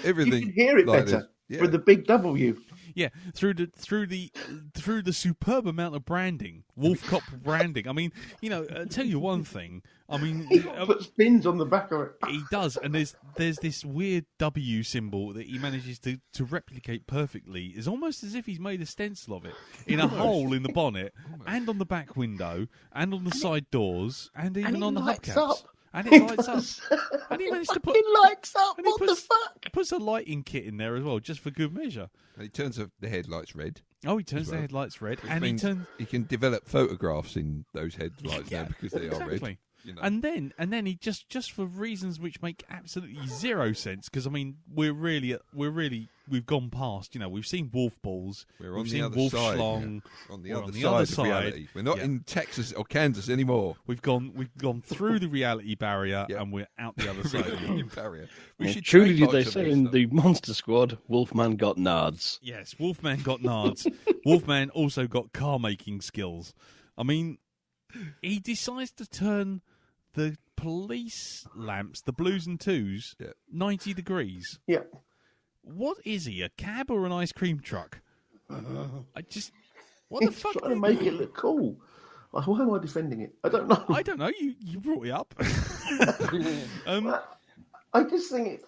Everything. You can hear it like better for the big W. Yeah, through the superb amount of branding, Wolfcop branding. I mean, I'll tell you one thing. I mean, he puts pins on the back of it. He does, and there's this weird W symbol that he manages to replicate perfectly. It's almost as if he's made a stencil of it in a hole in the bonnet, and on the back window, and on the side doors, and even on the hubcaps. And it lights up. And he managed to put lights up. What the fuck? He puts a lighting kit in there as well, just for good measure. And he turns the headlights red. Oh, he turns the headlights red, and he can develop photographs in those headlights now because they are red. And then he just for reasons which make absolutely zero sense, because I mean we've gone past. We've seen wolf balls. We've seen other wolf side. schlong. On the other side of reality. We're not in Texas or Kansas anymore. We've gone through the reality barrier and we're out the other side of the barrier. Truly, did they say in the Monster Squad, Wolfman got nards? Yes, Wolfman got nards. Wolfman also got car making skills. I mean, he decides to turn the police lamps, the blues and twos, 90 degrees. Yeah. What is he, a cab or an ice cream truck? What the fuck? He's trying to make it look cool. Why am I defending it? I don't know. I don't know. You brought it up. I just think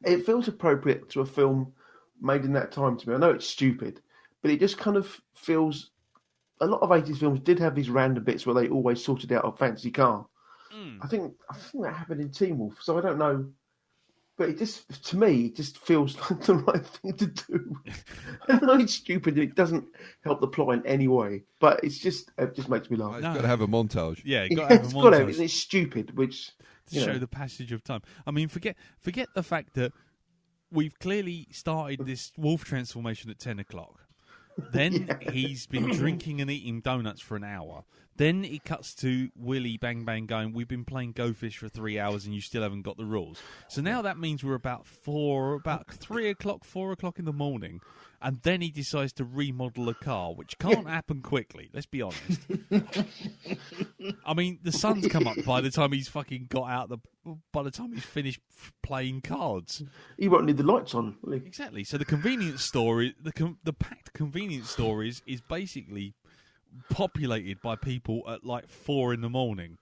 it feels appropriate to a film made in that time to me. I know it's stupid, but it just kind of feels. A lot of 80s films did have these random bits where they always sorted out a fancy car. I think that happened in Teen Wolf, so I don't know. But to me, it just feels like the right thing to do. I know it's stupid, it doesn't help the plot in any way, but it just makes me laugh. It's got to have a montage. Yeah, it's got to have a montage. It's stupid, which... To show the passage of time. I mean, forget the fact that we've clearly started this wolf transformation at 10 o'clock. Then he's been drinking and eating donuts for an hour. Then it cuts to Willie Bang Bang going, we've been playing Go Fish for 3 hours and you still haven't got the rules. So now that means we're about 3 o'clock, 4 o'clock in the morning. And then he decides to remodel a car, which can't happen quickly, let's be honest. I mean, the sun's come up by the time he's fucking by the time he's finished playing cards. He won't need the lights on, will he? Exactly. So the convenience store, the packed convenience store is basically populated by people at like 4 in the morning.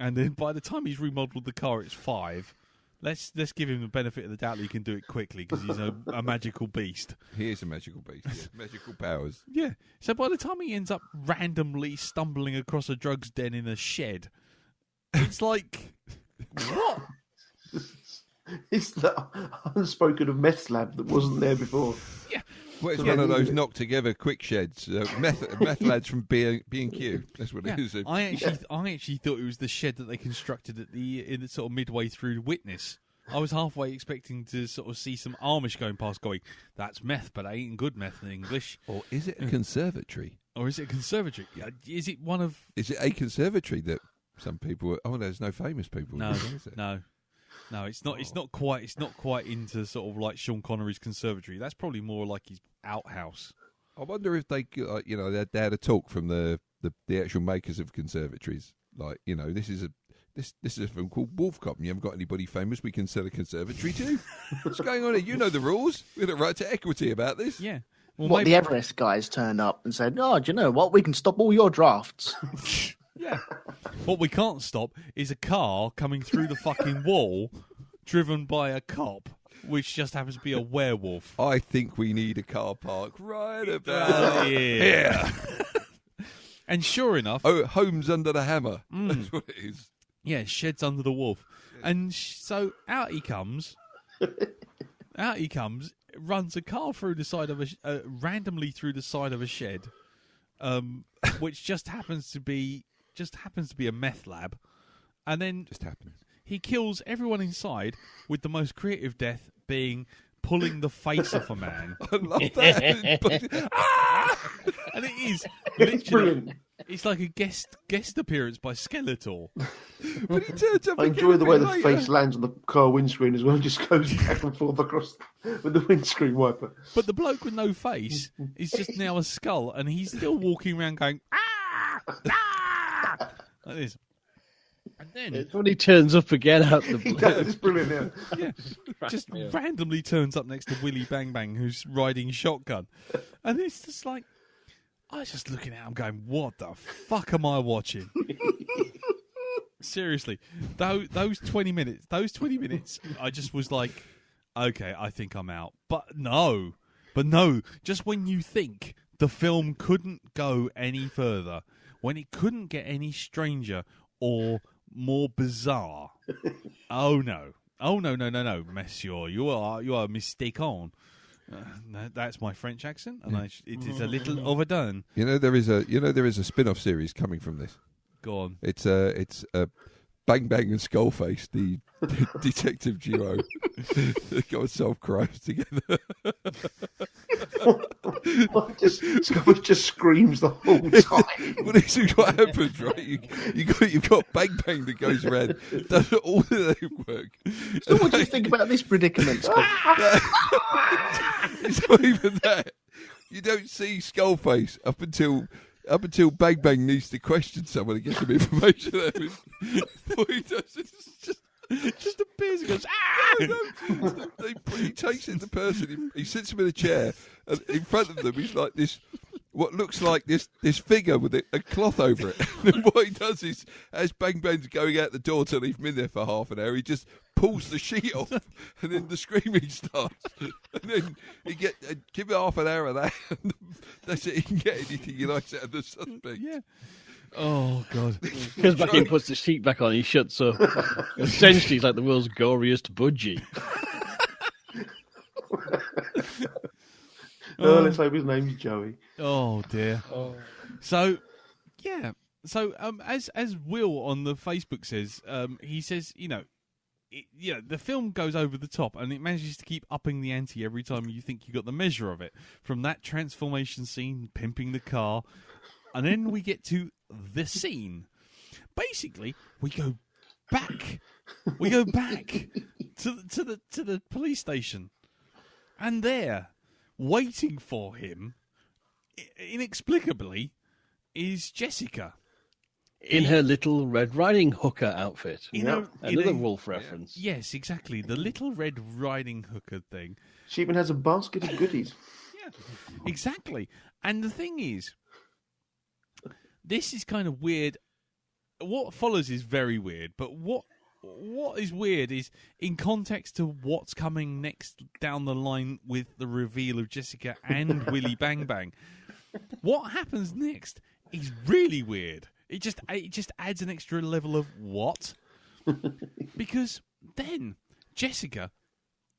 And then by the time he's remodeled the car, it's 5. Let's give him the benefit of the doubt that he can do it quickly because he's a magical beast. He is a magical beast. Yeah. Magical powers. Yeah. So by the time he ends up randomly stumbling across a drugs den in a shed, it's like, what? It's the unspoken of meth lab that wasn't there before. Yeah. Well, it's one of those knocked together quick sheds. Meth lads from B&Q. That's what it is. I actually thought it was the shed that they constructed in the sort of midway through Witness. I was halfway expecting to sort of see some Amish going past, going, "That's meth, but I ain't good meth in English." Or is it a conservatory? Is it a conservatory? Is it one of? Is it a conservatory that some people? There's no famous people. No, is it? No, it's not. It's not quite. It's not quite into sort of like Sean Connery's conservatory. That's probably more like his outhouse. I wonder if they, they had a talk from the actual makers of conservatories. Like, this is a film called Wolfcop, and you haven't got anybody famous we can sell a conservatory to. What's going on here? You know the rules. We have a right to equity about this. Yeah. Well, the Everest guys turned up and said, "Oh, do you know what? We can stop all your drafts." Yeah. What we can't stop is a car coming through the fucking wall, driven by a cop, which just happens to be a werewolf. I think we need a car park right about here. And sure enough, homes under the hammer. That's what it is. Yeah, sheds under the wolf. And so out he comes. Runs a car through the side of randomly through the side of a shed, which just happens to be a meth lab, and then he kills everyone inside with the most creative death being pulling the face off a man. I love that. And it is literally, it's like a guest appearance by Skeletor. But he turns up. I enjoy the way the face lands on the car windscreen as well, and just goes back and forth across with the windscreen wiper. But the bloke with no face is just now a skull, and he's still walking around going like this. And then it's when he turns up again out the blue. It's brilliant, yeah. Just randomly turns up next to Willie Bang Bang, who's riding shotgun. And it's just like, I was just looking at him going, what the fuck am I watching? Seriously. Those 20 minutes, I just was like, okay, I think I'm out. But no, just when you think the film couldn't go any further, when it couldn't get any stranger or more bizarre. Oh no, monsieur, you are mistaken. That's my French accent, and it is a little overdone. There is a spin-off series coming from this. Go on. It's Bang Bang and Skullface, the detective duo. They go and solve crimes together. Skullface just screams the whole time. Well, this is what happens, right? You've got Bang Bang that goes around, does all of their work. So what do you think about this predicament, Skullface? It's not even that. You don't see Skullface up until Bang Bang needs to question someone to get some information out of him. What he does is just appears and goes, He takes it to the person, he sits him in a chair, and in front of them he's like this, what looks like this figure with a cloth over it. And what he does is, as Bang Bang's going out the door to leave him in there for half an hour, he just pulls the sheet off, and then the screaming starts. And then give it half an hour of that, and that's it. He can get anything he likes out of the suspect. Yeah. Oh God! He goes back in, puts the sheet back on, he shuts up. Essentially, he's like the world's goriest budgie. Let's hope his name's Joey. Oh dear. Oh. So, yeah. So, as Will on the Facebook says, he says, the film goes over the top, and it manages to keep upping the ante every time you think you got the measure of it. From that transformation scene, pimping the car, and then we get to the scene. Basically, we go back. We go back to the police station, and there, waiting for him, inexplicably, is Jessica. In her little Red Riding Hooker outfit. Another wolf reference. Yes, exactly. The little Red Riding Hooker thing. She even has a basket of goodies. Yeah, exactly. And the thing is, this is kind of weird. What follows is very weird, but what what is weird is, in context to what's coming next down the line with the reveal of Jessica and Willy Bang Bang, what happens next is really weird. It just adds an extra level of what? Because then Jessica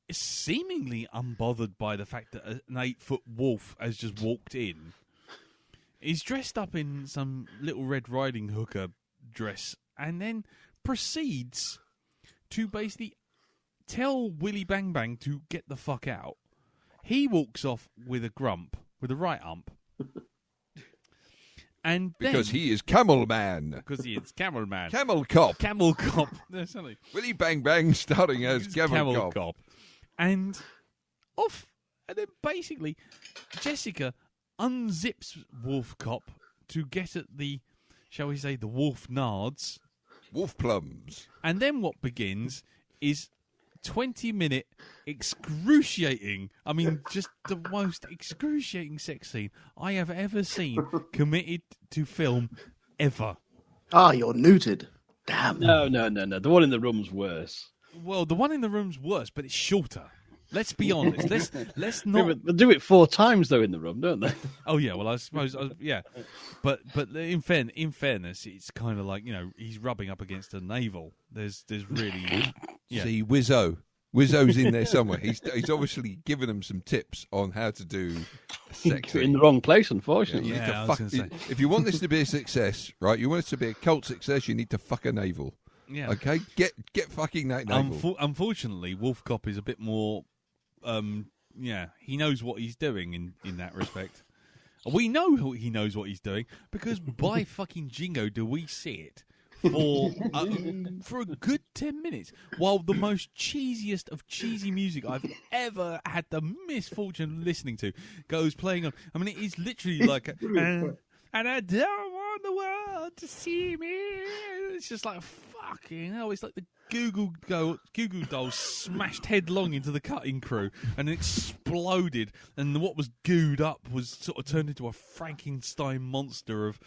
is seemingly unbothered by the fact that an 8-foot wolf has just walked in. He's dressed up in some Little Red Riding Hooker dress and then proceeds to basically tell Willy Bang Bang to get the fuck out. He walks off with a grump, with a right ump. And because he is Camel Man. Because he is Camel Man. Camel Cop. Camel Cop. No, Willy Bang Bang starting as Camel Cop. And off. And then basically, Jessica unzips Wolfcop to get at the, shall we say, the wolf nards. Wolf plums. And then what begins is 20-minute excruciating, I mean, just the most excruciating sex scene I have ever seen committed to film ever. Ah, you're neutered. Damn. No. The one in the room's worse. Well, the one in the room's worse, but it's shorter. Let's be honest. Let's not. They do it 4 times though in the room, don't they? Oh yeah. Well, I suppose. Yeah. But in fairness, it's kind of like, he's rubbing up against a navel. There's really. Yeah. See, Wizzo's in there somewhere. He's obviously given them some tips on how to do sex. In the wrong place, unfortunately. Yeah, I was gonna say. If you want this to be a success, right? You want it to be a cult success. You need to fuck a navel. Yeah. Okay. Get fucking that navel. Unfortunately, Wolfcop is a bit more. He knows what he's doing in that respect. We know he knows what he's doing because by fucking jingo do we see it for a good 10 minutes while the most cheesiest of cheesy music I've ever had the misfortune of listening to goes playing on. I mean, it is literally like and I don't want the world to see me. It's just like fucking hell. It's like the Goo Goo Dolls smashed headlong into the cutting crew and exploded, and what was gooed up was sort of turned into a Frankenstein monster of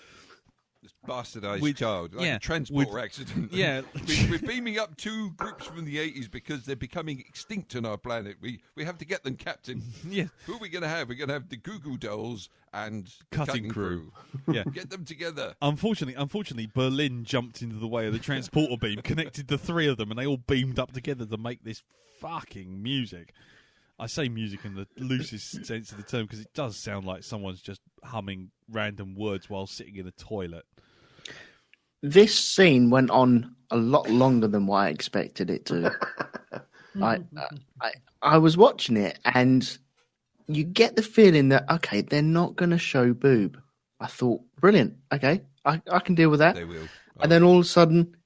this bastardized child, like a transporter accident. Yeah, we're beaming up 2 groups from the 80s because they're becoming extinct on our planet. We have to get them, Captain. Yeah, who are we going to have? We're going to have the Goo Goo Dolls and cutting crew. Yeah, get them together. Unfortunately, Berlin jumped into the way of the transporter beam, connected the 3 of them, and they all beamed up together to make this fucking music. I say music in the loosest sense of the term because it does sound like someone's just humming random words while sitting in a toilet. This scene went on a lot longer than what I expected it to. I was watching it, and you get the feeling that, okay, they're not going to show boob. I thought, brilliant, okay, I can deal with that. They will. And then all of a sudden,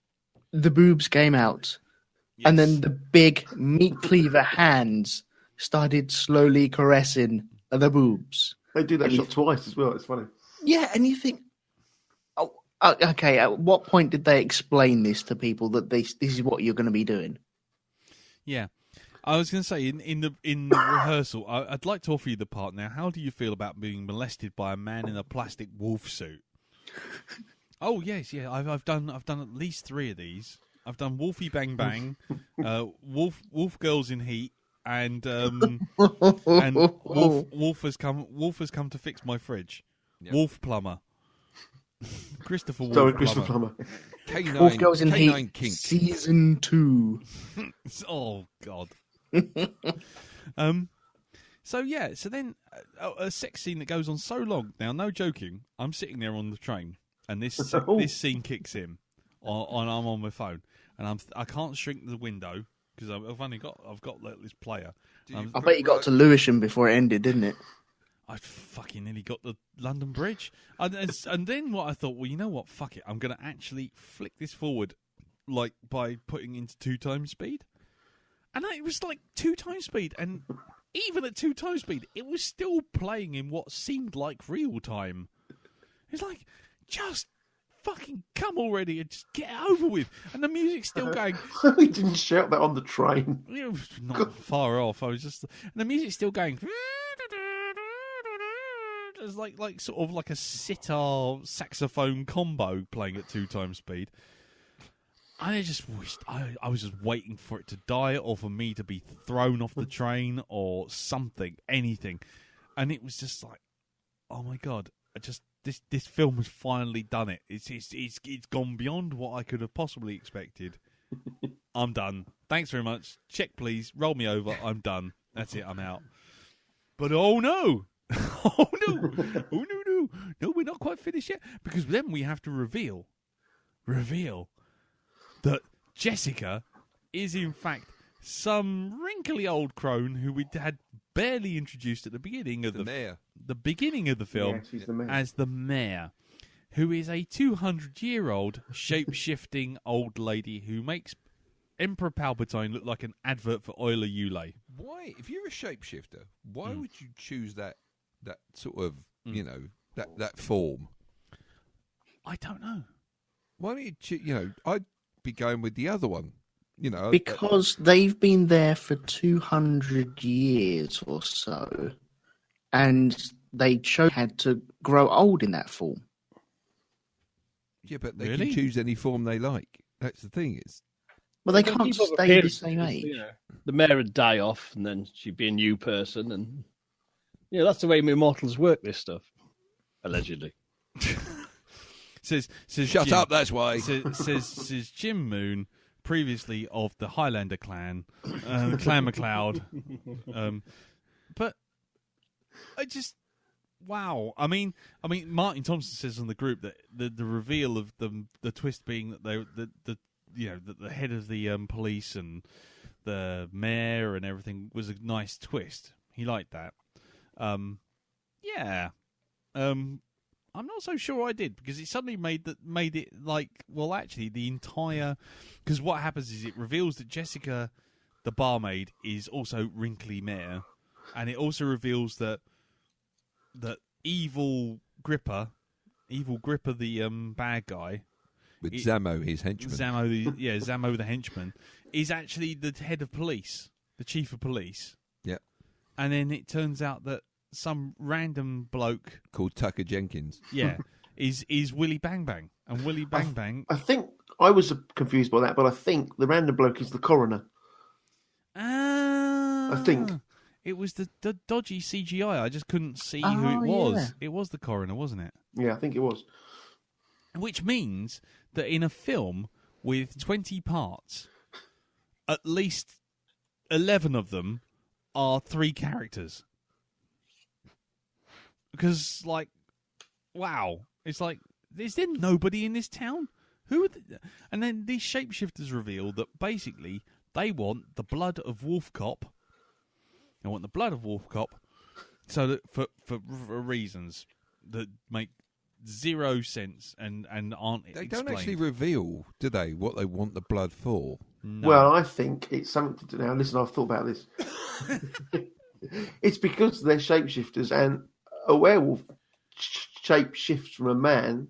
the boobs came out. Yes. And then the big meat cleaver hands started slowly caressing the boobs. They do that shot twice as well. It's funny. Yeah, and you think, oh, okay. At what point did they explain this to people that this is what you're going to be doing? Yeah, I was going to say in the rehearsal, I'd like to offer you the part now. How do you feel about being molested by a man in a plastic wolf suit? Oh yes, yeah. I've done at least 3 of these. I've done Wolfie Bang Bang, Wolf Girls in Heat. And Wolf has come to fix my fridge. Yep. Wolf Plumber. Christopher Plumber. K9, Wolf Goes in K9 Heat Season 2. Oh God. So then a sex scene that goes on so long. Now, no joking. I'm sitting there on the train, and this scene kicks in. I'm on my phone, and I can't shrink the window. Because I've got this player. I bet you got to Lewisham before it ended, didn't it? I fucking nearly got the London Bridge. And then what I thought, well, you know what? Fuck it. I'm going to actually flick this forward like by putting into 2 times speed. And it was like 2 times speed. And even at 2 times speed, it was still playing in what seemed like real time. It's like, just fucking come already and just get it over with. And the music's still going. He didn't shout that on the train. It was not far off. I was just, and the music's still going. It's like sort of like a sitar saxophone combo playing at 2 times speed. I just wished I was just waiting for it to die or for me to be thrown off the train or something, anything. And it was just like, oh my God, this film has finally done it. It's gone beyond what I could have possibly expected. I'm done. Thanks very much. Check, please. Roll me over. I'm done. That's it. I'm out. But oh no. Oh no. Oh no. No, we're not quite finished yet. Because then we have to reveal that Jessica is in fact some wrinkly old crone who we had barely introduced at the beginning of the beginning of the film as the mayor, who is a 200-year-old shape-shifting old lady who makes Emperor Palpatine look like an advert for Euler Ulay. Why, if you're a shapeshifter, why would you choose that sort of that form? I don't know. Why don't you? I'd be going with the other one. Because they've been there for 200 years or so, and they had to grow old in that form. Yeah, but they can choose any form they like. That's the thing. Well, they can't stay the same age. The mayor would die off, and then she'd be a new person, and that's the way immortals work. This stuff, allegedly. says Shut Jim, up. That's why. Says Jim Moon, previously of the Highlander clan, Clan MacLeod. But I just wow. I mean, Martin Thompson says on the group that the reveal of the twist being that the head of the police and the mayor and everything was a nice twist. He liked that. Yeah. I'm not so sure I did, because it suddenly made it like, well, actually the entire, because what happens is it reveals that Jessica, the barmaid, is also wrinkly mayor, and it also reveals that evil Gripper, the bad guy, with Zammo, his henchman, Zammo the henchman, is actually the head of police, the chief of police. Yeah, and then it turns out that some random bloke called Tucker Jenkins, is Willy Bang Bang, and Willy Bang Bang. I think I was confused by that, but I think the random bloke is the coroner. I think it was the dodgy CGI. I just couldn't see who it was. Yeah. It was the coroner, wasn't it? Yeah, I think it was. Which means that in a film with 20 parts, at least 11 of them are 3 characters. Because, like, wow. It's like, is there nobody in this town? Who are And then these shapeshifters reveal that basically they want the blood of Wolfcop. They want the blood of Wolfcop so that for reasons that make zero sense and aren't They explained. don't actually reveal, do they, what they want the blood for? No. Well, I think it's something to do. Now, listen, I've thought about this. It's because they're shapeshifters, and a werewolf shape shifts from a man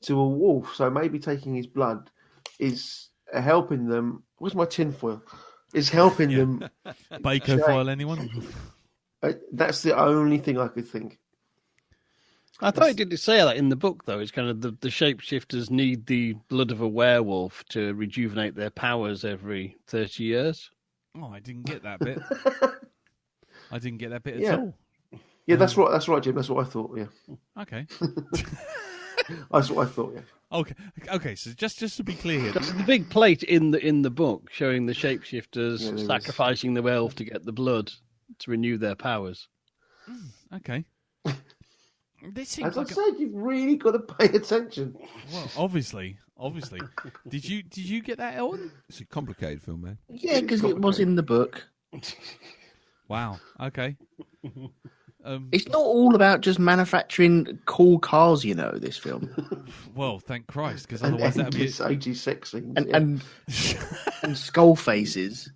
to a wolf. So maybe taking his blood is helping them. Where's my tinfoil? Is helping them. Baker foil, anyone? That's the only thing I could think. I thought it didn't say that in the book, though. It's kind of the shapeshifters need the blood of a werewolf to rejuvenate their powers every 30 years. Oh, I didn't get that bit. I didn't get that bit at all. Yeah, that's right. That's right, Jim. That's what I thought. Yeah. Okay. That's what I thought. Yeah. Okay. So just to be clear here, there's the big plate in the book showing the shapeshifters sacrificing the werewolf to get the blood to renew their powers. Okay. This seems As I said, you've really got to pay attention. Well, obviously. Did you get that, Ellen? It's a complicated film, man. Yeah, because it was in the book. Wow. Okay. It's not all about just manufacturing cool cars, this film. Well, thank Christ, because otherwise that would be 80s sex scenes. And skull faces.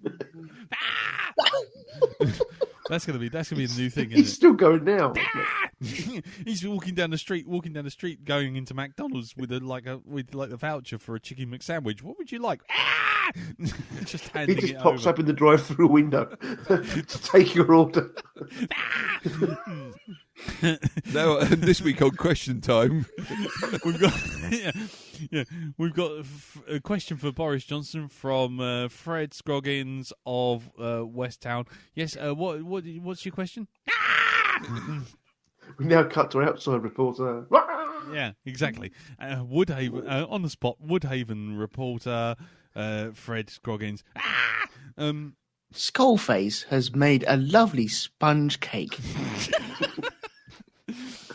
That's gonna be a new thing. He's still going now. He's walking down the street, going into McDonald's with a voucher for a chicken McSandwich. What would you like? Just handing He just it pops over. up in the drive-through window to take your order. Now, this week on Question Time, we've got a question for Boris Johnson from Fred Scroggins of West Town. Yes, what's your question? We now cut to our outside reporter. Yeah, exactly. Woodhaven on the spot. Woodhaven reporter Fred Scroggins. Skullface has made a lovely sponge cake.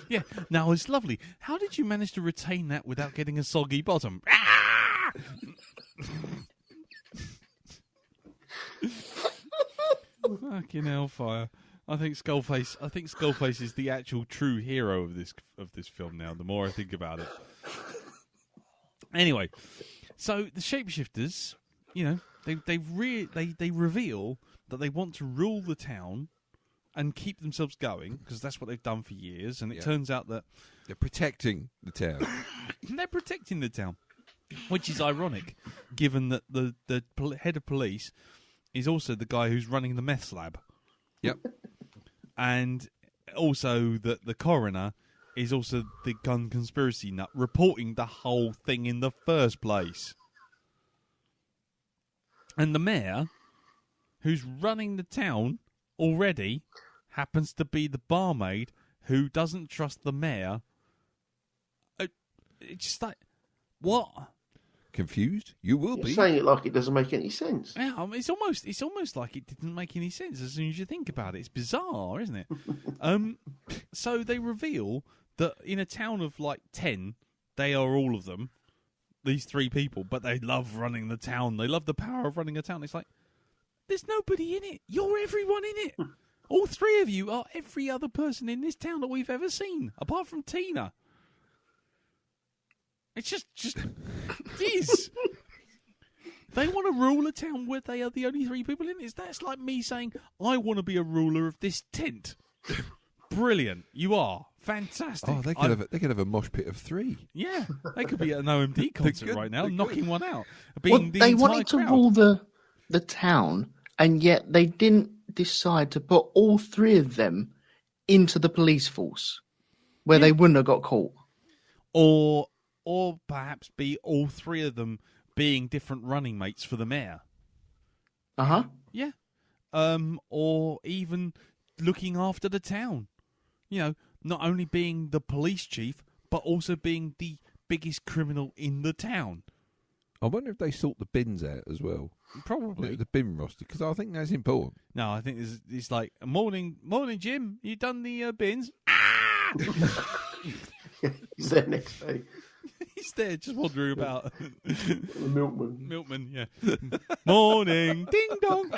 Yeah, now it's lovely. How did you manage to retain that without getting a soggy bottom? Fucking hellfire! I think Skullface is the actual true hero of this film. Now, the more I think about it. Anyway, so the shapeshifters, they reveal that they want to rule the town and keep themselves going, because that's what they've done for years, and it turns out that they're protecting the town. They're protecting the town, which is ironic, given that the head of police is also the guy who's running the meth lab. Yep. And also that the coroner is also the gun conspiracy nut, reporting the whole thing in the first place. And the mayor, who's running the town already, happens to be the barmaid who doesn't trust the mayor. It's just like, what? Confused? You will You're be. saying it like it doesn't make any sense. Yeah, it's almost like it didn't make any sense as soon as you think about it. It's bizarre, isn't it? So they reveal that in a town of like 10, they are all of them, these 3 people, but they love running the town. They love the power of running a town. It's like, there's nobody in it. You're everyone in it. All 3 of you are every other person in this town that we've ever seen, apart from Tina. It's just it is. They want to rule a town where they are the only 3 people in it. That's like me saying, I want to be a ruler of this tent. Brilliant. You are. Fantastic. Oh, they could have a mosh pit of 3. Yeah. They could be at an OMD concert right now, knocking one out. They wanted to rule the town, and yet they didn't decide to put all 3 of them into the police force, where they wouldn't have got caught. Or perhaps be all 3 of them being different running mates for the mayor. Uh-huh. Yeah. Or even looking after the town. Not only being the police chief, but also being the biggest criminal in the town. I wonder if they sort the bins out as well. Probably. The bin roster, because I think that's important. No, I think it's like, morning, Jim. You done the bins? He's there next day. He's there just wandering about. The milkman. Milkman, yeah. Morning, ding dong.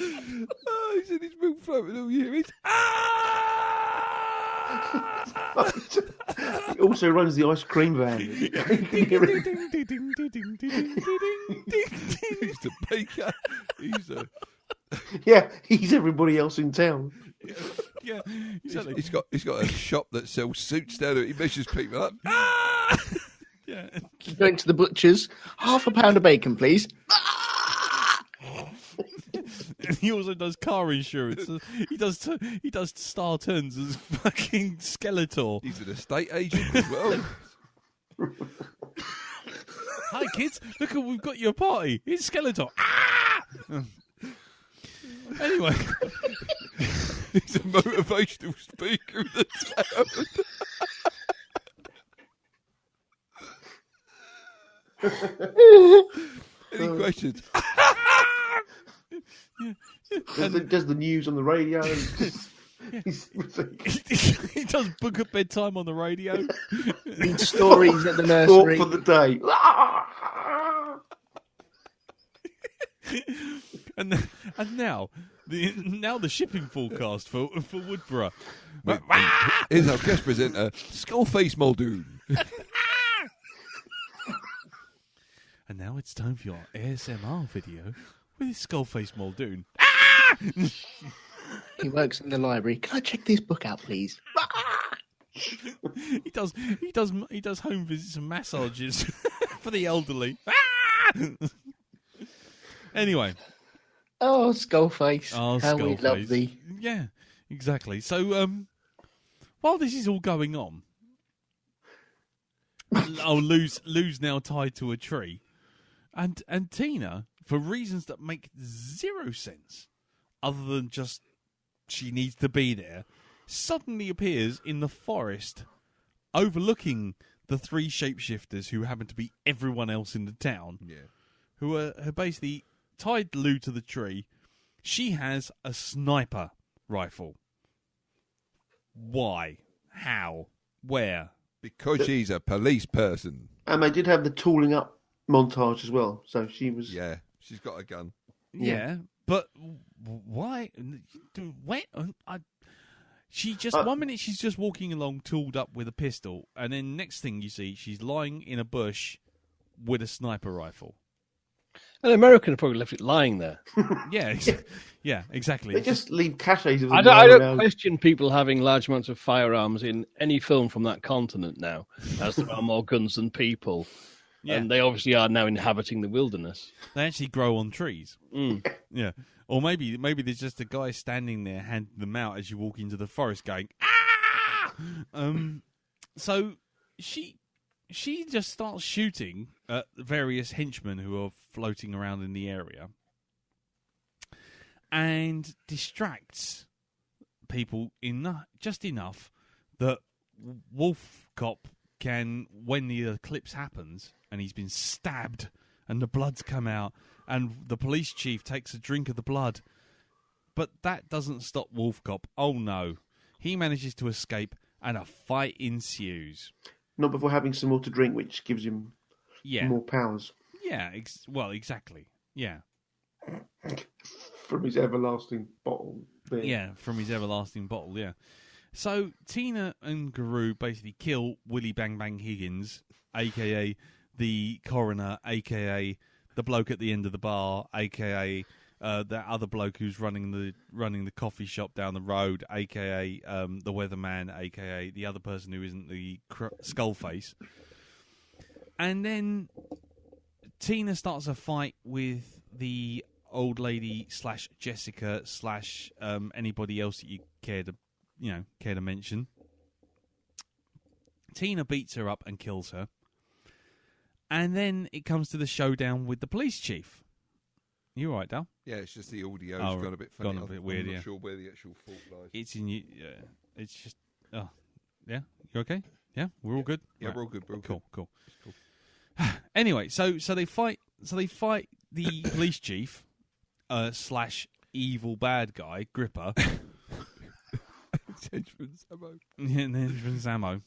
Oh, he's in his milk float and all you hear is He also runs the ice cream van. he's the baker. He's everybody else in town. Yeah, exactly. He's got a shop that sells suits down there. He measures people up. Yeah. Going to the butcher's, £1/2 of bacon, please. He also does car insurance. He does star turns as fucking Skeletor. He's an estate agent as well. Hi kids, look, we've got you a party. It's Skeletor. Anyway, he's a motivational speaker of the town. Any questions? Does the news on the radio. He does book at bedtime on the radio. Read stories at the Thought nursery. for the day. and now the shipping forecast for Woodborough. Here's our guest presenter, Skullface Muldoon. And now it's time for your ASMR video with Skullface Muldoon. He works in the library. Can I check this book out, please? He does home visits and massages for the elderly. Anyway. Oh, Skullface. Oh, how Skullface. we love thee. Yeah, exactly. So, while this is all going on, Lou's now tied to a tree, and Tina, for reasons that make zero sense, other than just she needs to be there, suddenly appears in the forest, overlooking the three shapeshifters who happen to be everyone else in the town, who are basically tied Lou to the tree. She has a sniper rifle. Why? How? Where? Because she's a police person. And they did have the tooling up montage as well. So she was... Yeah, she's got a gun. Yeah, but why? When? She just 1 minute she's just walking along, tooled up with a pistol, and then next thing you see, she's lying in a bush with a sniper rifle. An American probably left it lying there. Yeah, exactly. They just leave caches of them. I don't question people having large amounts of firearms in any film from that continent now, as there are more guns than people. Yeah. And they obviously are now inhabiting the wilderness. They actually grow on trees. Mm. Yeah. Or maybe there's just a guy standing there handing them out as you walk into the forest going, ah! So she just starts shooting at various henchmen who are floating around in the area and distracts people just enough that Wolfcop can, when the eclipse happens and he's been stabbed and the blood's come out and the police chief takes a drink of the blood, but that doesn't stop Wolfcop. Oh no. He manages to escape and a fight ensues. Not before having some more to drink, which gives him more powers. Yeah, exactly. Yeah. From his everlasting bottle. There. Yeah, from his everlasting bottle, yeah. So Tina and Guru basically kill Willie Bang Bang Higgins, a.k.a. the coroner, a.k.a. the bloke at the end of the bar, a.k.a. that other bloke who's running the coffee shop down the road, a.k.a. the weatherman, a.k.a. the other person who isn't the Skullface. And then Tina starts a fight with the old lady / Jessica / anybody else that you care to mention. Tina beats her up and kills her. And then it comes to the showdown with the police chief. You all right, Dal? Yeah, it's just the audio's gone a bit funny. Gone a bit weird, I'm not sure where the actual fault lies. It's in you. It's just. Oh, yeah. You okay? Yeah, we're all good. Yeah, right. we're all good. Cool. Anyway, so they fight. So they fight the police chief / evil bad guy Gripper. Henchman Zammo.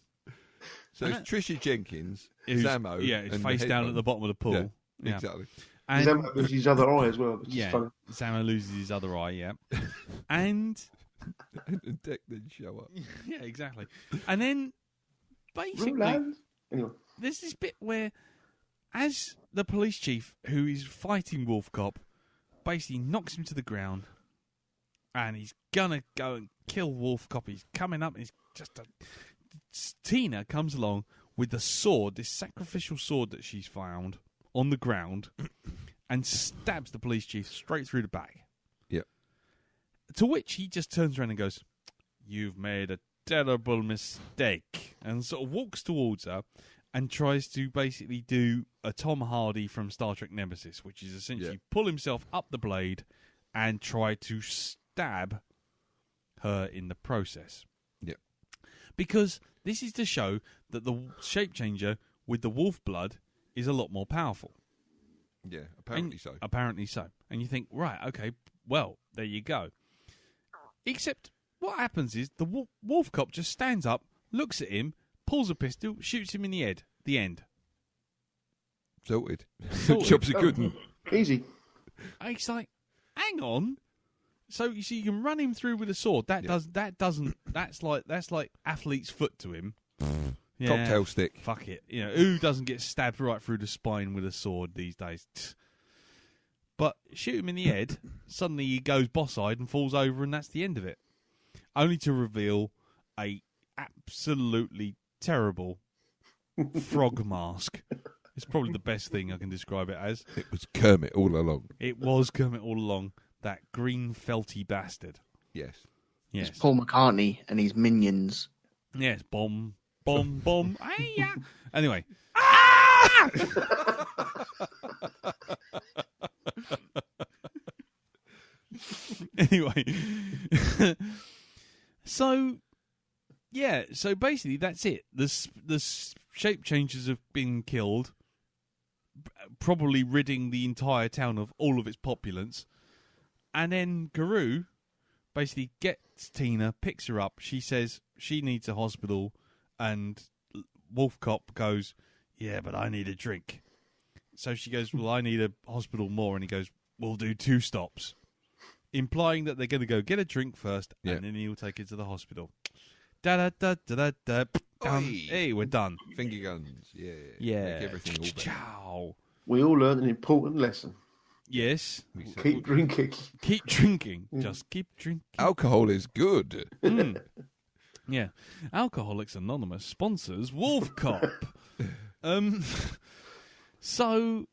So it's Trisha Jenkins, Zammo. Yeah, it's face down at the bottom of the pool. Yeah. Exactly. And Zammo loses his other eye as well. Which is funny. Zammo loses his other eye, yeah. And Deck then show up. Yeah, exactly. And then basically, there's this bit where, as the police chief who is fighting Wolfcop basically knocks him to the ground, and he's gonna go and kill Wolfcop. He's coming up, and he's just Tina comes along with the sword, this sacrificial sword that she's found on the ground, and stabs the police chief straight through the back. Yep. To which he just turns around and goes, "You've made a terrible mistake," and sort of walks towards her and tries to basically do a Tom Hardy from Star Trek Nemesis, which is essentially pull himself up the blade and try to stab her in the process. Yep. Because this is to show that the shape changer with the wolf blood is a lot more powerful. Yeah, apparently so. Apparently so. And you think, right, okay, well, there you go. Except what happens is the wolf cop just stands up, looks at him, pulls a pistol, shoots him in the head. The end. Sorted. Job's a good one. Easy. It's like, hang on. So you can run him through with a sword. That's like athlete's foot to him. Yeah, cocktail stick. Fuck it. You know, who doesn't get stabbed right through the spine with a sword these days? But shoot him in the head, suddenly he goes boss-eyed and falls over, and that's the end of it. Only to reveal a absolutely terrible frog mask. It's probably the best thing I can describe it as. It was Kermit all along. It was Kermit all along. That green felty bastard. Yes. Yes. It's Paul McCartney and his minions. Yes. Bomb. Bomb. Bomb. Hey-ya. Anyway. Ah! Anyway. So basically that's it. The shape changes have been killed, probably ridding the entire town of all of its populace. And then Guru basically gets Tina, picks her up. She says she needs a hospital, and Wolfcop goes, "Yeah, but I need a drink." So she goes, "Well, I need a hospital more," and he goes, "We'll do 2 stops," implying that they're going to go get a drink first, and then he'll take her to the hospital. Da-da-da-da-da-da. Hey, we're done. Finger guns. Yeah. Yeah. Make everything all better. We all learned an important lesson. Yes. Keep drinking. Keep drinking. Just keep drinking. Alcohol is good. Yeah. Alcoholics Anonymous sponsors Wolfcop. So,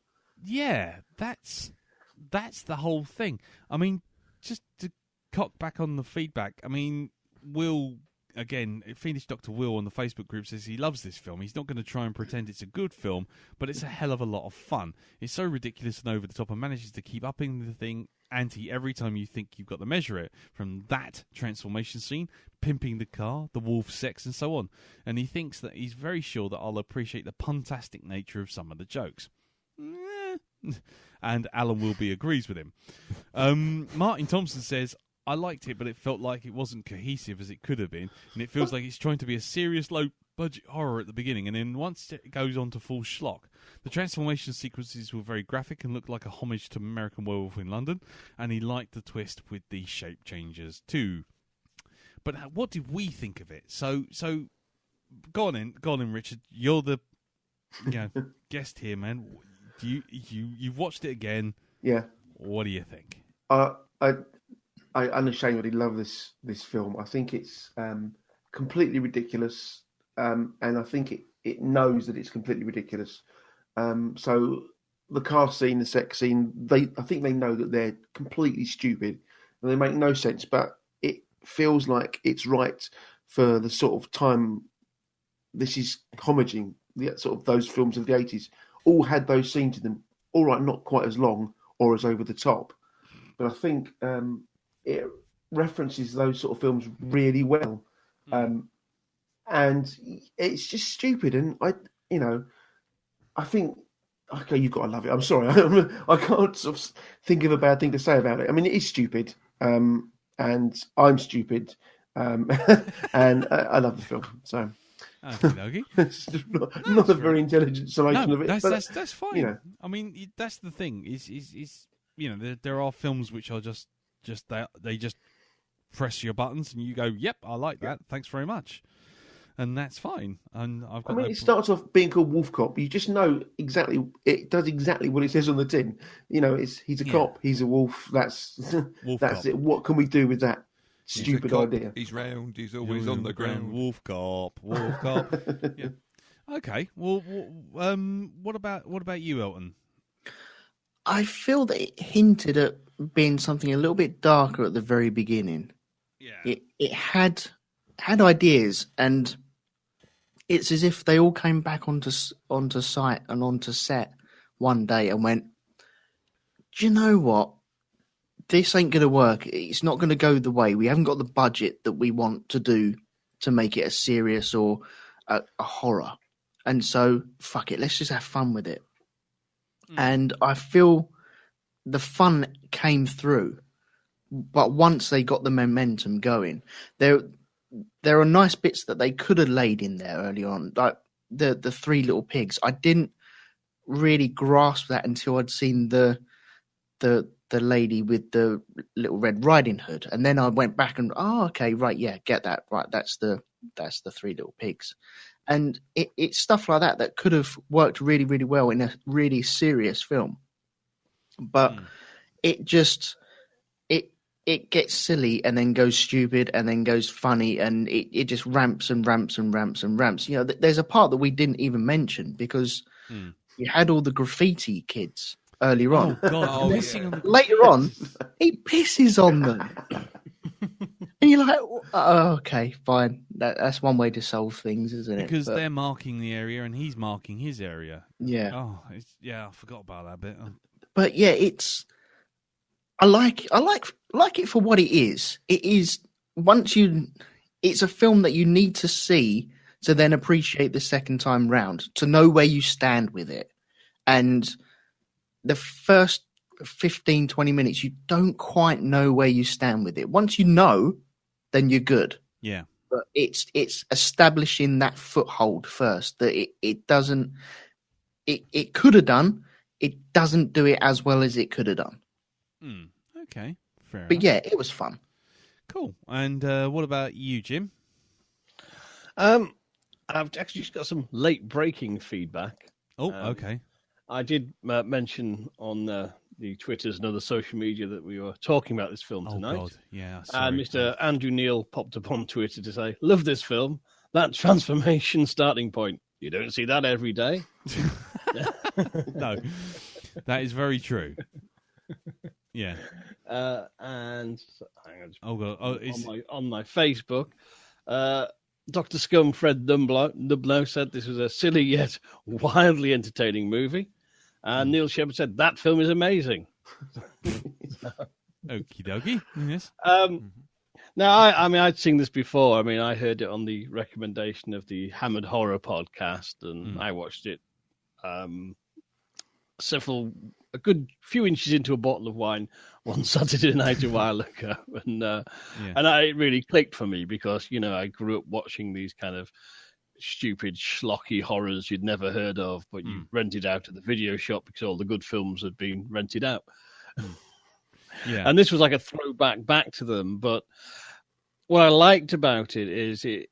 yeah, that's the whole thing. I mean, just to cock back on the feedback, I mean, Will, again, Fiendish Dr. Will on the Facebook group says he loves this film. He's not going to try and pretend it's a good film, but it's a hell of a lot of fun. It's so ridiculous and over the top and manages to keep upping the thing ante every time you think you've got to measure it. From that transformation scene, pimping the car, the wolf sex, and so on. And he thinks that he's very sure that I'll appreciate the puntastic nature of some of the jokes. And Alan Wilby agrees with him. Martin Thompson says, I liked it, but it felt like it wasn't cohesive as it could have been, and it feels like it's trying to be a serious low-budget horror at the beginning, and then once it goes on to full schlock. The transformation sequences were very graphic and looked like a homage to American Werewolf in London, and he liked the twist with the shape changes too. But what did we think of it? So go on in, Richard. You're the guest here, man. You've watched it again. Yeah. What do you think? I unashamedly love this film. I think it's completely ridiculous, and I think it knows that it's completely ridiculous. So the car scene, the sex scene, I think they know that they're completely stupid and they make no sense, but it feels like it's right for the sort of time this is homaging. The sort of those films of the 80s all had those scenes in them. All right, not quite as long or as over the top, but I think it references those sort of films really well, and it's just stupid. And I think, okay, you've got to love it. I'm sorry, I can't sort of think of a bad thing to say about it. I mean, it is stupid, and I'm stupid, and I love the film. So. Okay. It's not a very intelligent summation of it. That's fine. I mean, that's the thing. Is there are films which are just they just press your buttons and you go, yep, I like that. Thanks very much, and that's fine. And it starts off being called Wolfcop. You just know exactly. It does exactly what it says on the tin. He's a cop. He's a wolf. That's it. What can we do with that? Stupid idea. He's round. He's always on the ground. Wolfcop. Yeah. Okay. Well, what about you, Elton? I feel that it hinted at being something a little bit darker at the very beginning. Yeah. It had ideas, and it's as if they all came back onto site and onto set one day and went, "Do you know what? This ain't going to work. It's not going to go the way. We haven't got the budget that we want to do to make it a serious or a horror. And so, fuck it. Let's just have fun with it." And I feel the fun came through. But once they got the momentum going, there are nice bits that they could have laid in there early on. Like the 3 little pigs. I didn't really grasp that until I'd seen the lady with the little Red Riding Hood, and then I went back and okay, right, yeah, get that right. That's the 3 little pigs, and it's stuff like that could have worked really, really well in a really serious film, but it just it gets silly and then goes stupid and then goes funny, and it just ramps and ramps and ramps and ramps. You know, there's a part that we didn't even mention because you had all the graffiti kids earlier on. Oh God! Later on, he pisses on them, and you're like, oh, "Okay, fine. That's one way to solve things, isn't it?" Because they're marking the area and he's marking his area. Yeah. Oh, I forgot about that bit. But yeah, I like it for what it is. It is it's a film that you need to see to then appreciate the second time round, to know where you stand with it. And the first 15, 20 minutes, you don't quite know where you stand with it. Once you know, then you're good. Yeah. But it's establishing that foothold first, that it doesn't, it could have done, it doesn't do it as well as it could have done. Okay, fair enough. But yeah, it was fun. Cool. And what about you, Jim? I've actually just got some late breaking feedback. Oh, okay. I did mention on the Twitters and other social media that we were talking about this film tonight. Oh, God. Yeah. Sorry. And Mr. Andrew Neal popped up on Twitter to say, "Love this film. That transformation starting point. You don't see that every day." No, that is very true. Yeah. And hang on, Oh God! on my Facebook, Dr. Scum Fred Nublo said this was a silly yet wildly entertaining movie, and Neil Shepard said that film is amazing. Okie dokie. Yes. Now, I'd seen this before. I mean, I heard it on the recommendation of the Hammered Horror podcast, and I watched it a good few inches into a bottle of wine one Saturday night a while ago, and it really clicked for me because I grew up watching these kind of stupid schlocky horrors you'd never heard of, but you rented out at the video shop because all the good films had been rented out. Yeah, and this was like a throwback back to them. But what I liked about it is it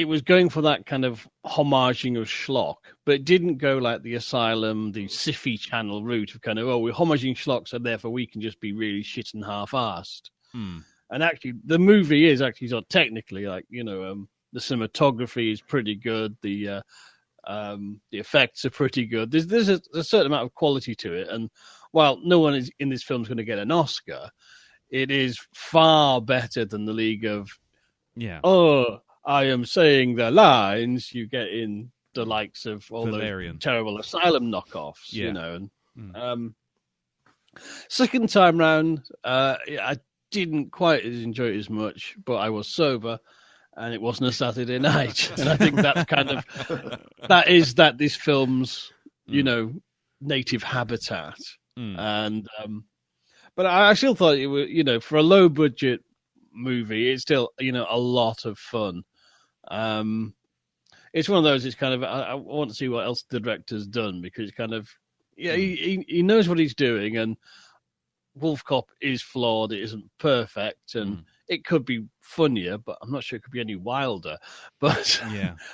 was going for that kind of homaging of schlock, but it didn't go like the Asylum, the Siffy channel route of kind of, we're homaging schlock, so therefore we can just be really shit and half-arsed. And actually, the movie is actually sort of technically like, the cinematography is pretty good, the effects are pretty good. There's a certain amount of quality to it, and while no one is in this film is going to get an Oscar, it is far better than the League of, I am saying the lines you get in the likes of all Valerian. Those terrible Asylum knockoffs, And second time round, I didn't quite enjoy it as much, but I was sober, and it wasn't a Saturday night, and I think that's kind of this film's native habitat, and but I still thought it was for a low budget movie, it's still a lot of fun. It's one of those. It's kind of I want to see what else the director's done, because kind of he knows what he's doing, and Wolfcop is flawed. It isn't perfect, and it could be funnier, but I'm not sure it could be any wilder. But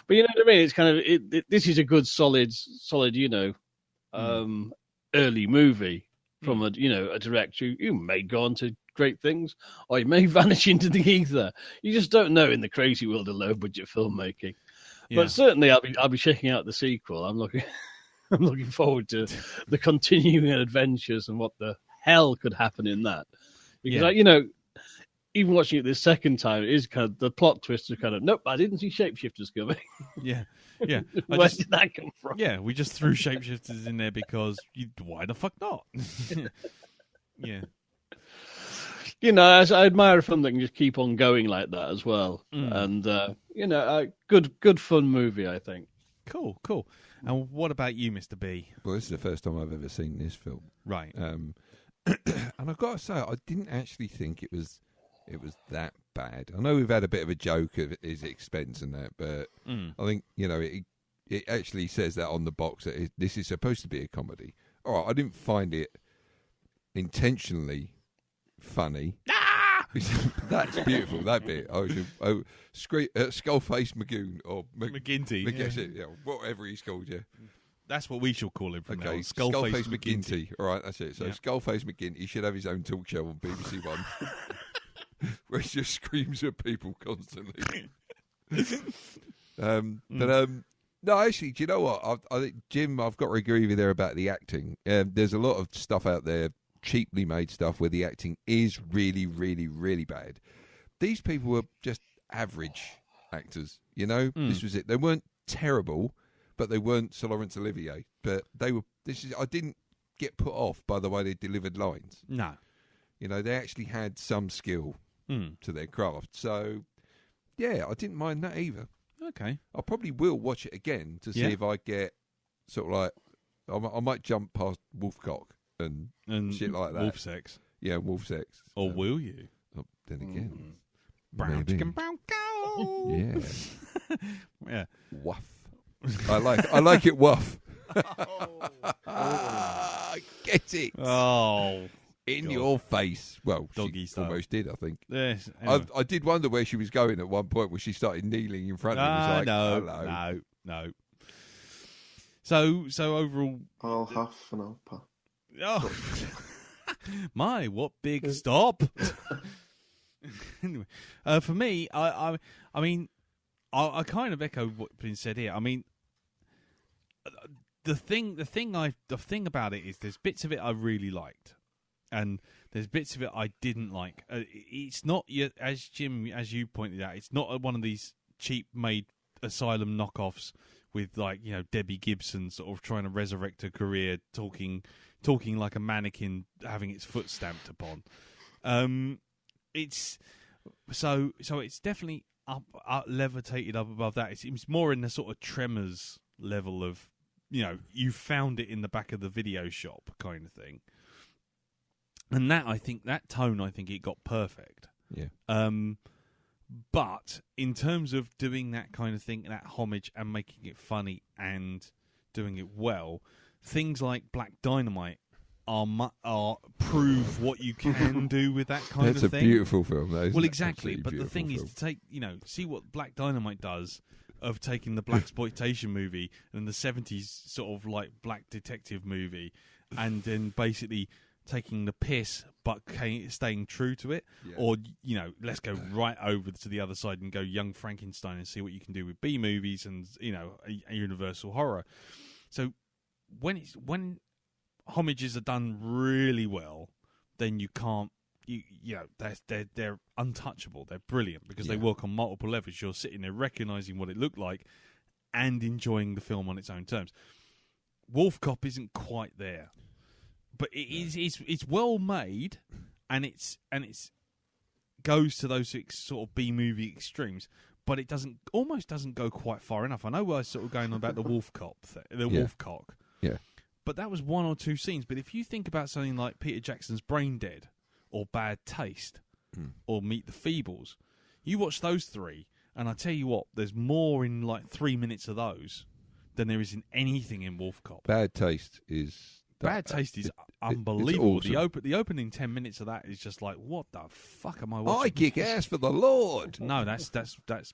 but you know what I mean. It's kind of this is a good solid early movie from a director who may go on to great things, or he may vanish into the ether. You just don't know in the crazy world of low budget filmmaking. But certainly, I'll be checking out the sequel. I'm looking forward to the continuing adventures and what the hell could happen in that. Because even watching it this second time, it is kind of the plot twist is kind of nope. I didn't see shapeshifters coming. Yeah. Where did that come from? Yeah, we just threw shapeshifters in there because why the fuck not? Yeah. I admire a film that can just keep on going like that as well. And, a good fun movie, I think. Cool. And what about you, Mr. B? Well, this is the first time I've ever seen this film. Right. And I've got to say, I didn't actually think it was that bad. I know we've had a bit of a joke at his expense and that, but I think, it actually says that on the box that this is supposed to be a comedy. All right, I didn't find it intentionally funny. That's beautiful, that bit. Skullface Magoon or McGinty. Whatever he's called, That's what we shall call him from now Okay, on. Skullface McGinty. All right, that's it. So Yeah. Skullface McGinty should have his own talk show on BBC One, where he just screams at people constantly. No, actually, do you know what? I think, Jim, I've got to agree with you there about the acting. There's a lot of stuff out there, cheaply made stuff, where the acting is really, really, really bad. These people were just average actors, you know? This was it. They weren't terrible, but they weren't Sir Laurence Olivier. But they were. I didn't get put off by the way they delivered lines. No. You know, they actually had some skill to their craft. So, yeah, I didn't mind that either. Okay. I probably will watch it again to see if I get sort of like I might jump past Wolfcock and shit like that. Wolf sex. Yeah, wolf sex. Or will you? Oh, then again, Brown maybe. chicken, brown cow. Yeah, Yeah. wuff. I like it. Wuff. Get it Oh. in God. your face. Well, Doggy she style. almost did. I think. Yes. Anyway. I did wonder where she was going at one point when she started kneeling in front of him. It was like, no. So overall, I'll huff and I'll puff. oh, my, what big stop! Anyway, for me, I mean, I kind of echo what's been said here. I mean, the thing about it is there's bits of it I really liked, and there's bits of it I didn't like. It's not yet, as you pointed out, it's not one of these cheap made asylum knockoffs with, like, you know, Debbie Gibson sort of trying to resurrect her career, talking like a mannequin having its foot stamped upon. It's so it's definitely up levitated up above that. It's more in the sort of Tremors level of, you know, you found it in the back of the video shop kind of thing. And that tone it got perfect. yeah. But in terms of doing that kind of thing, that homage and making it funny and doing it well, things like Black Dynamite are prove what you can do with that kind That's of thing. That's a beautiful film, though. Well, exactly. Absolutely But the thing film. is to take, you know, see what Black Dynamite does of taking the blaxploitation movie and the 70s sort of like black detective movie, and then basically taking the piss but staying true to it. Yeah. Or, you know, let's go right over to the other side and go Young Frankenstein and see what you can do with B movies and, you know, a universal horror. So when homages are done really well, then you can't, you know, they're untouchable. They're brilliant because they work on multiple levels. You're sitting there recognizing what it looked like and enjoying the film on its own terms. Wolfcop isn't quite there, but it's well made, and it's goes to those sort of B movie extremes, but it almost doesn't go quite far enough. I know we're sort of going on about the Wolfcock, Wolfcock. Yeah. But that was one or two scenes. But if you think about something like Peter Jackson's Brain Dead or Bad Taste or Meet the Feebles, you watch those three, and I tell you what, there's more in like 3 minutes of those than there is in anything in Wolfcop. Bad Taste is unbelievable. It's awesome. The opening 10 minutes of that is just like, what the fuck am I watching? I kick ass for the Lord. No, that's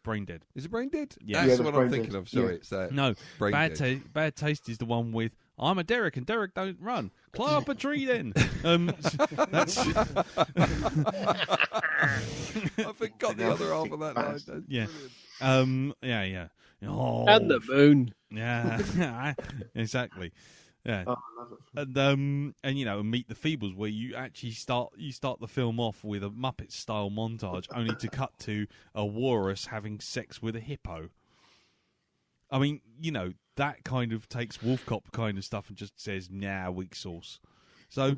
Brain Dead. Is it Brain Dead? Yeah. That's Yeah, what Brain I'm thinking Dead. of. Sorry, Yeah. it's that. No, Brain Dead. Bad Taste is the one with I'm a Derek and Derek don't run. Climb up a tree then. That's I forgot the other half of that line. That's yeah. brilliant. Yeah. Oh, And the moon. yeah, exactly. Yeah, Oh, I love it. and you know, Meet the Feebles, where you actually start the film off with a Muppet style montage, only to cut to a walrus having sex with a hippo. I mean, you know, that kind of takes Wolfcop kind of stuff and just says, nah, weak sauce. So,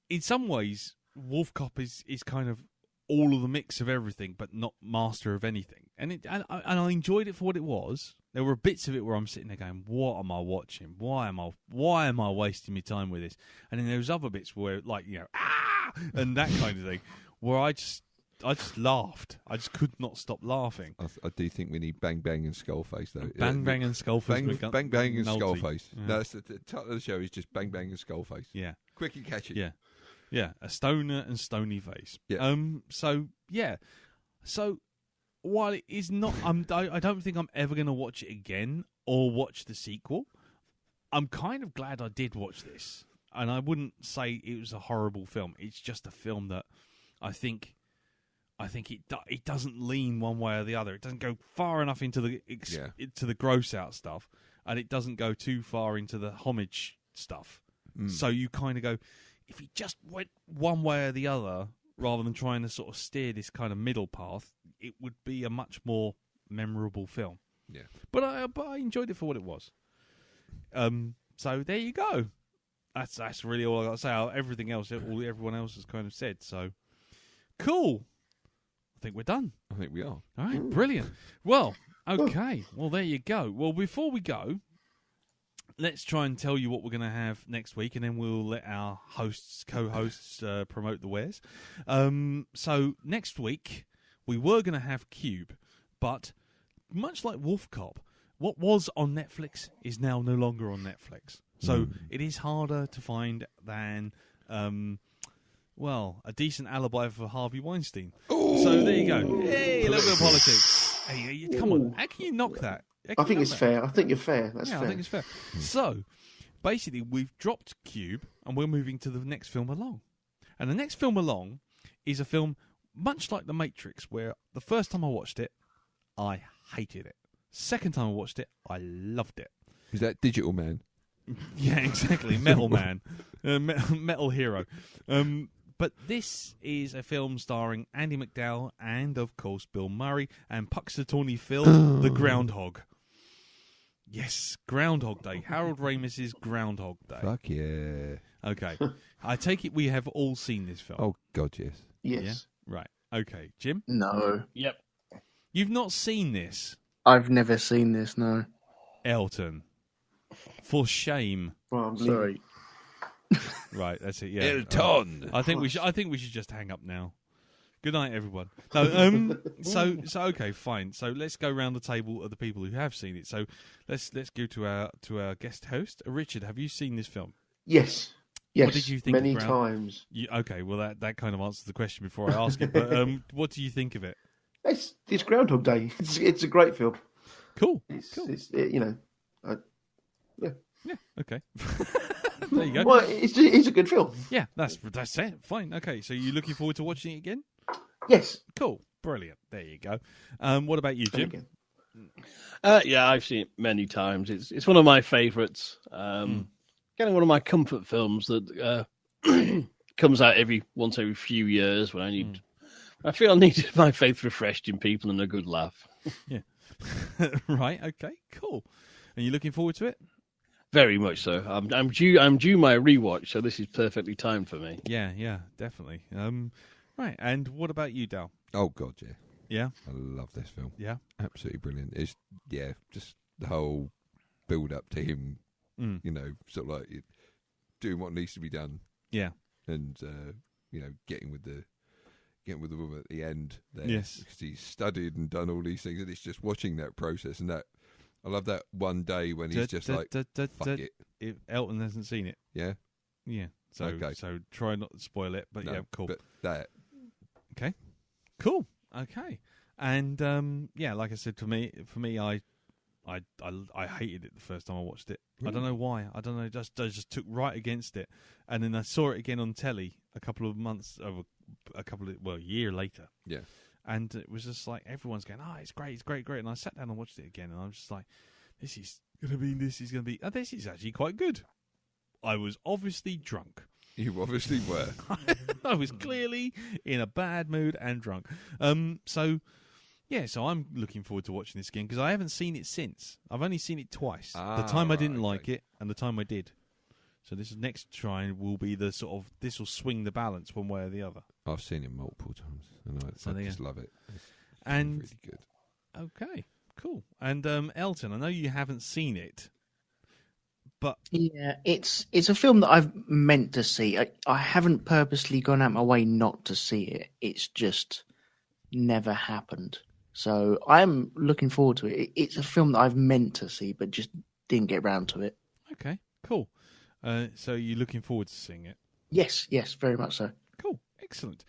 in some ways, Wolfcop is kind of all of the mix of everything, but not master of anything. And I enjoyed it for what it was. There were bits of it where I'm sitting there going, what am I watching? Why am I wasting my time with this? And then there was other bits where, like, you know, and that kind of thing, where I just laughed. I just could not stop laughing. I do think we need Bang Bang and Skullface, though. Bang Bang and Skullface. Bang Bang and McNulty. Skullface. Yeah. No, that's the title of the show is just Bang Bang and Skullface. Yeah. Quick and catchy. Yeah. A stoner and stony face. Yeah. So while it is not, I don't think I'm ever going to watch it again or watch the sequel. I'm kind of glad I did watch this, and I wouldn't say it was a horrible film. It's just a film that I think it doesn't lean one way or the other. It doesn't go far enough into the gross out stuff, and it doesn't go too far into the homage stuff. So you kind of go, if it just went one way or the other, rather than trying to sort of steer this kind of middle path, it would be a much more memorable film. Yeah, but I enjoyed it for what it was. So there you go. That's really all I got to say. Everything else, everyone else has kind of said. So cool. I think we're done. I think we are. All right, brilliant. Well, okay. Well, there you go. Well, before we go, let's try and tell you what we're going to have next week, and then we'll let our co-hosts promote the wares. So next week, we were going to have Cube, but much like Wolfcop, what was on Netflix is now no longer on Netflix. So it is harder to find than... a decent alibi for Harvey Weinstein. Ooh. So there you go. Hey, a little bit of politics. Hey, come on. How can you knock that? I think it's fair. I think you're fair. That's fair. I think it's fair. So, basically, we've dropped Cube, and we're moving to the next film along. And the next film along is a film much like The Matrix, where the first time I watched it, I hated it. Second time I watched it, I loved it. Is that Digital Man? Yeah, exactly. Metal Man. Metal Hero. But this is a film starring Andy McDowell and, of course, Bill Murray and Puxatawny Phil, the Groundhog. Yes, Groundhog Day. Harold Ramis' Groundhog Day. Fuck yeah. Okay. I take it we have all seen this film. Oh, God, yes. Yes. Yeah? Right. Okay. Jim? No. Yep. You've not seen this? I've never seen this, no. Elton. For shame. Well, I'm Sorry. Right, that's it. Yeah, Elton. I think we should just hang up now. Good night, everyone. No, so okay, fine. So let's go round the table of the people who have seen it. So let's go to our guest host, Richard. Have you seen this film? Yes. What did you think? Many times. Okay, well that kind of answers the question before I ask it. But what do you think of it? It's Groundhog Day. It's a great film. Cool. Yeah. Okay. There you go. Well, it's a good film. Yeah, that's it. Fine. Okay, so you're looking forward to watching it again? Yes. Cool. Brilliant. There you go. What about you, Jim? Yeah, I've seen it many times. It's one of my favourites. Kind of one of my comfort films that comes out once every few years when I feel I need my faith refreshed in people and a good laugh. Yeah. Right. Okay. Cool. Are you looking forward to it? Very much so. I'm due my rewatch, so this is perfectly timed for me. Yeah, definitely. Right, and what about you, Dal? Oh God, yeah. Yeah, I love this film. Yeah, absolutely brilliant. It's just the whole build up to him. Sort of like doing what needs to be done. Yeah, and getting with the woman at the end. There, yes, because he's studied and done all these things, and it's just watching that process and that. I love that one day when he's just like, fuck it. If Elton hasn't seen it. Yeah? Yeah. So try not to spoil it, but yeah, cool. But that. Okay. Cool. Okay. And, like I said, for me, I hated it the first time I watched it. Really? I don't know why. I don't know. I just took right against it. And then I saw it again on telly a year later. Yeah. And it was just like, everyone's going, it's great. And I sat down and watched it again, and I was just like, this is actually quite good. I was obviously drunk. You obviously were. I was clearly in a bad mood and drunk. So I'm looking forward to watching this again, because I haven't seen it since. I've only seen it twice. The time I didn't like it, and the time I did. So this next try will be the sort of, this will swing the balance one way or the other. I've seen it multiple times, and I just love it. It's and really good. Okay, cool. And Elton, I know you haven't seen it, but yeah, it's a film that I've meant to see. I haven't purposely gone out my way not to see it. It's just never happened. So I'm looking forward to it. It's a film that I've meant to see, but just didn't get round to it. Okay, cool. So you're looking forward to seeing it? Yes, very much so. Cool, excellent.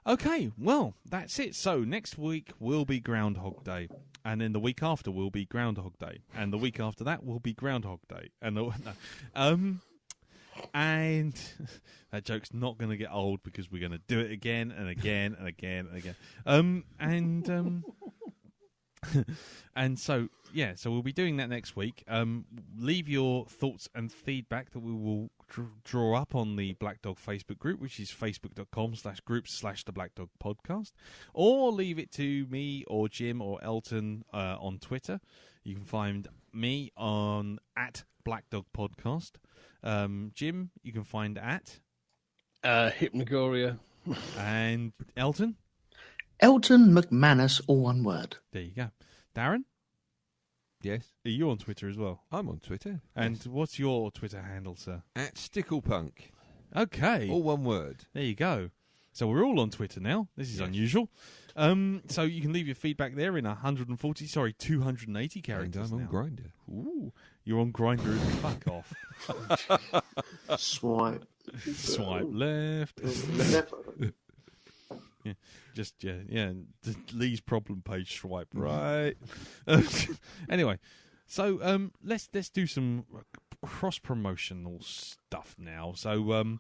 Okay, well, that's it. So next week will be Groundhog Day, and then the week after will be Groundhog Day, and the week after that will be Groundhog Day, and and that joke's not going to get old because we're going to do it again and again and again and again. And so we'll be doing that next week. Leave your thoughts and feedback that we will draw up on the Black Dog Facebook group, which is facebook.com/groups/the Black Dog Podcast, or leave it to me or Jim or Elton on Twitter. You can find me on @BlackDogPodcast. Jim, you can find at Hypnagoria. And Elton? Elton McManus, all one word. There you go. Darren? Yes? Are you on Twitter as well? I'm on Twitter. And yes. What's your Twitter handle, sir? @Sticklepunk. Okay. All one word. There you go. So we're all on Twitter now. This is unusual. So you can leave your feedback there in 280 characters And I'm now. on Grindr. Ooh, you're on Grindr. Fuck off. Swipe left. left. Lee's problem page, swipe right. Anyway, so let's do some cross promotional stuff now. So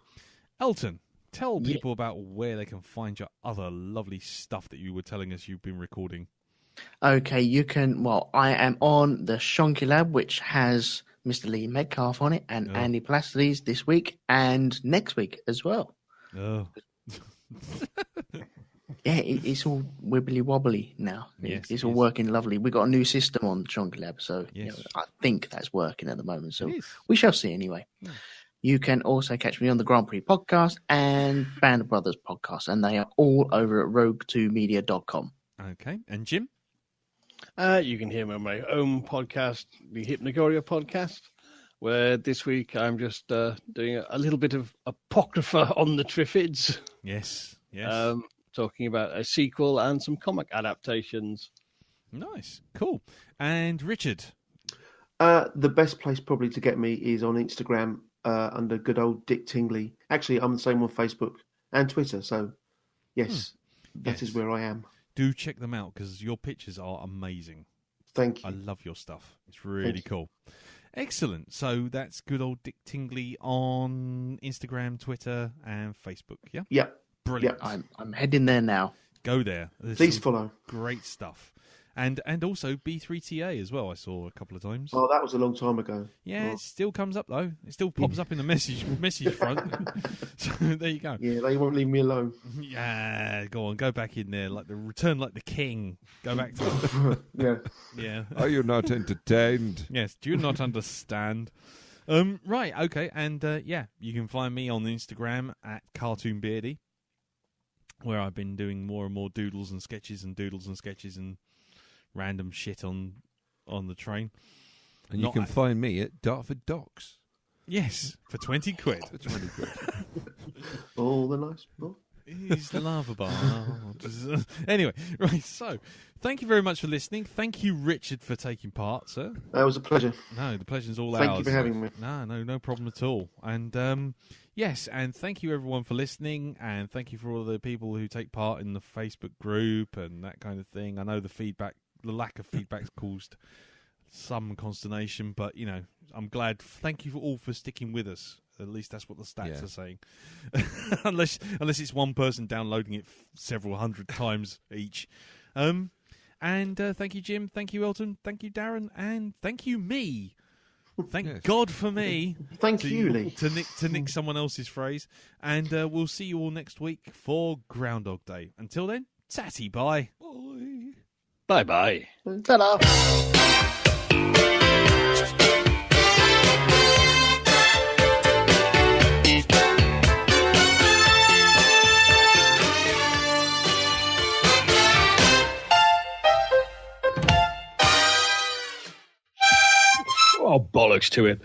Elton, tell people about where they can find your other lovely stuff that you were telling us you've been recording. Okay, you can. Well, I am on the Shonky Lab, which has Mr. Lee Metcalf on it, and Andy Plastides this week and next week as well. Oh. Yeah, it's all wibbly wobbly now. Yes, it's all working lovely. We got a new system on the Shonky Lab, so yes. I think that's working at the moment. So It is. we shall see anyway. Yeah. You can also catch me on the Grand Prix podcast and Band of Brothers podcast, and they are all over at rogue2media.com. Okay, and Jim? You can hear me on my own podcast, the Hypnagoria podcast, where this week I'm just doing a little bit of apocrypha on the Triffids. Yes. Talking about a sequel and some comic adaptations. Nice. Cool. And Richard? The best place probably to get me is on Instagram under good old Dick Tingley. Actually, I'm the same on Facebook and Twitter, so yes, that is where I am. Do check them out because your pictures are amazing. Thank you. I love your stuff. It's really cool. Excellent. So that's good old Dick Tingley on Instagram, Twitter, and Facebook. Yeah? Yep. Brilliant. Yep. I'm heading there now. Go there. There's Please some follow. Great stuff. And also B3TA as well, I saw a couple of times. Oh, that was a long time ago. Yeah, It still comes up though. It still pops up in the message front. So there you go. Yeah, they won't leave me alone. Yeah, go on, go back in there, return like the king. Go back to Yeah. Are you not entertained? Yes, do you not understand? Right, okay, and you can find me on Instagram at CartoonBeardy, where I've been doing more and more doodles and sketches and random shit on the train. And you can find me at Dartford Docks. Yes, for 20 quid. All the nice book. He's lovable. Anyway, right, so thank you very much for listening. Thank you, Richard, for taking part, sir. That was a pleasure. No, the pleasure's all Thank ours. you for having me. No problem at all. And yes, and thank you everyone for listening, and thank you for all the people who take part in the Facebook group and that kind of thing. I know the lack of feedback's caused some consternation, but I'm glad. Thank you all for sticking with us. At least that's what the stats are saying. unless it's one person downloading it several hundred times each. And thank you, Jim. Thank you, Elton. Thank you, Darren. And thank you, me. Thank God for me. Thank you, Lee. To nick someone else's phrase. And we'll see you all next week for Groundhog Day. Until then, tatty bye. Bye-bye. Ta-da! Oh, bollocks to it.